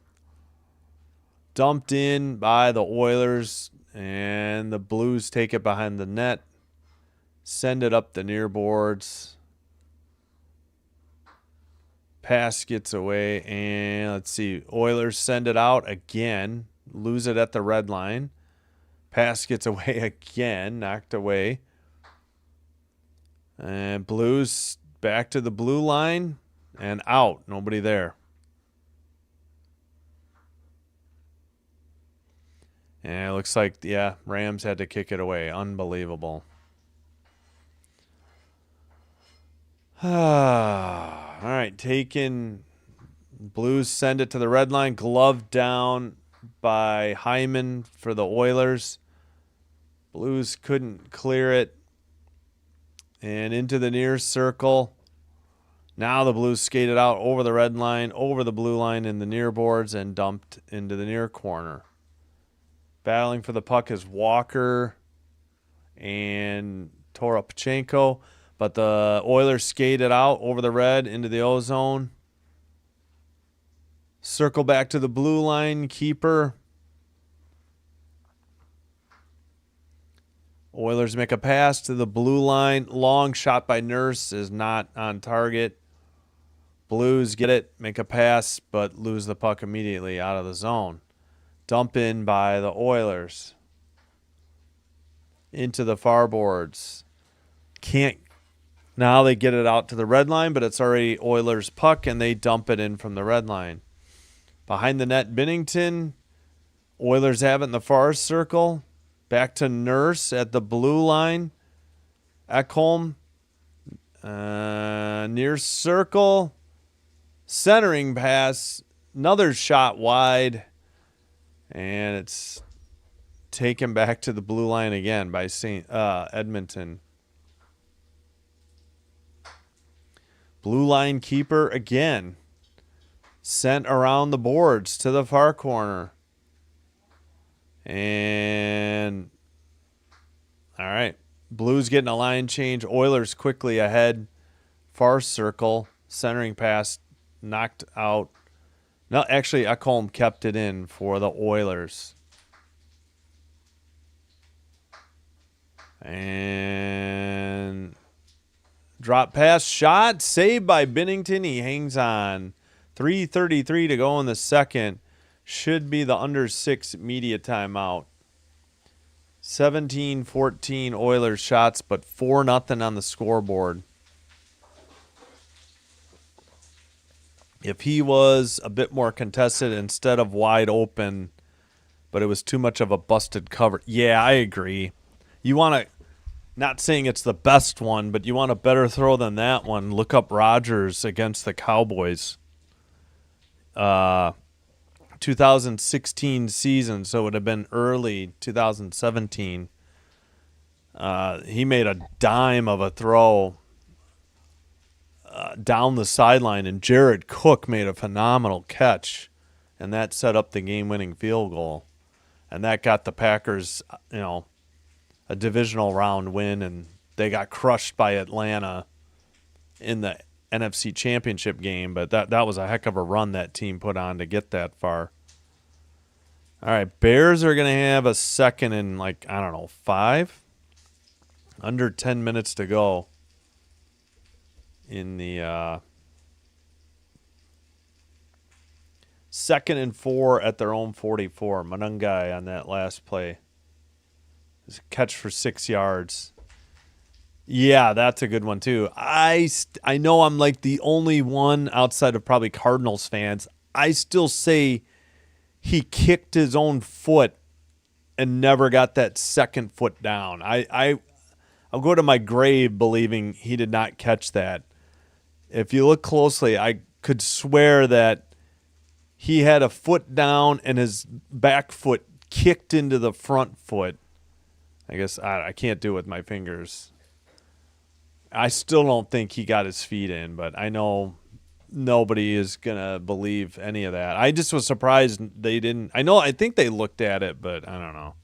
Speaker 1: Dumped in by the Oilers, and the Blues take it behind the net. Send it up the near boards. Pass gets away, and let's see. Oilers send it out again. Lose it at the red line. Pass gets away again. Knocked away. And Blues back to the blue line and out. Nobody there. And it looks like, yeah, Rams had to kick it away. Unbelievable. All right, taken. Blues send it to the red line. Glove down by Hyman for the Oilers. Blues couldn't clear it. And into the near circle. Now the Blues skated out over the red line, over the blue line in the near boards, and dumped into the near corner. Battling for the puck is Walker and Toropchenko. But the Oilers skated out over the red into the O-zone. Circle back to the blue line. Keeper. Oilers make a pass to the blue line. Long shot by Nurse is not on target. Blues get it, make a pass, but lose the puck immediately out of the zone. Dump in by the Oilers. Into the far boards. Can't. Now they get it out to the red line, but it's already Oilers' puck, and they dump it in from the red line. Behind the net, Binnington. Oilers have it in the far circle. Back to Nurse at the blue line. Ekholm. Near circle. Centering pass. Another shot wide. And it's taken back to the blue line again by Edmonton. Blue line keeper again. Sent around the boards to the far corner. And all right. Blues getting a line change. Oilers quickly ahead. Far circle. Centering pass knocked out. No, actually, Ekholm kept it in for the Oilers. And drop pass shot. Saved by Binnington. He hangs on. 3:33 to go in the second. Should be the under 6 media timeout. 17-14 Oilers shots, but 4-0 on the scoreboard. If he was a bit more contested instead of wide open, but it was too much of a busted cover. Yeah, I agree. You want to, not saying it's the best one, but you want a better throw than that one. Look up Rodgers against the Cowboys. 2016 season, so it would have been early 2017. He made a dime of a throw down the sideline, and Jared Cook made a phenomenal catch, and that set up the game-winning field goal. And that got the Packers, a divisional round win, and they got crushed by Atlanta in the NFC Championship game, but that was a heck of a run that team put on to get that far. All right, Bears are going to have a second and 5? Under 10 minutes to go in the second and 4 at their own 44. Manungai on that last play. It was a catch for 6 yards. Yeah, that's a good one too. I know I'm like the only one outside of probably Cardinals fans. I still say he kicked his own foot and never got that second foot down. I'll go to my grave believing he did not catch that. If you look closely, I could swear that he had a foot down and his back foot kicked into the front foot. I guess I can't do it with my fingers. I still don't think he got his feet in, but I know nobody is going to believe any of that. I just was surprised they didn't. I think they looked at it, but I don't know.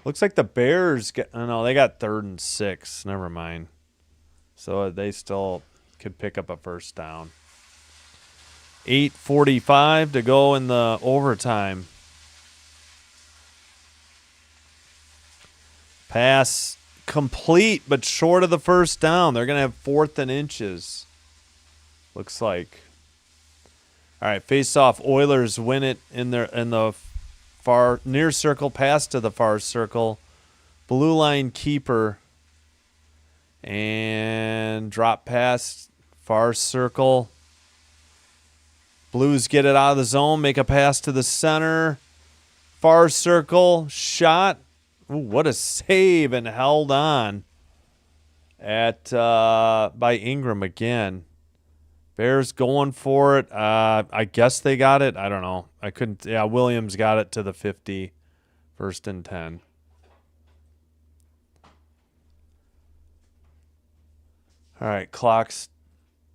Speaker 1: Looks like the Bears they got 3rd and 6. Never mind. So they still could pick up a first down. 8:45 to go in the overtime. Pass complete, but short of the first down. They're going to have 4th and inches. Looks like. All right, face-off. Oilers win it in the far near circle, pass to the far circle. Blue line keeper. And drop pass, far circle. Blues get it out of the zone, make a pass to the center. Far circle, shot. Ooh, what a save, and held on by Ingram again. Bears going for it. I guess they got it. I don't know. I couldn't. Yeah, Williams got it to the 50. 1st and 10. All right, clocks.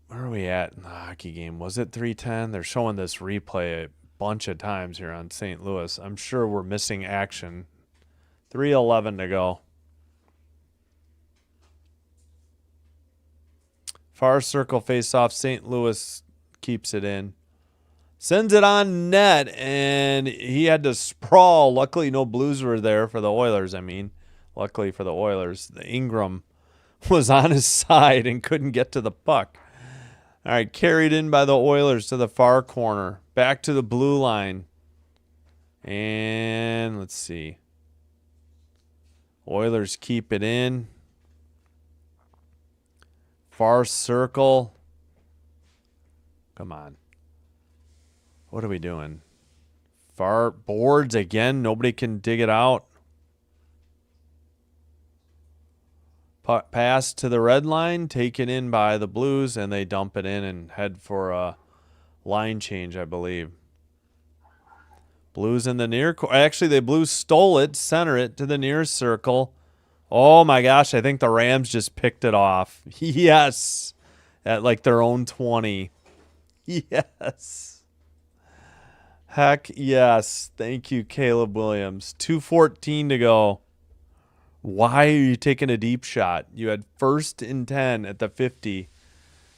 Speaker 1: Where are we at in the hockey game? Was it 3:10? They're showing this replay a bunch of times here on St. Louis. I'm sure we're missing action. 3:11 to go. Far circle face-off. St. Louis keeps it in. Sends it on net, and he had to sprawl. Luckily, no Blues were there for the Oilers, Luckily for the Oilers. The Ingram was on his side and couldn't get to the puck. All right, carried in by the Oilers to the far corner. Back to the blue line. And let's see. Oilers keep it in. Far circle. Come on. What are we doing? Far boards again. Nobody can dig it out. Pass to the red line, taken in by the Blues, and they dump it in and head for a line change, I believe. Blues in the near... Actually, the Blues stole it, center it to the near circle. Oh, my gosh, I think the Rams just picked it off. Yes. At like their own 20. Yes. Heck yes. Thank you, Caleb Williams. 2:14 to go. Why are you taking a deep shot? You had 1st and 10 at the 50.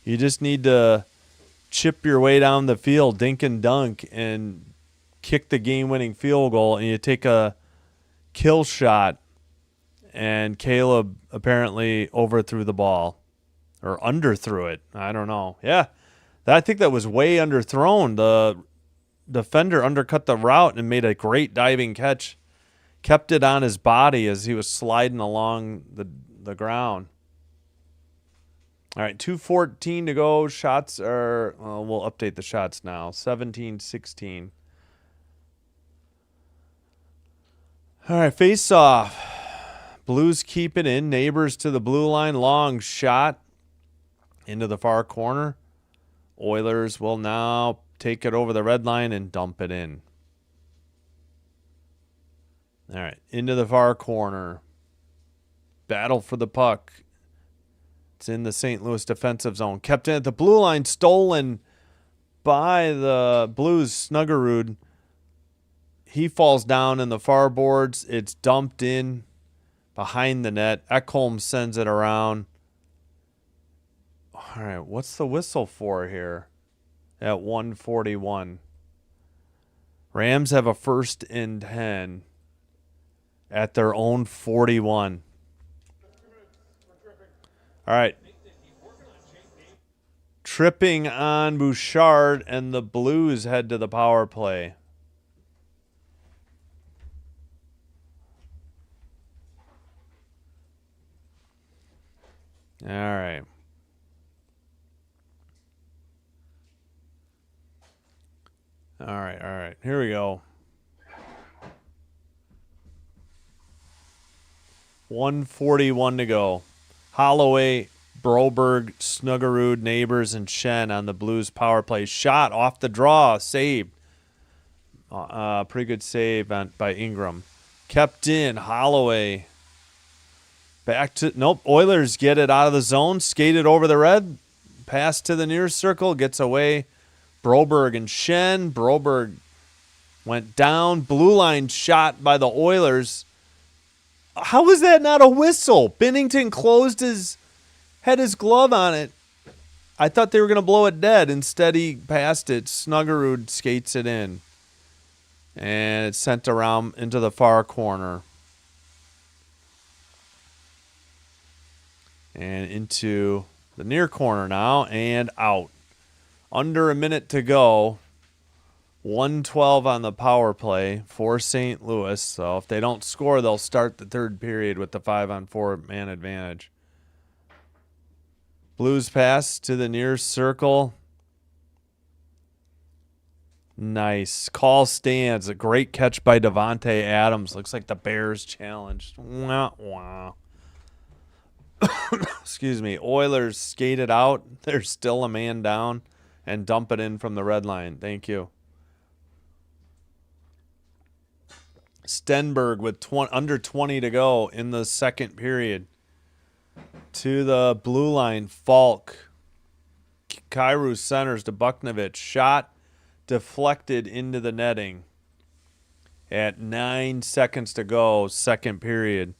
Speaker 1: You just need to chip your way down the field, dink and dunk, and kick the game-winning field goal, and you take a kill shot, and Caleb apparently overthrew the ball or underthrew it. I don't know. Yeah, I think that was way underthrown. The defender undercut the route and made a great diving catch. Kept it on his body as he was sliding along the ground. All right, 2:14 to go. Shots are, we'll update the shots now. 17-16. All right, face off. Blues keep it in. Neighbors to the blue line. Long shot into the far corner. Oilers will now take it over the red line and dump it in. All right, into the far corner. Battle for the puck. It's in the St. Louis defensive zone. Kept in at the blue line, stolen by the Blues. Snuggerud. He falls down in the far boards. It's dumped in behind the net. Ekholm sends it around. All right, what's the whistle for here at 1:41? Rams have a 1st and 10. At their own 41. All right. Tripping on Bouchard, and the Blues head to the power play. All right. All right. Here we go. 1:41 to go. Holloway, Broberg, Snuggerud, Neighbors, and Shen on the Blues power play. Shot off the draw. Saved. Pretty good save by Ingram. Kept in. Holloway. Back to... Nope. Oilers get it out of the zone. Skated over the red. Pass to the near circle. Gets away. Broberg and Shen. Broberg went down. Blue line shot by the Oilers. How was that not a whistle? Binnington had his glove on it. I thought they were going to blow it dead. Instead, he passed it. Snuggerud skates it in. And it's sent around into the far corner. And into the near corner now. And out. Under a minute to go. 1:12 on the power play for St. Louis. So if they don't score, they'll start the third period with the 5-on-4 man advantage. Blues pass to the near circle. Nice. Call stands. A great catch by Devontae Adams. Looks like the Bears challenged. Wah, wah. Excuse me. Oilers skated out. There's still a man down and dump it in from the red line. Thank you. Stenberg with under 20 to go in the second period. To the blue line, Falk. Kyrou centers to Bucknovich. Shot deflected into the netting. At 9 seconds to go, second period.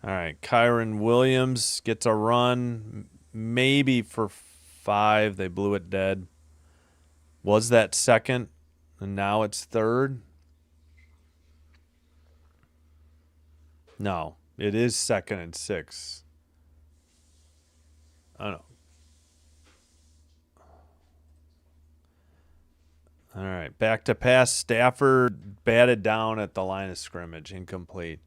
Speaker 1: All right, Kyron Williams gets a run, maybe for 5. They blew it dead. Was that second? And now it's third? No, it is 2nd and 6. I don't know. All right, back to pass. Stafford batted down at the line of scrimmage, incomplete.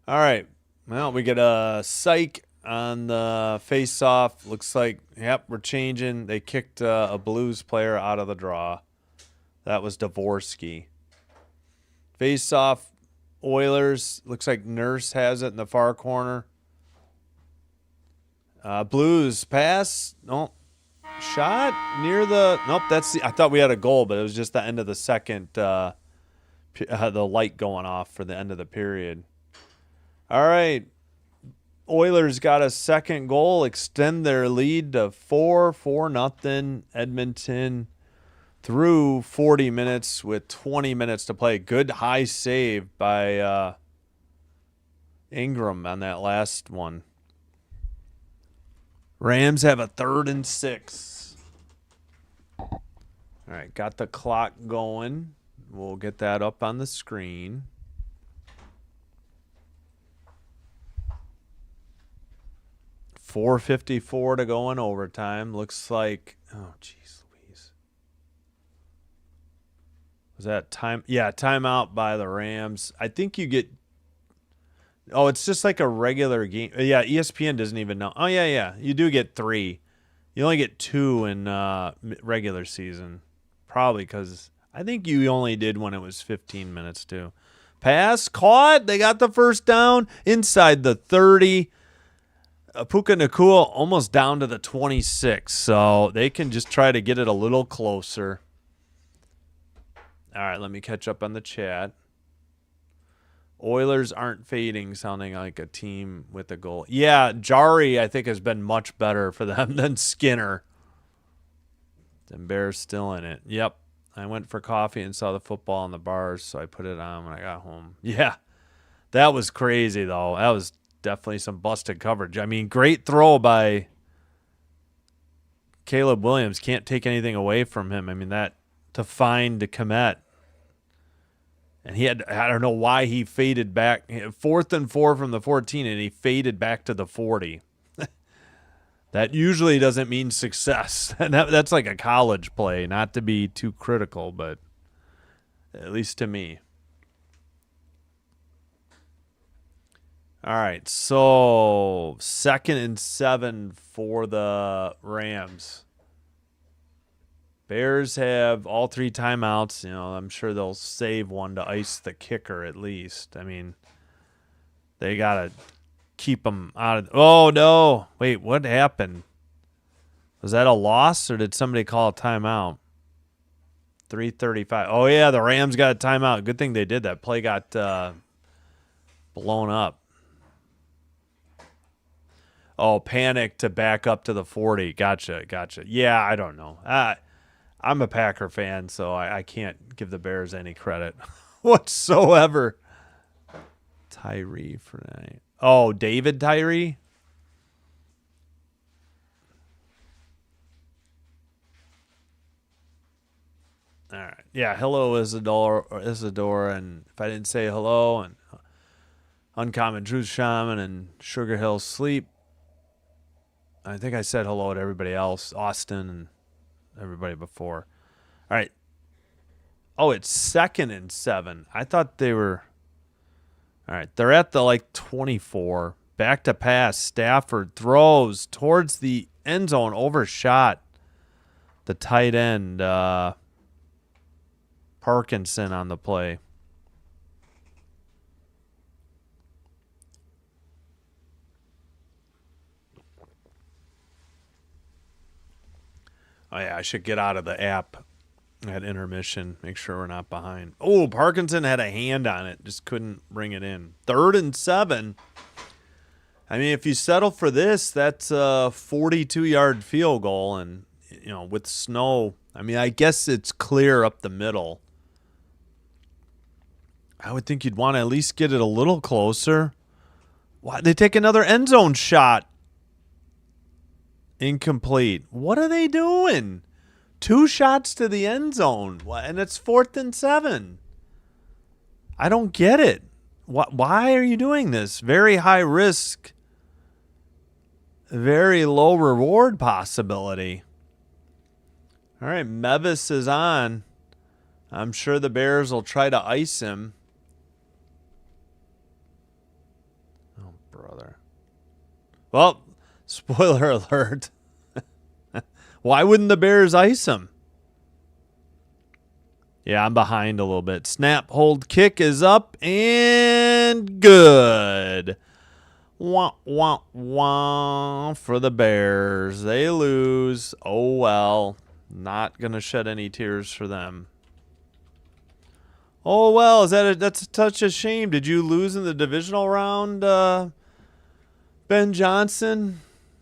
Speaker 1: All right, well, we get a psych on the face-off. Looks like, yep, we're changing. They kicked a Blues player out of the draw. That was Dvorsky. Face-off. Oilers, looks like Nurse has it in the far corner. Blues pass. No. Shot near the... Nope, I thought we had a goal, but it was just the end of the second. The light going off for the end of the period. All right. Oilers got a second goal, extend their lead to 4-0. Edmonton through 40 minutes with 20 minutes to play. Good high save by Ingram on that last one. Rams have a 3rd and 6. All right, got the clock going. We'll get that up on the screen. .454 to go in overtime. Looks like, oh, jeez. Was that time? Yeah, timeout by the Rams. I think you get... Oh, it's just like a regular game. Yeah, ESPN doesn't even know. Oh, yeah. You do get 3. You only get 2 in regular season. Probably because I think you only did when it was 15 minutes too. Pass, caught. They got the first down inside the 30. Puka Nakua almost down to the 26. So they can just try to get it a little closer. All right, let me catch up on the chat. Oilers aren't fading, sounding like a team with a goal. Yeah, Jari, I think, has been much better for them than Skinner. And Bears still in it. Yep. I went for coffee and saw the football in the bars, so I put it on when I got home. Yeah, that was crazy, though. That was definitely some busted coverage. I mean, great throw by Caleb Williams. Can't take anything away from him. I mean, that to find the Komet. And he had, I don't know why he faded back. 4th and 4 from the 14, and he faded back to the 40. That usually doesn't mean success. And that's like a college play, not to be too critical, but at least to me. All right, so 2nd and 7 for the Rams. Bears have all 3 timeouts. You know, I'm sure they'll save one to ice the kicker at least. I mean, they got to keep them out of. Oh, no. Wait, what happened? Was that a loss or did somebody call a timeout? 3:35. Oh, yeah, the Rams got a timeout. Good thing they did that. Play got blown up. Oh, panic to back up to the 40. Gotcha. Yeah, I don't know. I'm a Packer fan, so I can't give the Bears any credit whatsoever. Tyree for night. Oh, David Tyree? All right. Yeah, hello, Isadora, and if I didn't say hello, and Uncommon Truth Shaman and Sugar Hill Sleep, I think I said hello to everybody else, Austin and everybody before. All right. Oh, it's 2nd and 7. I thought they were. All right. They're at the 24. Back to pass. Stafford throws towards the end zone. Overshot the tight end. Parkinson on the play. Oh, yeah. I should get out of the app at intermission. Make sure we're not behind. Oh, Parkinson had a hand on it. Just couldn't bring it in. 3rd and 7. I mean, if you settle for this, that's a 42-yard field goal. And, you know, with snow, I mean, I guess it's clear up the middle. I would think you'd want to at least get it a little closer. Why they take another end zone shot? Incomplete. What are they doing? 2 shots to the end zone, and it's 4th and 7. I don't get it. Why are you doing this? Very high risk, very low reward possibility. All right, Mevis is on. I'm sure the Bears will try to ice him. Oh, brother. Well, spoiler alert. Why wouldn't the Bears ice him? Yeah, I'm behind a little bit. Snap, hold, kick is up and good. Wah, wah, wah for the Bears. They lose. Oh, well. Not going to shed any tears for them. Oh, well, that's such a shame. Did you lose in the divisional round, Ben Johnson,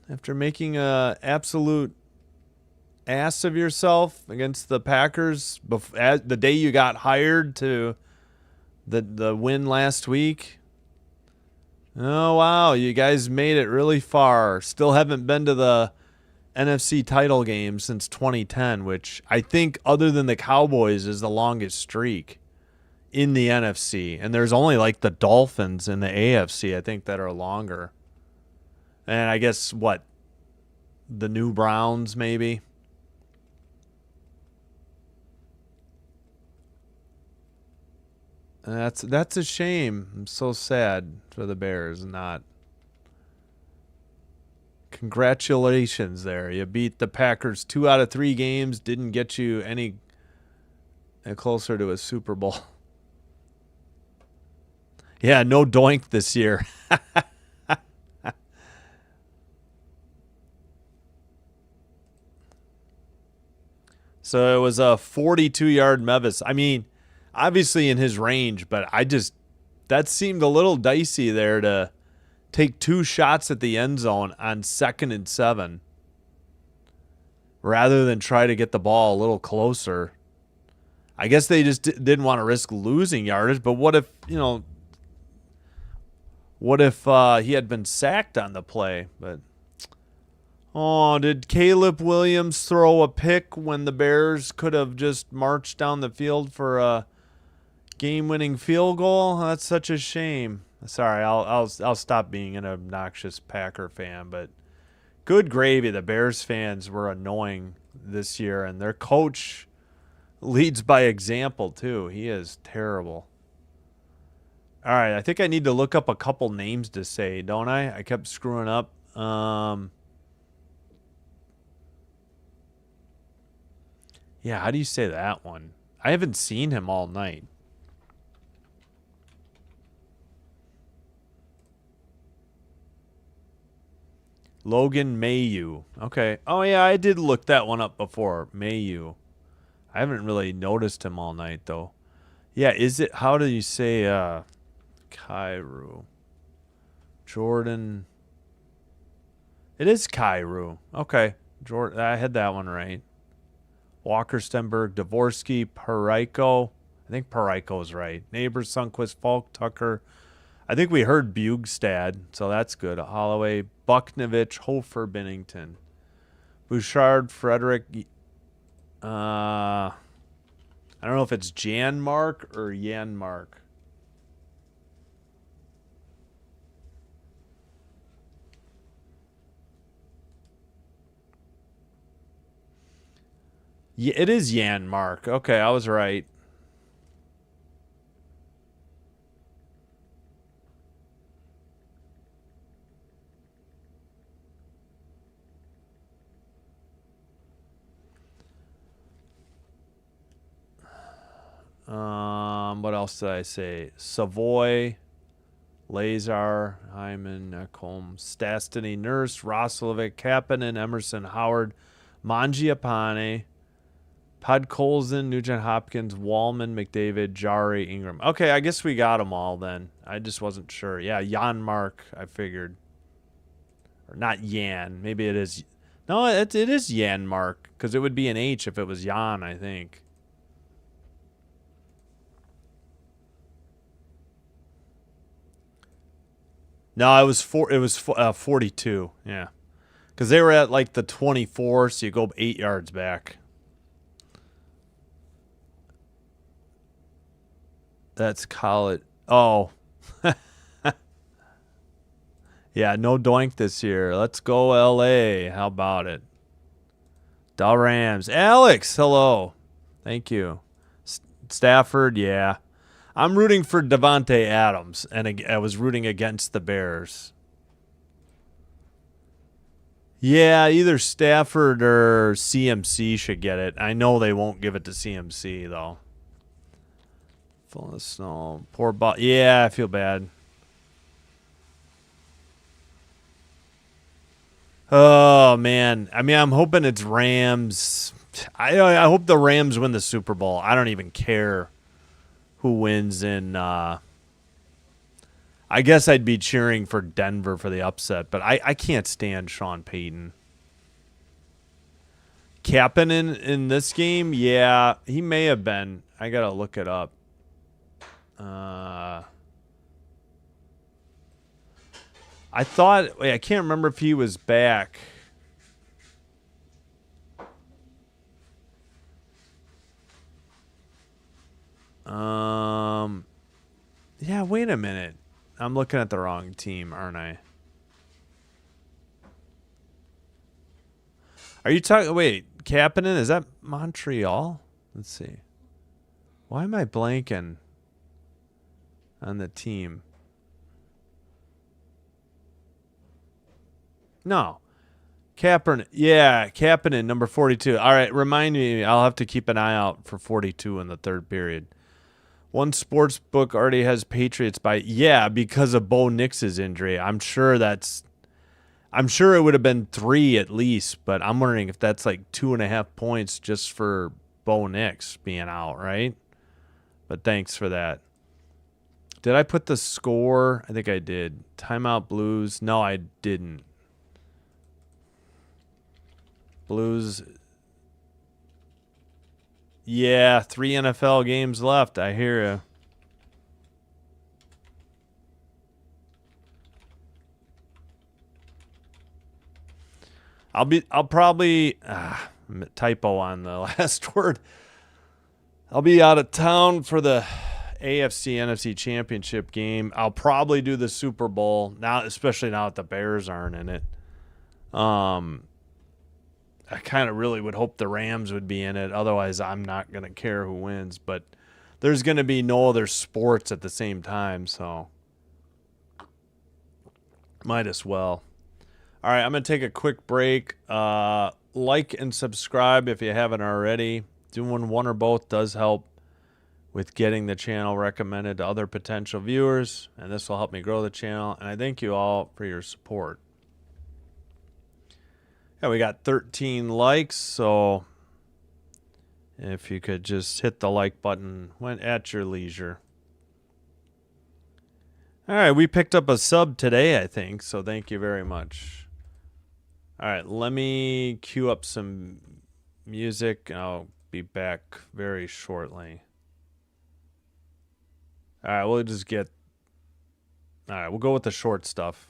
Speaker 1: after making a absolute ass of yourself against the Packers the day you got hired to the win last week? Oh, wow. You guys made it really far. Still haven't been to the NFC title game since 2010, which I think, other than the Cowboys, is the longest streak in the NFC. And there's only the Dolphins in the AFC, I think, that are longer. And I guess, the new Browns, maybe? That's a shame. I'm so sad for the Bears not. Congratulations there. You beat the Packers 2 out of 3 games. Didn't get you any closer to a Super Bowl. Yeah, no doink this year. So it was a 42-yard Mevis. I mean, obviously in his range, but that seemed a little dicey there to take 2 shots at the end zone on 2nd and 7 rather than try to get the ball a little closer. I guess they just didn't want to risk losing yardage, but what if he had been sacked on the play? But did Caleb Williams throw a pick when the Bears could have just marched down the field for a game-winning field goal? That's such a shame. Sorry, I'll stop being an obnoxious Packer fan, but good gravy. The Bears fans were annoying this year, and their coach leads by example too. He is terrible. All right, I think I need to look up a couple names to say, don't I? I kept screwing up. Yeah, how do you say that one? I haven't seen him all night. Logan Mayu. Okay. Oh, yeah, I did look that one up before. Mayu. I haven't really noticed him all night, though. Yeah, is it... How do you say, Kairu? Jordan... It is Kairu. Okay. Jordan, I had that one right. Walker, Stenberg, Dvorsky, Parayko. I think Parayko's right. Neighbors, Sundquist, Falk, Tucker. I think we heard Bugstad, so that's good. Holloway, Bucknovich, Hofer, Bennington. Bouchard, Frederick. I don't know if it's Janmark or Yanmark. Yeah, it is Yanmark. Okay, I was right. What else did I say? Savoy, Lazar, Hyman, Ekholm, Stastany, Nurse, Roslovic, Kapanen, Emerson, Howard, Mangiapane, Podkolzin, Nugent Hopkins, Wallman, McDavid, Jari, Ingram. Okay, I guess we got them all then. I just wasn't sure. Yeah, Janmark, I figured. Or not Yan. Maybe it is. No, it is Janmark because it would be an H if it was Jan, I think. No, it was 42. Yeah, because they were at like the 24, so you go 8 yards back. That's college. Oh, yeah, no doink this year. Let's go LA. How about it? Del Rams. Alex, hello. Thank you. Stafford, yeah. I'm rooting for Devontae Adams, and I was rooting against the Bears. Yeah, either Stafford or CMC should get it. I know they won't give it to CMC, though. Full of snow. Poor ball. Yeah, I feel bad. Oh, man. I mean, I'm hoping it's Rams. I hope the Rams win the Super Bowl. I don't even care who wins in I guess I'd be cheering for Denver for the upset, but I can't stand Sean Payton. Kapanen in this game? Yeah, he may have been. I got to look it up. I thought, wait, I can't remember if he was back. Yeah, wait a minute. I'm looking at the wrong team, aren't I? Are you talking? Wait, Kapanen, is that Montreal? Let's see. Why am I blanking on the team? No. Kaepernick. Yeah, Kapanen, number 42. All right, remind me. I'll have to keep an eye out for 42 in the third period. One sports book already has Patriots by, yeah, because of Bo Nix's injury. I'm sure it would have been 3 at least, but I'm wondering if that's like 2.5 points just for Bo Nix being out, right? But thanks for that. Did I put the score? I think I did. Timeout Blues. No, I didn't. Blues. Yeah, 3 NFL games left. I hear you. I'll probably typo on the last word. I'll be out of town for the AFC NFC Championship game. I'll probably do the Super Bowl now, especially now that the Bears aren't in it. I kind of really would hope the Rams would be in it. Otherwise, I'm not going to care who wins. But there's going to be no other sports at the same time, so might as well. All right, I'm going to take a quick break. Like and subscribe if you haven't already. Doing one or both does help with getting the channel recommended to other potential viewers, and this will help me grow the channel, and I thank you all for your support. Yeah, we got 13 likes, so if you could just hit the like button when at your leisure. All right, we picked up a sub today, I think, so thank you very much. All right, let me cue up some music, and I'll be back very shortly. All right, we'll just get... All right, we'll go with the short stuff.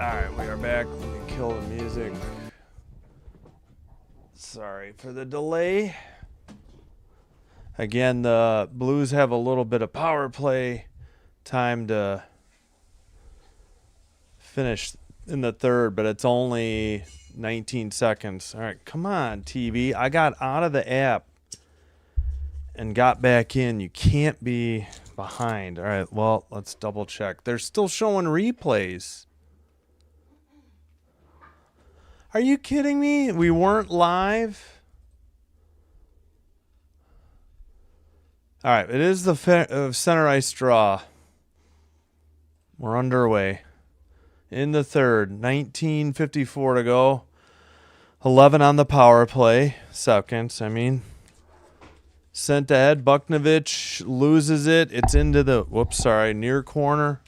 Speaker 1: Alright, we are back. Let me kill the music. Sorry for the delay. Again, the Blues have a little bit of power play time to finish in the third, but it's only 19 seconds. All right, come on, TV. I got out of the app and got back in. You can't be behind. All right, well, let's double check. They're still showing replays. Are you kidding me? We weren't live? All right, it is the center ice draw. We're underway. In the third, 19:54 to go. 11 on the power play. Seconds, I mean. Sent ahead. Bucknovich loses it. It's into the, near corner.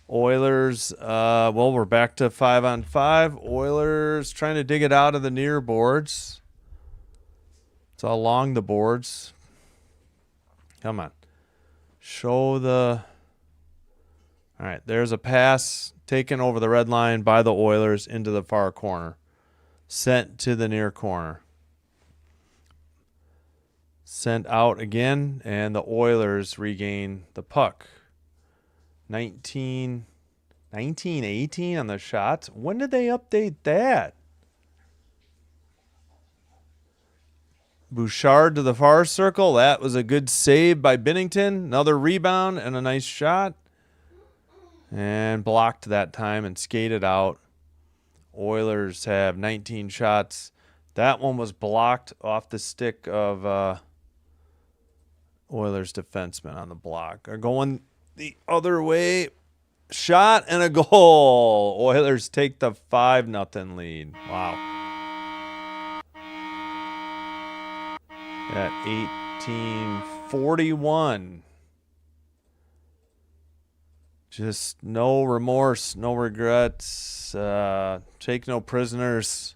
Speaker 1: Oilers, we're back to 5-on-5. Oilers trying to dig it out of the near boards. It's along the boards. Come on. Show the... All right, there's a pass taken over the red line by the Oilers into the far corner. Sent to the near corner. Sent out again, and the Oilers regain the puck. 18 on the shots. When did they update that? Bouchard to the far circle. That was a good save by Binnington. Another rebound and a nice shot. And blocked that time and skated out. Oilers have 19 shots. That one was blocked off the stick of Oilers defenseman on the block. Are going the other way. Shot and a goal. Oilers take the 5-0 lead. Wow. At 18:41. Just no remorse, no regrets, take no prisoners,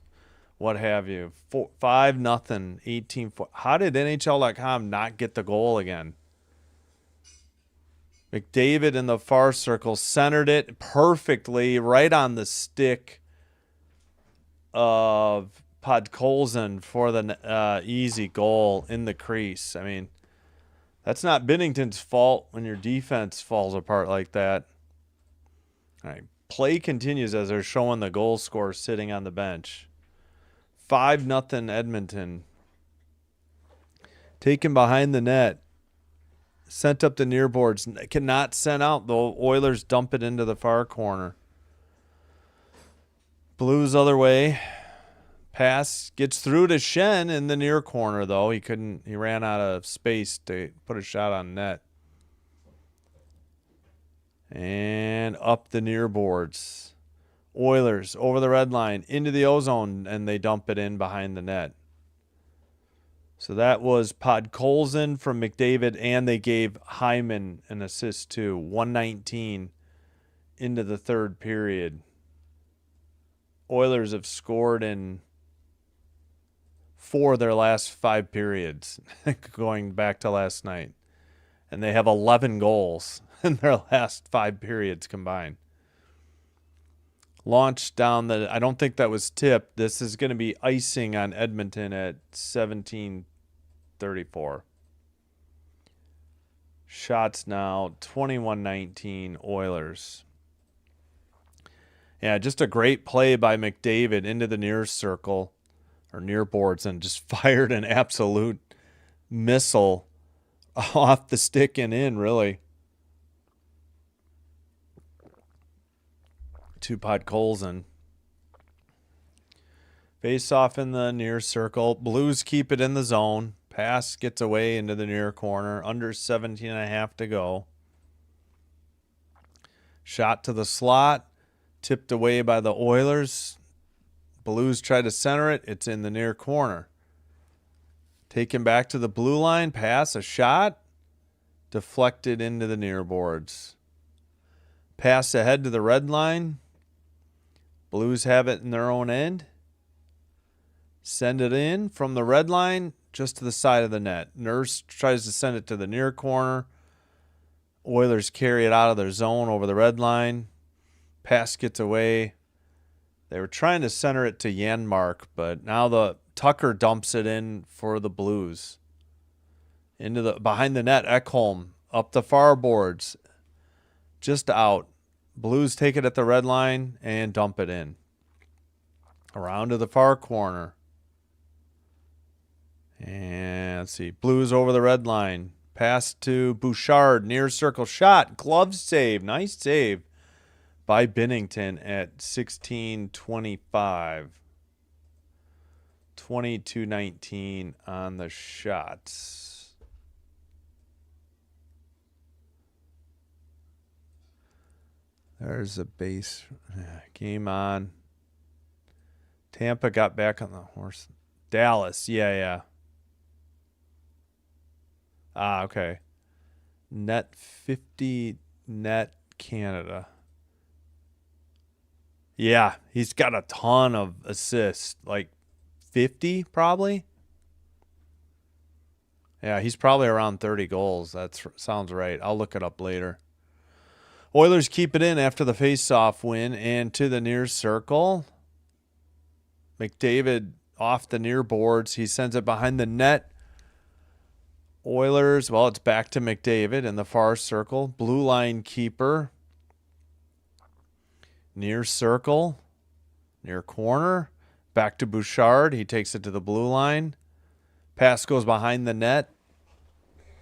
Speaker 1: what have you. 5-0, 18. How did NHL.com not get the goal again? McDavid in the far circle centered it perfectly right on the stick of Podkolzin for the easy goal in the crease. I mean, that's not Binnington's fault when your defense falls apart like that. All right, play continues as they're showing the goal scorer sitting on the bench. 5-0 Edmonton. Taken behind the net. Sent up the near boards. Cannot send out. The Oilers dump it into the far corner. Blues other way. Pass gets through to Shen in the near corner, though. He ran out of space to put a shot on net. And up the near boards. Oilers over the red line into the ozone, and they dump it in behind the net. So that was Podkolzin from McDavid, and they gave Hyman an assist too. 1:19 into the third period. Oilers have scored in 4 of their last 5 periods, going back to last night. And they have 11 goals in their last 5 periods combined. Launched down the... I don't think that was tipped. This is going to be icing on Edmonton at 17:34. Shots now, 21-19 Oilers. Yeah, just a great play by McDavid into the near circle, or near boards, and just fired an absolute missile off the stick and in, really. To Podkolzin. Face off in the near circle. Blues keep it in the zone. Pass gets away into the near corner. Under 17.5 to go. Shot to the slot. Tipped away by the Oilers. Blues try to center it. It's in the near corner. Taken back to the blue line. Pass. A shot. Deflected into the near boards. Pass ahead to the red line. Blues have it in their own end. Send it in from the red line just to the side of the net. Nurse tries to send it to the near corner. Oilers carry it out of their zone over the red line. Pass gets away. They were trying to center it to Janmark, but now the Tucker dumps it in for the Blues. Into the behind the net, Ekholm up the far boards, just out. Blues take it at the red line and dump it in. Around to the far corner. And let's see. Blues over the red line. Pass to Bouchard. Near circle shot. Glove save. Nice save by Binnington at 16:25. 22-19 on the shots. There's a base. Game on. Tampa got back on the horse. Dallas. Yeah. Okay. Net 50, net Canada. Yeah, he's got a ton of assists. Like 50 probably. Yeah, he's probably around 30 goals. That sounds right. I'll look it up later. Oilers keep it in after the face-off win and to the near circle. McDavid off the near boards. He sends it behind the net. Oilers, well, it's back to McDavid in the far circle. Blue line keeper. Near circle. Near corner. Back to Bouchard. He takes it to the blue line. Pass goes behind the net.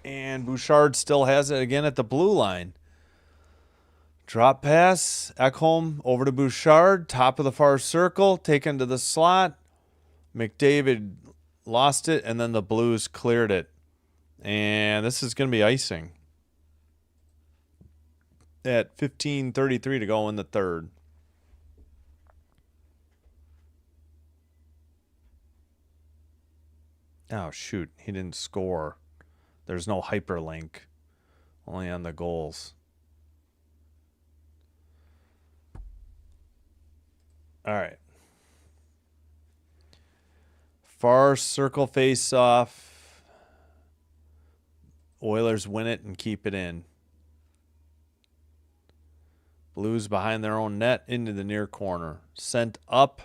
Speaker 1: And Bouchard still has it again at the blue line. Drop pass. Ekholm over to Bouchard. Top of the far circle. Taken to the slot. McDavid lost it, and then the Blues cleared it. And this is going to be icing. At 15:33 to go in the third. Oh, shoot. He didn't score. There's no hyperlink. Only on the goals. All right. Far circle face off. Oilers win it and keep it in. Blues behind their own net into the near corner. Sent up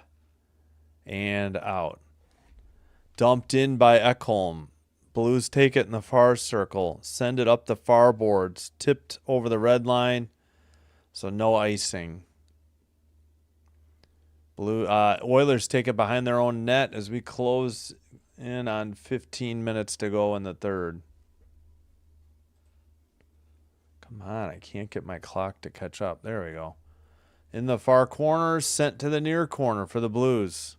Speaker 1: and out. Dumped in by Ekholm. Blues take it in the far circle. Send it up the far boards. Tipped over the red line. So no icing. Oilers take it behind their own net as we close in on 15 minutes to go in the third. Come on, I can't get my clock to catch up. There we go. In the far corner, sent to the near corner for the Blues.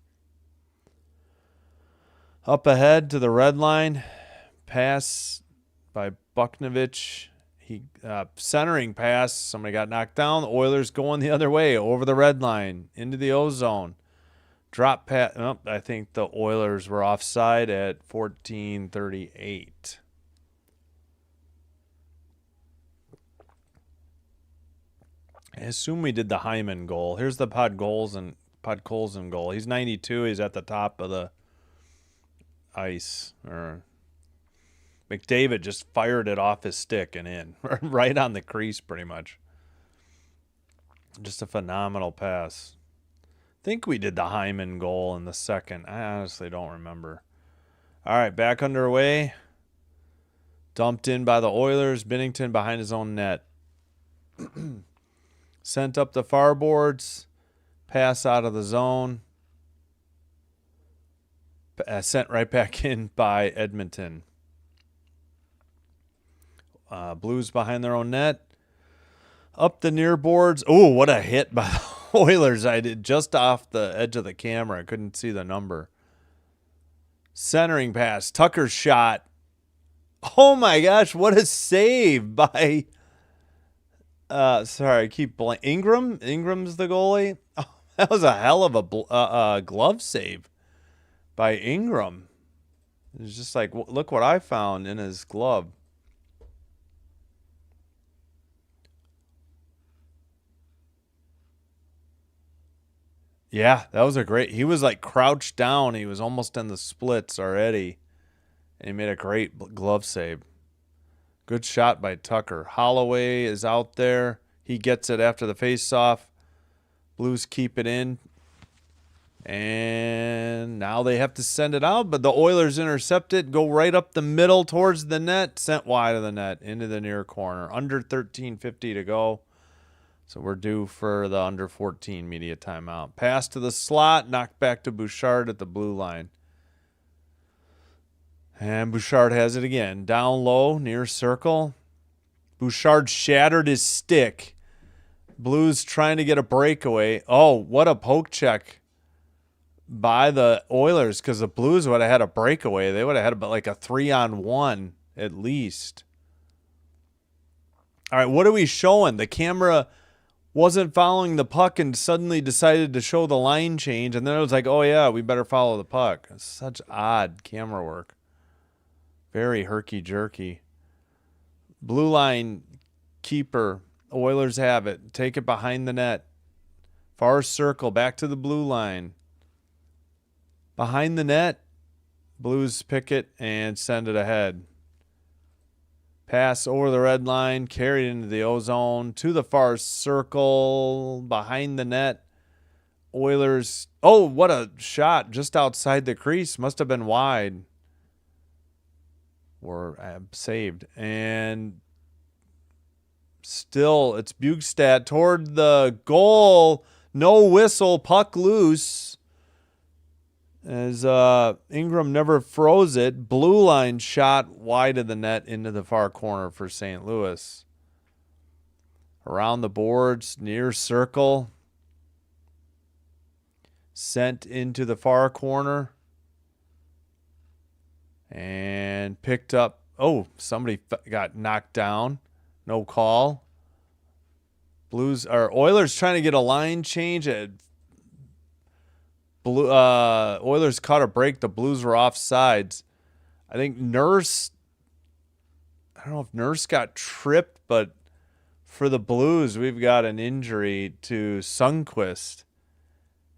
Speaker 1: Up ahead to the red line. Pass by Buchnevich. He centering pass. Somebody got knocked down. The Oilers going the other way over the red line into the O zone. Drop pass. Oh, I think the Oilers were offside at 14:38. I assume we did the Hyman goal. Here's the Podkolzin goal. He's 92. He's at the top of the ice. Or McDavid just fired it off his stick and in. Right on the crease, pretty much. Just a phenomenal pass. I think we did the Hyman goal in the second. I honestly don't remember. All right, back underway. Dumped in by the Oilers. Binnington behind his own net. Sent up the far boards. Pass out of the zone. Sent right back in by Edmonton. Blues behind their own net. Up the near boards. Oh, what a hit by the Oilers. I did just off the edge of the camera. I couldn't see the number. Centering pass. Tucker's shot. Oh my gosh, what a save by sorry, I keep blank. Ingram? Ingram's the goalie? Oh, that was a hell of a glove save by Ingram. It's just like, look what I found in his glove. Yeah, that was a great. He was like crouched down. He was almost in the splits already. And he made a great glove save. Good shot by Tucker. Holloway is out there. He gets it after the faceoff. Blues keep it in. And now they have to send it out, but the Oilers intercept it, go right up the middle towards the net, sent wide of the net into the near corner. Under 13:50 to go. So we're due for the under 14 media timeout. Pass to the slot, knocked back to Bouchard at the blue line. And Bouchard has it again. Down low, near circle. Bouchard shattered his stick. Blues trying to get a breakaway. Oh, what a poke check by the Oilers, because the Blues would have had a breakaway. They would have had about like a 3-on-1 at least. All right, what are we showing? The camera wasn't following the puck and suddenly decided to show the line change, and then it was like, oh yeah, we better follow the puck. It's such odd camera work. Very herky-jerky. Blue line keeper. Oilers have it. Take it behind the net. Far circle, back to the blue line. Behind the net, Blues pick it and send it ahead. Pass over the red line, carried into the O-zone, to the far circle, behind the net. Oilers, oh, what a shot just outside the crease. Must have been wide. Or saved. And still, it's Bugstad toward the goal. No whistle, puck loose. As Ingram never froze it. Blue line shot wide of the net into the far corner for St. Louis. Around the boards, near circle. Sent into the far corner. And picked up. Oh, somebody got knocked down. No call. Oilers trying to get a line change. Oilers caught a break. The Blues were offsides. I think Nurse. I don't know if Nurse got tripped, but for the Blues, we've got an injury to Sundqvist.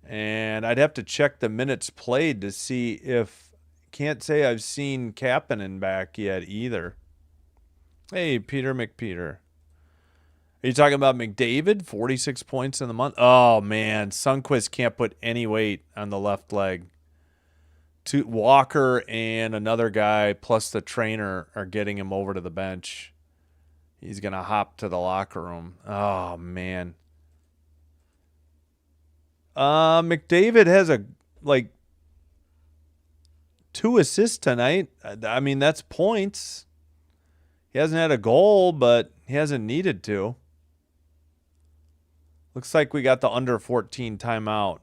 Speaker 1: And I'd have to check the minutes played to see if. Can't say I've seen Kapanen back yet either. Hey, Peter McPeter. Are you talking about McDavid? 46 points in the month? Oh, man. Sundqvist can't put any weight on the left leg. Walker and another guy plus the trainer are getting him over to the bench. He's going to hop to the locker room. Oh, man. McDavid has 2 assists tonight. I mean, that's points. He hasn't had a goal, but he hasn't needed to. Looks like we got the under 14 timeout.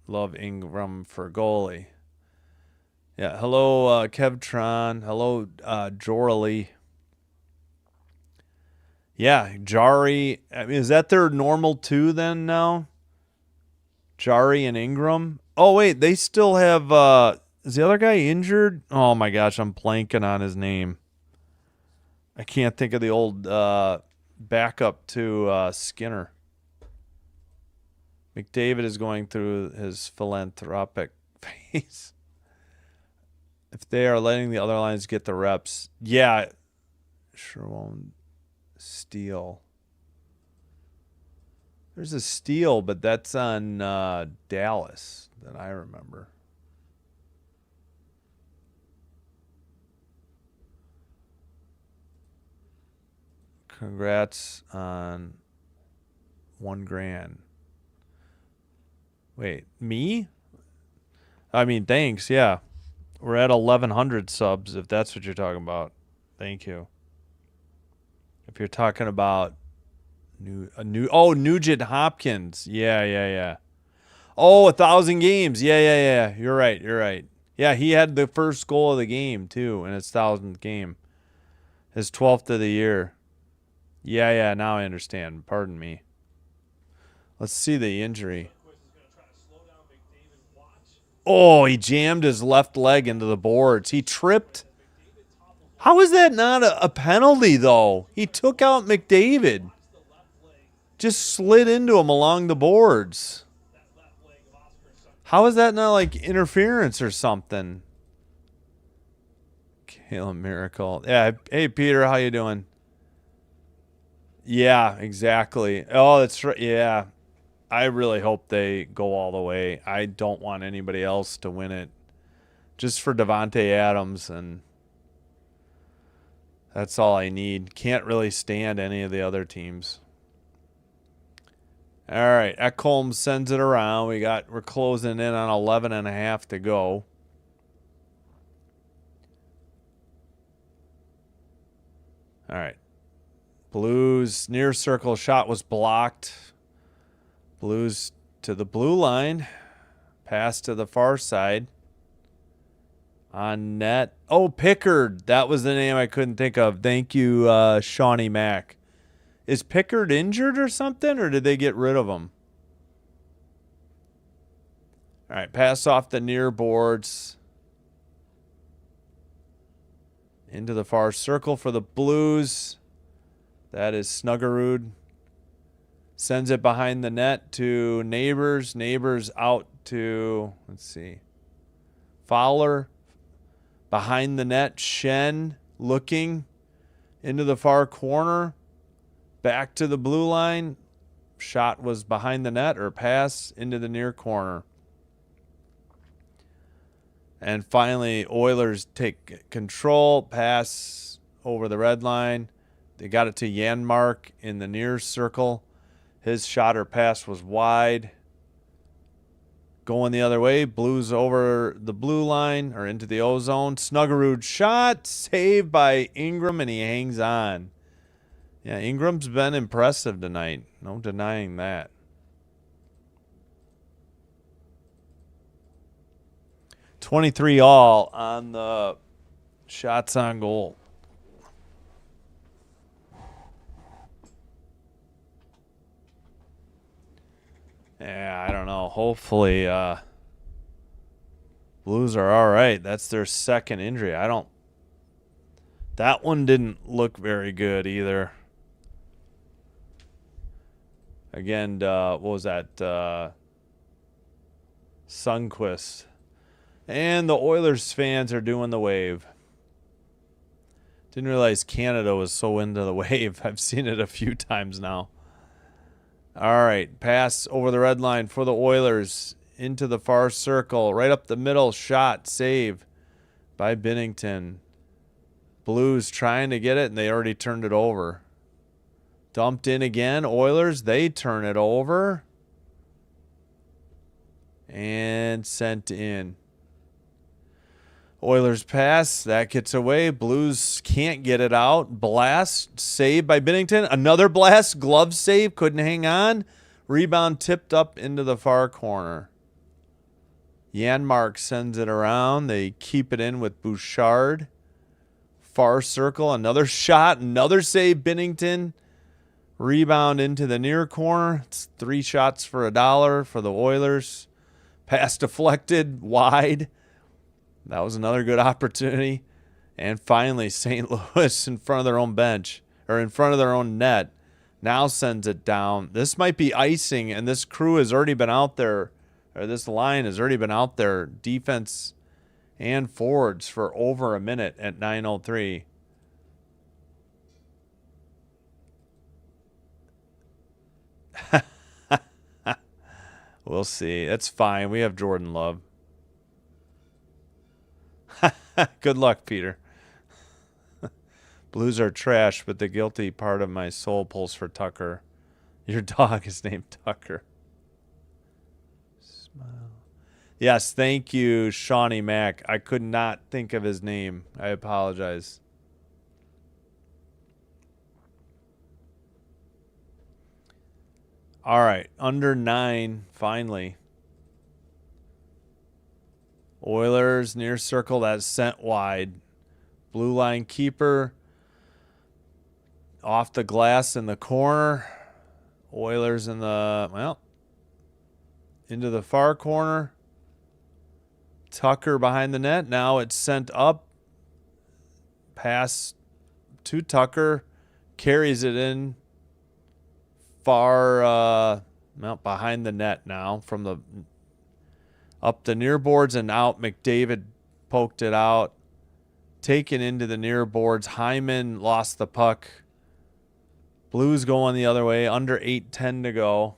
Speaker 1: Love Ingram for goalie. Yeah, hello, Kevtron. Hello, Jorley. Yeah, Jari. I mean, is that their normal 2 then now? Jari and Ingram? Oh, wait, they still have... is the other guy injured? Oh, my gosh, I'm blanking on his name. I can't think of the old backup to Skinner. McDavid is going through his philanthropic phase. If they are letting the other lines get the reps, yeah, sure won't steal. There's a steal, but that's on Dallas that I remember. Congrats on $1,000. Wait, me? I mean, thanks. Yeah, we're at 1,100 subs. If that's what you're talking about, thank you. If you're talking about Nugent Hopkins, yeah. Oh, 1,000 games. Yeah. You're right. Yeah, he had the first goal of the game too in his 1,000th game, his 12th of the year. Yeah. Now I understand. Pardon me. Let's see the injury. Oh, he jammed his left leg into the boards. He tripped. How is that not a penalty, though? He took out McDavid. Just slid into him along the boards. How is that not like interference or something? Caleb Miracle. Yeah. Hey, Peter, how you doing? Yeah, exactly. Oh, that's right. Yeah. I really hope they go all the way. I don't want anybody else to win it. Just for Devontae Adams, and that's all I need. Can't really stand any of the other teams. All right, Ekholm sends it around. We're closing in on 11.5 to go. All right. Blues near circle shot was blocked. Blues to the blue line. Pass to the far side. On net. Oh, Pickard. That was the name I couldn't think of. Thank you, Shawnee Mack. Is Pickard injured or something, or did they get rid of him? All right, pass off the near boards. Into the far circle for the Blues. That is Snuggerud. Sends it behind the net to Neighbors. Neighbors out to, let's see, Fowler. Behind the net, Shen looking into the far corner. Back to the blue line. Shot was behind the net, or pass into the near corner. And finally, Oilers take control. Pass over the red line. They got it to Janmark in the near circle. His shot or pass was wide. Going the other way. Blues over the blue line or into the O-zone. Snuggerud shot. Saved by Ingram, and he hangs on. Yeah, Ingram's been impressive tonight. No denying that. .23 all on the shots on goal. Yeah, I don't know. Hopefully, Blues are all right. That's their second injury. That one didn't look very good either. Again, what was that? Sundqvist. And the Oilers fans are doing the wave. Didn't realize Canada was so into the wave. I've seen it a few times now. All right, pass over the red line for the Oilers into the far circle. Right up the middle, shot, save by Binnington. Blues trying to get it, and they already turned it over. Dumped in again. Oilers, they turn it over. And sent in. Oilers pass. That gets away. Blues can't get it out. Blast. Save by Binnington. Another blast. Glove save. Couldn't hang on. Rebound tipped up into the far corner. Janmark sends it around. They keep it in with Bouchard. Far circle. Another shot. Another save. Binnington. Rebound into the near corner. It's 3 shots for $1 for the Oilers. Pass deflected. Wide. That was another good opportunity. And finally, St. Louis in front of their own bench, or in front of their own net, now sends it down. This might be icing, and this crew has already been out there, or this line has already been out there, defense and forwards, for over a minute at 9:03. We'll see. That's fine. We have Jordan Love. Good luck, Peter. Blues are trash, but the guilty part of my soul pulls for Tucker. Your dog is named Tucker. Smile. Yes, thank you, Shawnee Mack. I could not think of his name. I apologize. All right, under 9, finally. Oilers near circle, that's sent wide. Blue line keeper off the glass in the corner. Oilers in the, well, into the far corner. Tucker behind the net. Now it's sent up. Pass to Tucker. Carries it in far, well, behind the net now from the up the near boards and out. McDavid poked it out. Taken into the near boards. Hyman lost the puck. Blues going the other way. Under 8:10 to go.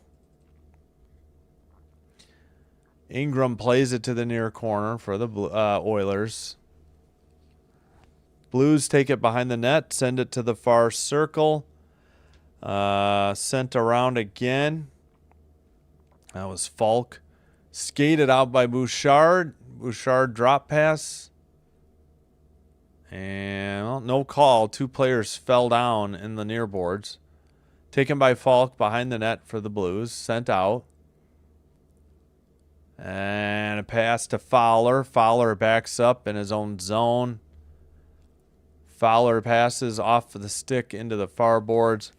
Speaker 1: Ingram plays it to the near corner for the Oilers. Blues take it behind the net, send it to the far circle. Sent around again. That was Falk. Skated out by Bouchard. Bouchard drop pass. And well, no call. 2 players fell down in the near boards. Taken by Falk behind the net for the Blues. Sent out. And a pass to Fowler. Fowler backs up in his own zone. Fowler passes off the stick into the far boards.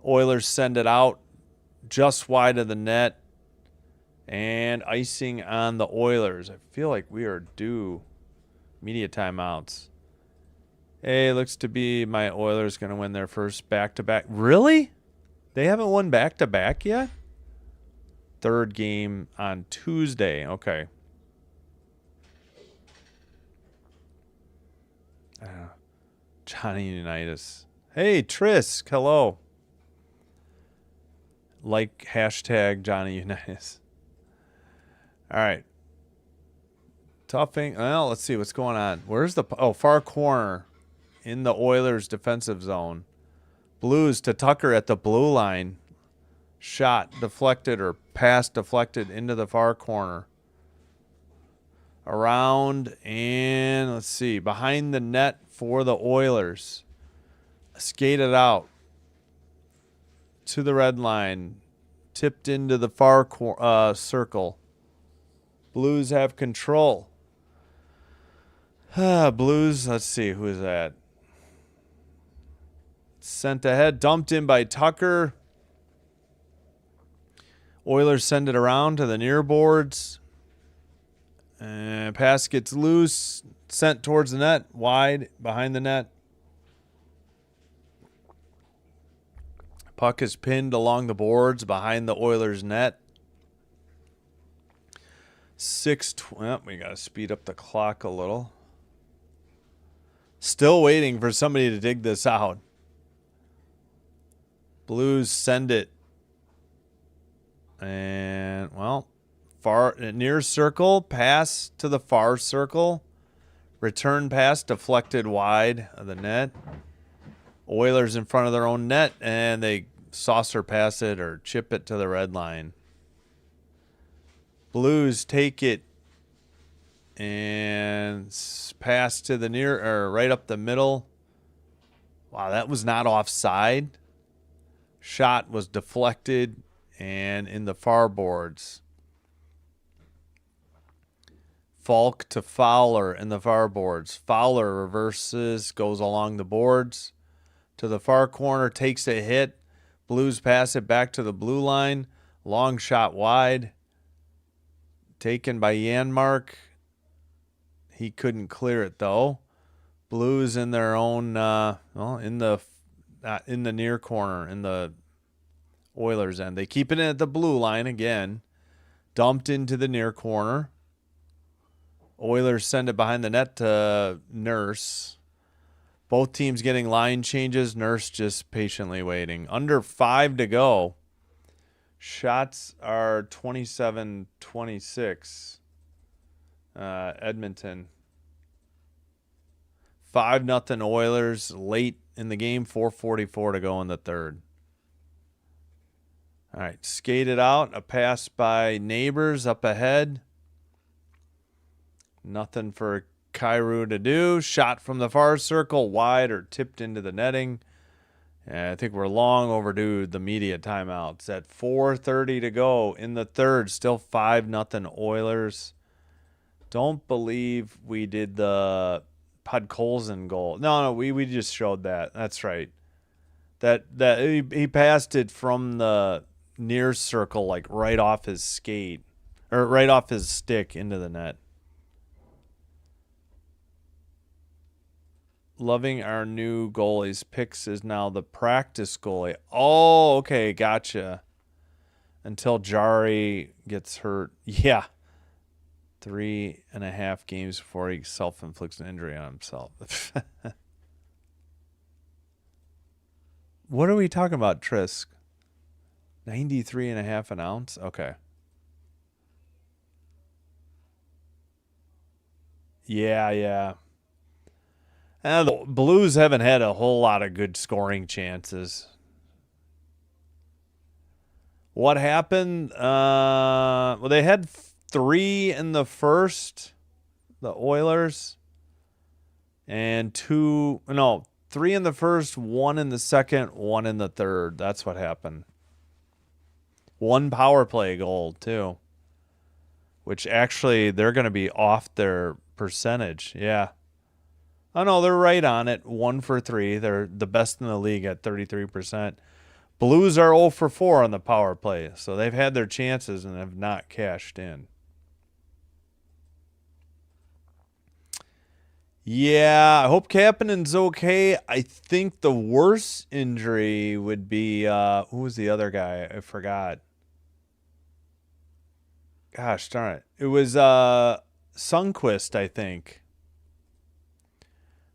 Speaker 1: Oilers send it out just wide of the net. And icing on the Oilers. I feel like we are due media timeouts. Hey, looks to be my Oilers going to win their first back-to-back. Really? They haven't won back-to-back yet? Third game on Tuesday. Okay. Johnny Unitas. Hey, Trisk. Hello. Like hashtag Johnny Unitas. All right. Toughing. Well, let's see what's going on. Where's the far corner in the Oilers defensive zone? Blues to Tucker at the blue line. Shot deflected or pass deflected into the far corner. Around and let's see, behind the net for the Oilers. Skated out to the red line. Tipped into the far circle. Blues have control. Blues, let's see, who is that? Sent ahead, dumped in by Tucker. Oilers send it around to the near boards. And pass gets loose, sent towards the net, wide behind the net. Puck is pinned along the boards behind the Oilers' net. We got to speed up the clock a little. Still waiting for somebody to dig this out. Blues send it. And, well, far near circle, pass to the far circle. Return pass deflected wide of the net. Oilers in front of their own net, and they saucer pass it or chip it to the red line. Blues take it and pass to the near or right up the middle. Wow, that was not offside. Shot was deflected and in the far boards. Falk to Fowler in the far boards. Fowler reverses, goes along the boards to the far corner, takes a hit. Blues pass it back to the blue line. Long shot wide. Taken by Janmark. He couldn't clear it though. Blues in their own, in the near corner, in the Oilers end. They keep it in at the blue line again. Dumped into the near corner. Oilers send it behind the net to Nurse. Both teams getting line changes. Nurse just patiently waiting. Under 5 to go. Shots are 27-26. Edmonton. 5-0 Oilers late in the game. 4:44 to go in the third. All right, skated out. A pass by Neighbors up ahead. Nothing for Kyrou to do. Shot from the far circle, wide or tipped into the netting. And I think we're long overdue the media timeouts. At 4:30 to go in the third, still 5-0 Oilers. Don't believe we did the Podkolzin goal. No, we just showed that. That's right. That he passed it from the near circle, like right off his skate or right off his stick into the net. Loving our new goalies. Picks is now the practice goalie. Oh, okay, gotcha. Until Jari gets hurt. Yeah. 3.5 games before he self-inflicts an injury on himself. What are we talking about, Trisk? 93.5 an ounce? Okay. Yeah. And the Blues haven't had a whole lot of good scoring chances. What happened? Well, they had 3 in the first, the Oilers, and 3 in the first, 1 in the second, 1 in the third. That's what happened. 1 power play goal, too, which actually they're going to be off their percentage. Yeah. Oh, no, they're right on it. 1 for 3. They're the best in the league at 33%. Blues are 0 for 4 on the power play, so they've had their chances and have not cashed in. Yeah, I hope Kapanen's okay. I think the worst injury would be who was the other guy? I forgot. Gosh darn it. It was Sundqvist, I think.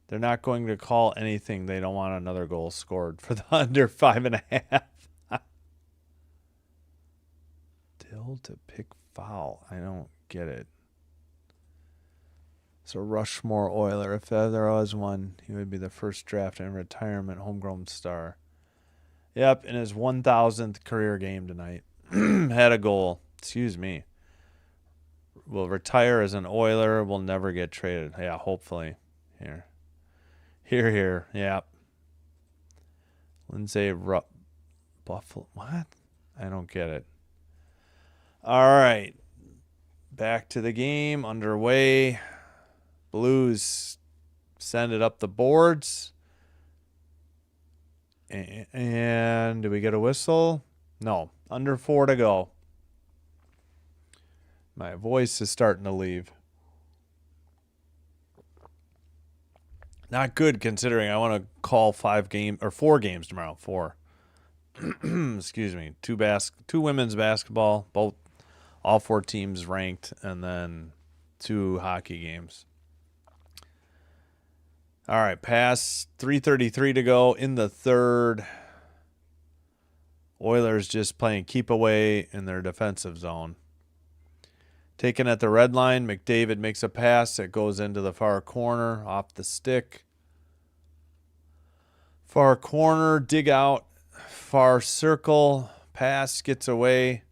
Speaker 1: They're not going to call anything. They don't want another goal scored for the under 5.5. Still to pick foul. I don't get it. So Rushmore Oiler, if there was one, he would be the first draft and retirement homegrown star. Yep, in his 1,000th career game tonight. Had a goal. Excuse me. Will retire as an Oiler. Will never get traded. Yeah, hopefully. Here. Yep. Lindsay Buffalo. What? I don't get it. All right. Back to the game. Underway. Blues send it up the boards. And do we get a whistle? No. Under 4 to go. My voice is starting to leave. Not good considering I want to call 4 games tomorrow. 4. Excuse me. 2 women's basketball, all 4 teams ranked, and then 2 hockey games. All right, pass, 3:33 to go in the third. Oilers just playing keep away in their defensive zone. Taken at the red line, McDavid makes a pass that goes into the far corner, off the stick. Far corner, dig out, far circle, pass gets away.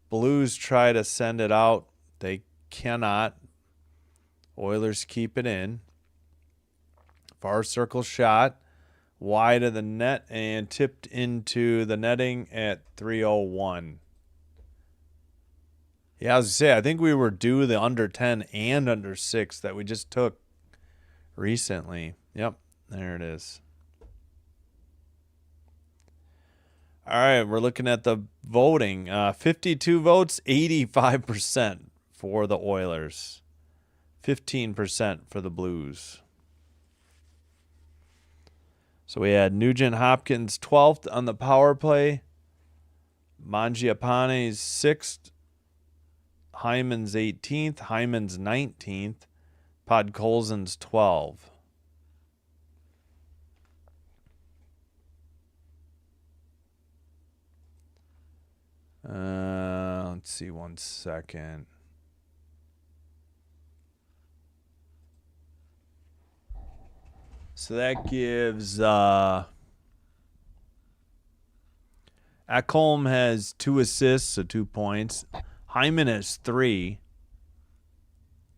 Speaker 1: Blues try to send it out. They cannot. Oilers keep it in. Far circle shot, wide of the net and tipped into the netting at 3:01. Yeah, I was going to say, I think we were due the under 10 and under 6 that we just took recently. Yep, there it is. All right, we're looking at the voting. 52 votes, 85% for the Oilers. 15% for the Blues. So we had Nugent Hopkins 12th on the power play. Mangiapane's 6th. Hyman's 18th. Hyman's 19th. Podkolzin's 12. Let's see 1 second. So that gives Ekholm has 2 assists, so 2 points. Hyman has 3,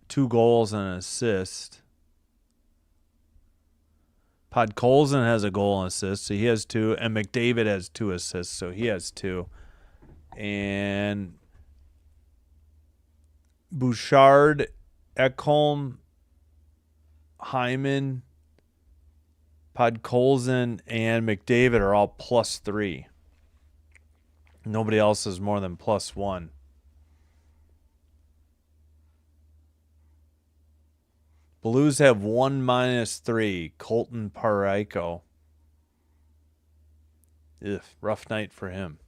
Speaker 1: 2 goals and an assist. Podkolzin has a goal and assist, so he has 2, and McDavid has 2 assists, so he has 2. And Bouchard, Ekholm, Hyman, Podkolzin, and McDavid are all +3. Nobody else is more than +1. Blues have 1 -3. Colton Parayko. Ugh, rough night for him.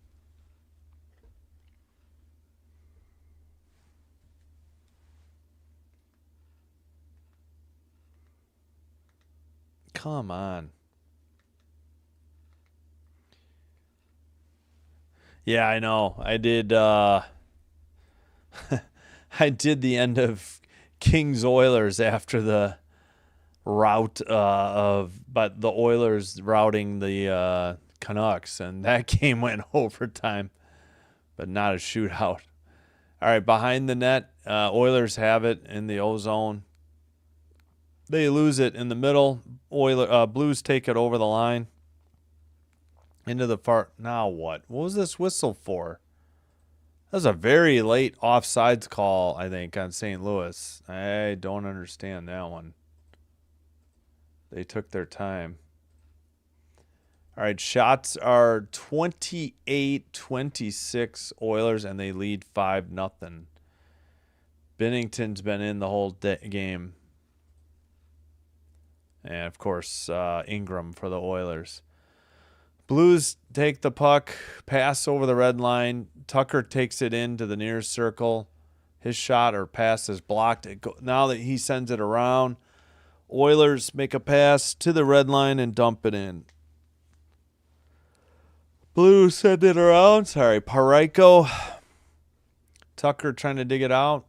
Speaker 1: Come on. Yeah, I know. I did I did the end of Kings Oilers after the rout but the Oilers routing the Canucks, and that game went overtime, but not a shootout. All right, behind the net, Oilers have it in the O-zone. They lose it in the middle. Blues take it over the line into the far. Now what? What was this whistle for? That was a very late offsides call, I think, on St. Louis. I don't understand that one. They took their time. All right, shots are 28-26 Oilers, and they lead 5-0. Binnington's been in the whole game. And, of course, Ingram for the Oilers. Blues take the puck, pass over the red line. Tucker takes it into the near circle. His shot or pass is blocked. Now that he sends it around, Oilers make a pass to the red line and dump it in. Blues send it around. Parayko. Tucker trying to dig it out.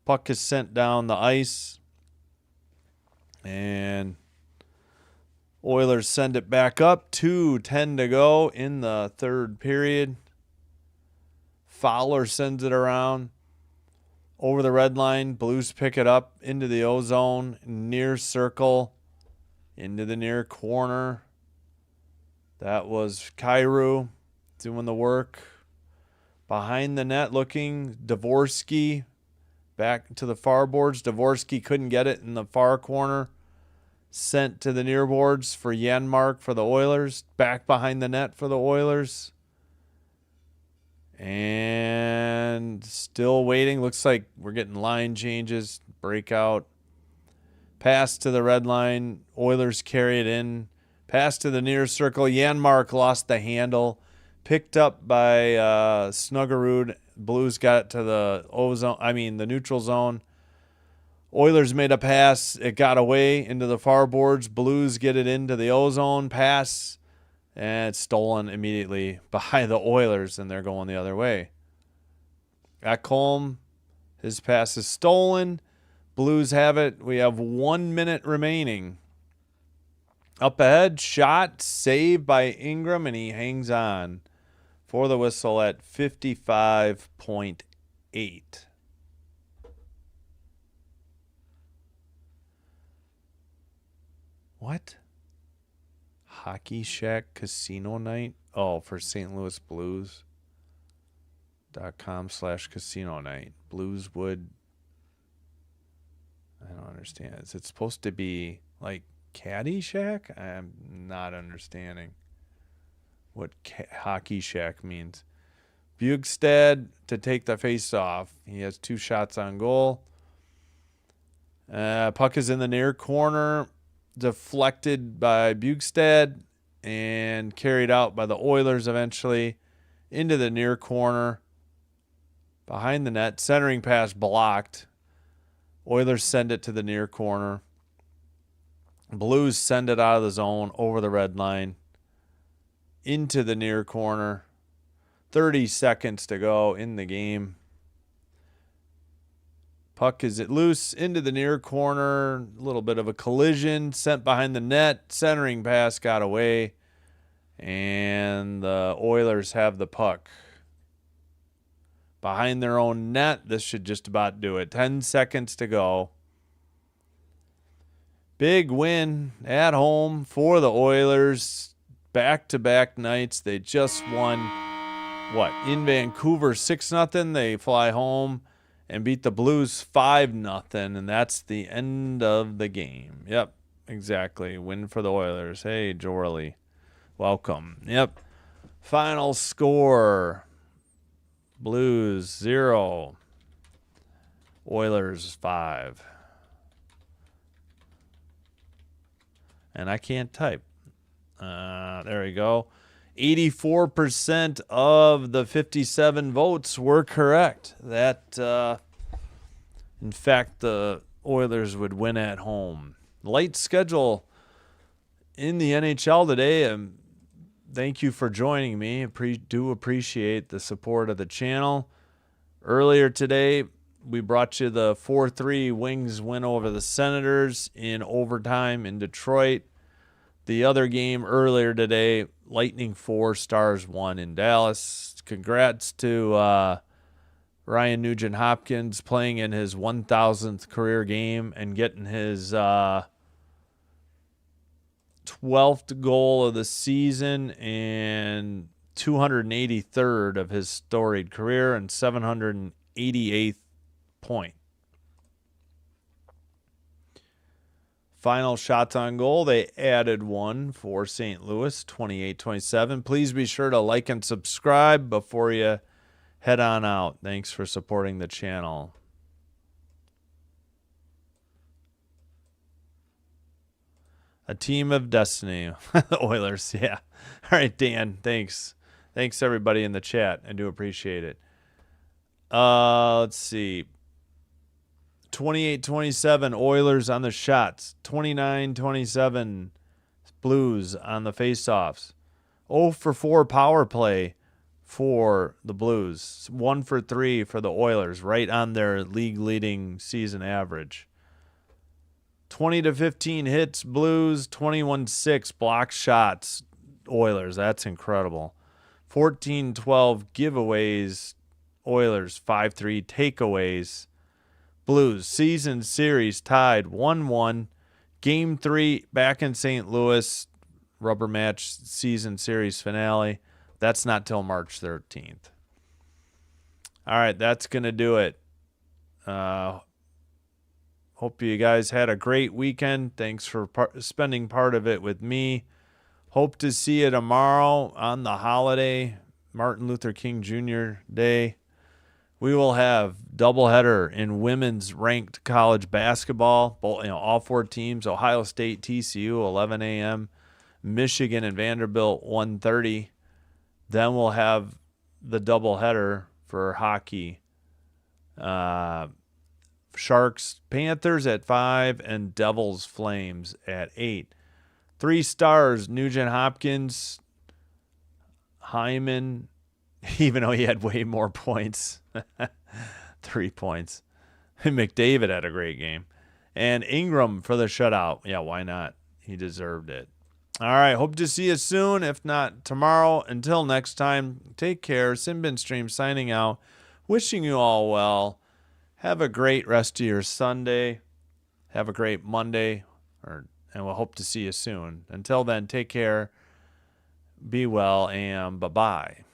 Speaker 1: Puck is sent down the ice. And Oilers send it back up. 2:10 to go in the third period. Fowler sends it around over the red line. Blues pick it up into the O-zone, near circle, into the near corner. That was Kyrou doing the work. Behind the net looking, Dvorsky back to the far boards. Dvorsky couldn't get it in the far corner. Sent to the near boards for Janmark for the Oilers. Back behind the net for the Oilers. And still waiting. Looks like we're getting line changes. Breakout. Pass to the red line. Oilers carry it in. Pass to the near circle. Janmark lost the handle. Picked up by Snuggerud. Blues got it to the the neutral zone. Oilers made a pass. It got away into the far boards. Blues get it into the O-zone. Pass. And it's stolen immediately by the Oilers, and they're going the other way. Ekholm, his pass is stolen. Blues have it. We have 1 minute remaining. Up ahead, shot, saved by Ingram, and he hangs on for the whistle at 55.8. What? Hockey Shack Casino Night? Oh, for St. Louis Blues.com/casino night. Blueswood. I don't understand. Is it supposed to be like Caddy Shack? I'm not understanding what Hockey Shack means. Bjugstad to take the face off. He has 2 shots on goal. Puck is in the near corner. Deflected by Bjugstad and carried out by the Oilers eventually into the near corner. Behind the net. Centering pass blocked. Oilers send it to the near corner. Blues send it out of the zone over the red line into the near corner. 30 seconds to go in the game. Puck is loose into the near corner. A little bit of a collision. Sent behind the net. Centering pass got away. And the Oilers have the puck. Behind their own net. This should just about do it. 10 seconds to go. Big win at home for the Oilers. Back-to-back nights. They just won, in Vancouver 6-0. They fly home and beat the Blues 5-0, and that's the end of the game. Yep, exactly. Win for the Oilers. Hey, Jorley, welcome. Yep. Final score, Blues 0, Oilers 5. And I can't type. There we go. 84% of the 57 votes were correct. That, in fact, the Oilers would win at home. Light schedule in the NHL today. Thank you for joining me. Do appreciate the support of the channel. Earlier today, we brought you the 4-3 Wings win over the Senators in overtime in Detroit. The other game earlier today, Lightning 4, Stars 1 in Dallas. Congrats to Ryan Nugent-Hopkins playing in his 1,000th career game and getting his 12th goal of the season and 283rd of his storied career and 788th point. Final shots on goal, they added one for St. Louis, 28-27. Please be sure to like and subscribe before you head on out. Thanks for supporting the channel. A team of destiny. The Oilers, yeah. All right, Dan, thanks. Thanks, everybody in the chat. I do appreciate it. Let's see. 28-27 Oilers on the shots. 29-27 Blues on the faceoffs. 0 for 4 power play for the Blues. 1 for 3 for the Oilers, right on their league-leading season average. 20-15 hits Blues. 21-6 block shots Oilers. That's incredible. 14-12 giveaways Oilers. 5-3 takeaways Blues. Season series tied 1-1. Game 3 back in St. Louis. Rubber match season series finale. That's not till March 13th. All right, that's going to do it. Hope you guys had a great weekend. Thanks for spending part of it with me. Hope to see you tomorrow on the holiday, Martin Luther King Jr. Day. We will have doubleheader in women's ranked college basketball. Both, all 4 teams: Ohio State, TCU, 11 a.m., Michigan and Vanderbilt, 1:30. Then we'll have the doubleheader for hockey. Sharks, Panthers at 5, and Devils, Flames at 8. 3 stars: Nugent-Hopkins, Hyman, even though he had way more points. 3 points. McDavid had a great game. And Ingram for the shutout. Yeah, why not? He deserved it. All right, hope to see you soon, if not tomorrow. Until next time, take care. Sinbin Stream signing out. Wishing you all well. Have a great rest of your Sunday. Have a great Monday. And we'll hope to see you soon. Until then, take care. Be well, and bye-bye.